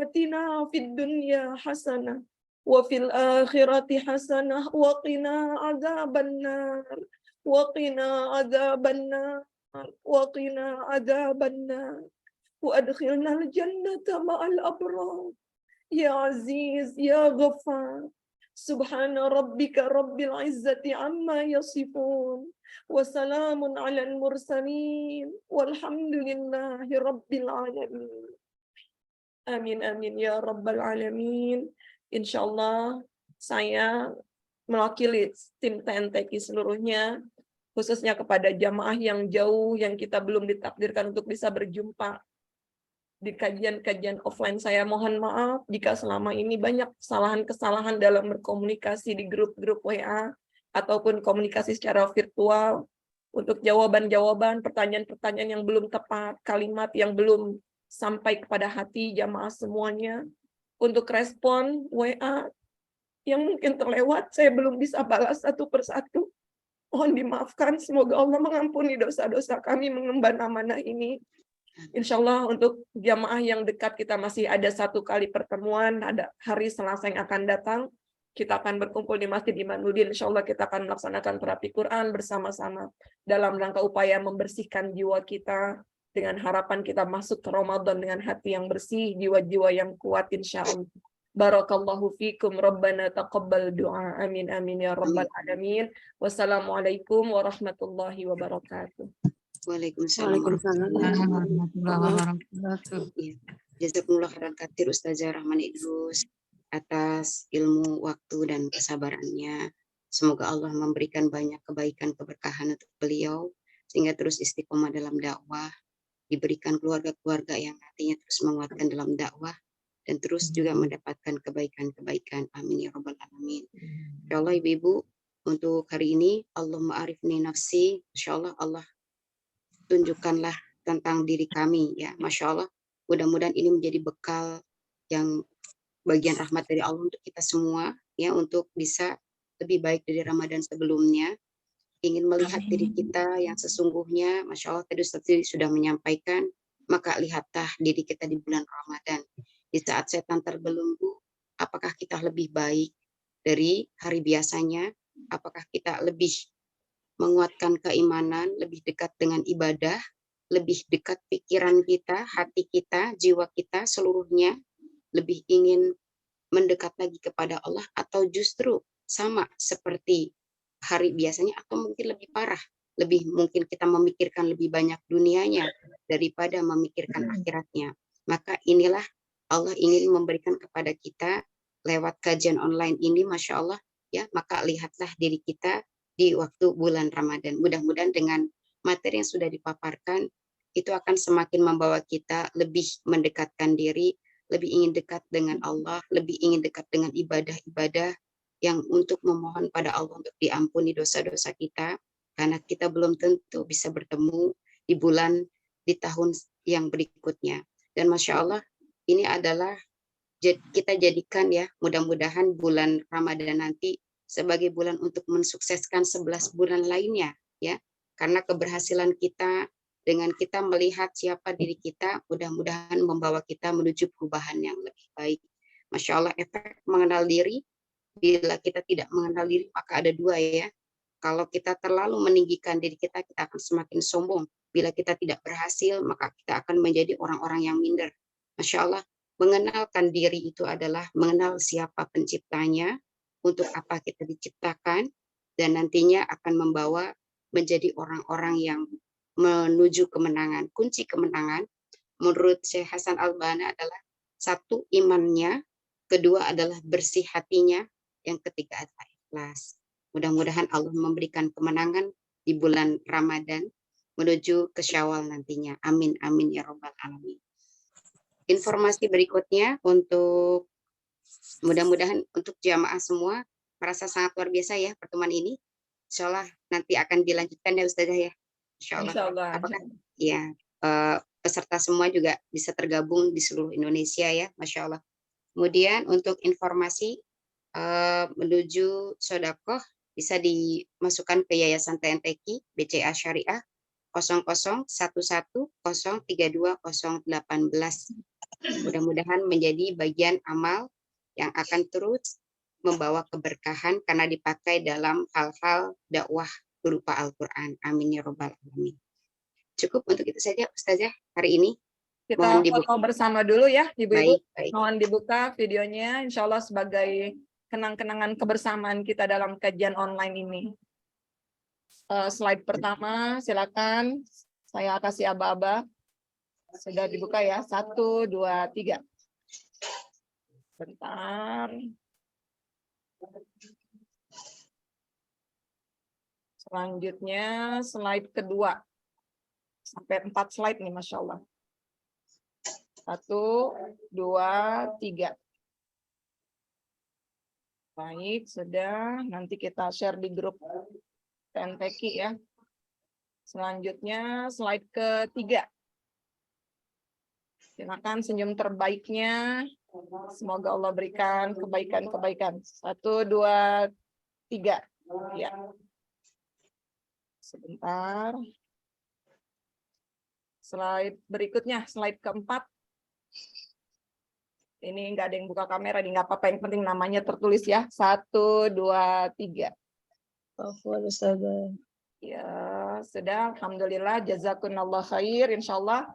atina fid dunya hasanah wa fil akhirati hasanah wa qina adzabannar wa qina adzabannar wa qina adzabannar wa adkhilnal jannata ma'al abrar ya aziz ya ghaffar. Subhana rabbika rabbil izzati amma yasifun wa salamun 'alal mursalin walhamdulillahi rabbil alamin. Amin amin ya rabbal alamin. Insyaallah saya mewakili tim TNTQ seluruhnya, khususnya kepada jamaah yang jauh yang kita belum ditakdirkan untuk bisa berjumpa di kajian-kajian offline. Saya mohon maaf jika selama ini banyak kesalahan-kesalahan dalam berkomunikasi di grup-grup WA ataupun komunikasi secara virtual untuk jawaban-jawaban pertanyaan-pertanyaan yang belum tepat, kalimat yang belum sampai kepada hati jamaah semuanya. Untuk respon WA yang mungkin terlewat, saya belum bisa balas satu persatu. Mohon dimaafkan, semoga Allah mengampuni dosa-dosa kami mengemban amanah ini. Insya Allah untuk jamaah yang dekat kita masih ada satu kali pertemuan, ada hari Selasa yang akan datang. Kita akan berkumpul di Masjid Imanuddin. Insya Allah kita akan melaksanakan terapi Quran bersama-sama dalam rangka upaya membersihkan jiwa kita, dengan harapan kita masuk ke Ramadan dengan hati yang bersih, jiwa-jiwa yang kuat insyaallah. Barakallahu fikum, Rabbana taqabbal du'a. Amin amin ya rabbal alamin. Wassalamualaikum warahmatullahi wabarakatuh. Waalaikumsalam warahmatullahi wabarakatuh. Jazakumullah khairan katsir Ustazah Rahman Idrus atas ilmu, waktu, dan kesabarannya. Semoga Allah memberikan banyak kebaikan, keberkahan untuk beliau sehingga terus istiqomah dalam dakwah, diberikan keluarga-keluarga yang nantinya terus menguatkan dalam dakwah dan terus juga mendapatkan kebaikan-kebaikan. Amin ya rabbal alamin. Insyaallah ibu-ibu, untuk hari ini Allahumma arifni nafsi, insyaallah Allah tunjukkanlah tentang diri kami ya. Masya Allah, mudah-mudahan ini menjadi bekal yang bagian rahmat dari Allah untuk kita semua ya, untuk bisa lebih baik dari Ramadan sebelumnya. Ingin melihat diri kita yang sesungguhnya, Masya Allah tadi Ustaz sudah menyampaikan, maka lihatlah diri kita di bulan Ramadan. Di saat setan terbelenggu, apakah kita lebih baik dari hari biasanya? Apakah kita lebih menguatkan keimanan, lebih dekat dengan ibadah, lebih dekat pikiran kita, hati kita, jiwa kita seluruhnya, lebih ingin mendekat lagi kepada Allah, atau justru sama seperti hari biasanya, atau mungkin lebih parah, lebih mungkin kita memikirkan lebih banyak dunianya daripada memikirkan akhiratnya. Maka inilah Allah ingin memberikan kepada kita lewat kajian online ini, Masya Allah ya. Maka lihatlah diri kita di waktu bulan Ramadan. Mudah-mudahan dengan materi yang sudah dipaparkan itu akan semakin membawa kita lebih mendekatkan diri, lebih ingin dekat dengan Allah, lebih ingin dekat dengan ibadah-ibadah yang untuk memohon pada Allah untuk diampuni dosa-dosa kita, karena kita belum tentu bisa bertemu di bulan, di tahun yang berikutnya. Dan Masya Allah, ini adalah kita jadikan ya, mudah-mudahan bulan Ramadan nanti sebagai bulan untuk mensukseskan 11 bulan lainnya ya, karena keberhasilan kita Dengan kita melihat siapa diri kita, mudah-mudahan membawa kita menuju perubahan yang lebih baik. Masya Allah, efek mengenal diri, bila kita tidak mengenal diri, maka ada dua ya. Kalau kita terlalu meninggikan diri kita, kita akan semakin sombong. Bila kita tidak berhasil, maka kita akan menjadi orang-orang yang minder. Masya Allah, mengenalkan diri itu adalah mengenal siapa penciptanya, untuk apa kita diciptakan, dan nantinya akan membawa menjadi orang-orang yang menuju kemenangan. Kunci kemenangan menurut Syekh Hasan Al-Banna adalah satu, imannya, kedua adalah bersih hatinya, yang ketiga adalah ikhlas. Mudah-mudahan Allah memberikan kemenangan di bulan Ramadan menuju ke Syawal nantinya. Amin amin ya rabbal alamin. Informasi berikutnya untuk mudah-mudahan untuk jamaah semua merasa sangat luar biasa ya pertemuan ini. Insya Allah nanti akan dilanjutkan ya Ustazah ya. Insya Allah. Apakah ya peserta semua juga bisa tergabung di seluruh Indonesia ya, Masya Allah. Kemudian untuk informasi menuju sodakoh bisa dimasukkan ke Yayasan TNTQ BCA Syariah 0011032018. Mudah-mudahan menjadi bagian amal yang akan terus membawa keberkahan karena dipakai dalam hal-hal dakwah berupa Al-Quran. Amin ya rabbal alamin. Cukup untuk itu saja Ustazah hari ini. Kita foto bersama dulu ya Ibu-ibu. Baik. Mohon dibuka videonya, insya Allah sebagai kenang-kenangan kebersamaan kita dalam kajian online ini. Slide pertama, silakan. Saya kasih aba-aba. Sudah dibuka ya, 1, 2, 3. Bentar. Selanjutnya slide kedua. Sampai 4 slide nih, Masya Allah. 1, 2, 3. Baik, sudah. Nanti kita share di grup TNTQ ya. Selanjutnya slide ketiga. Silakan senyum terbaiknya. Semoga Allah berikan kebaikan-kebaikan. 1, 2, 3. Ya. Sebentar. Slide berikutnya, slide keempat. Ini nggak ada yang buka kamera, ini nggak apa-apa. Yang penting namanya tertulis ya. 1, 2, 3. Ya, sudah. Alhamdulillah. Jazakumullah khair. Insya Allah,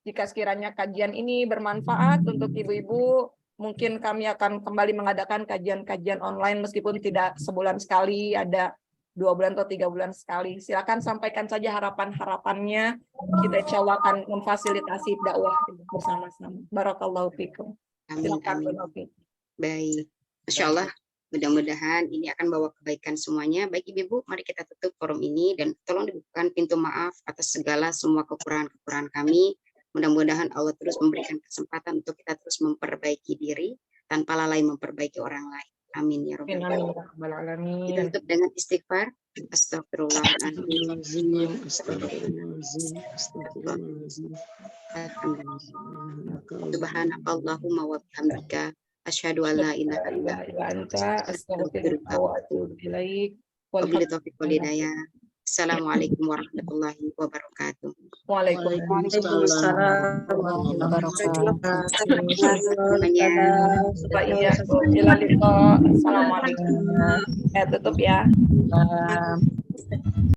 jika sekiranya kajian ini bermanfaat untuk ibu-ibu, mungkin kami akan kembali mengadakan kajian-kajian online meskipun tidak sebulan sekali, ada 2 bulan atau 3 bulan sekali. Silakan sampaikan saja harapan-harapannya. Kita insya Allah akan memfasilitasi dakwah bersama-sama. Barakallahu fikum. Amin, amin. Baik. Masya Allah. Mudah-mudahan ini akan bawa kebaikan semuanya. Baik Ibu, mari kita tutup forum ini dan tolong dibukakan pintu maaf atas segala semua kekurangan-kekurangan kami. Mudah-mudahan Allah terus memberikan kesempatan untuk kita terus memperbaiki diri tanpa lalai memperbaiki orang lain. Amin ya rabbal alamin. Kita tutup dengan istighfar. Astagfirullahaladzim. Subhanakallahumma wa bihamdika asyhadu an la ilaha illa anta astaghfiruka wa atubu ilaik. Wabillahi taufiq wal hidayah. Assalamualaikum warahmatullahi wabarakatuh. Waalaikumsalam warahmatullahi wabarakatuh. Assalamualaikum. Tutup ya.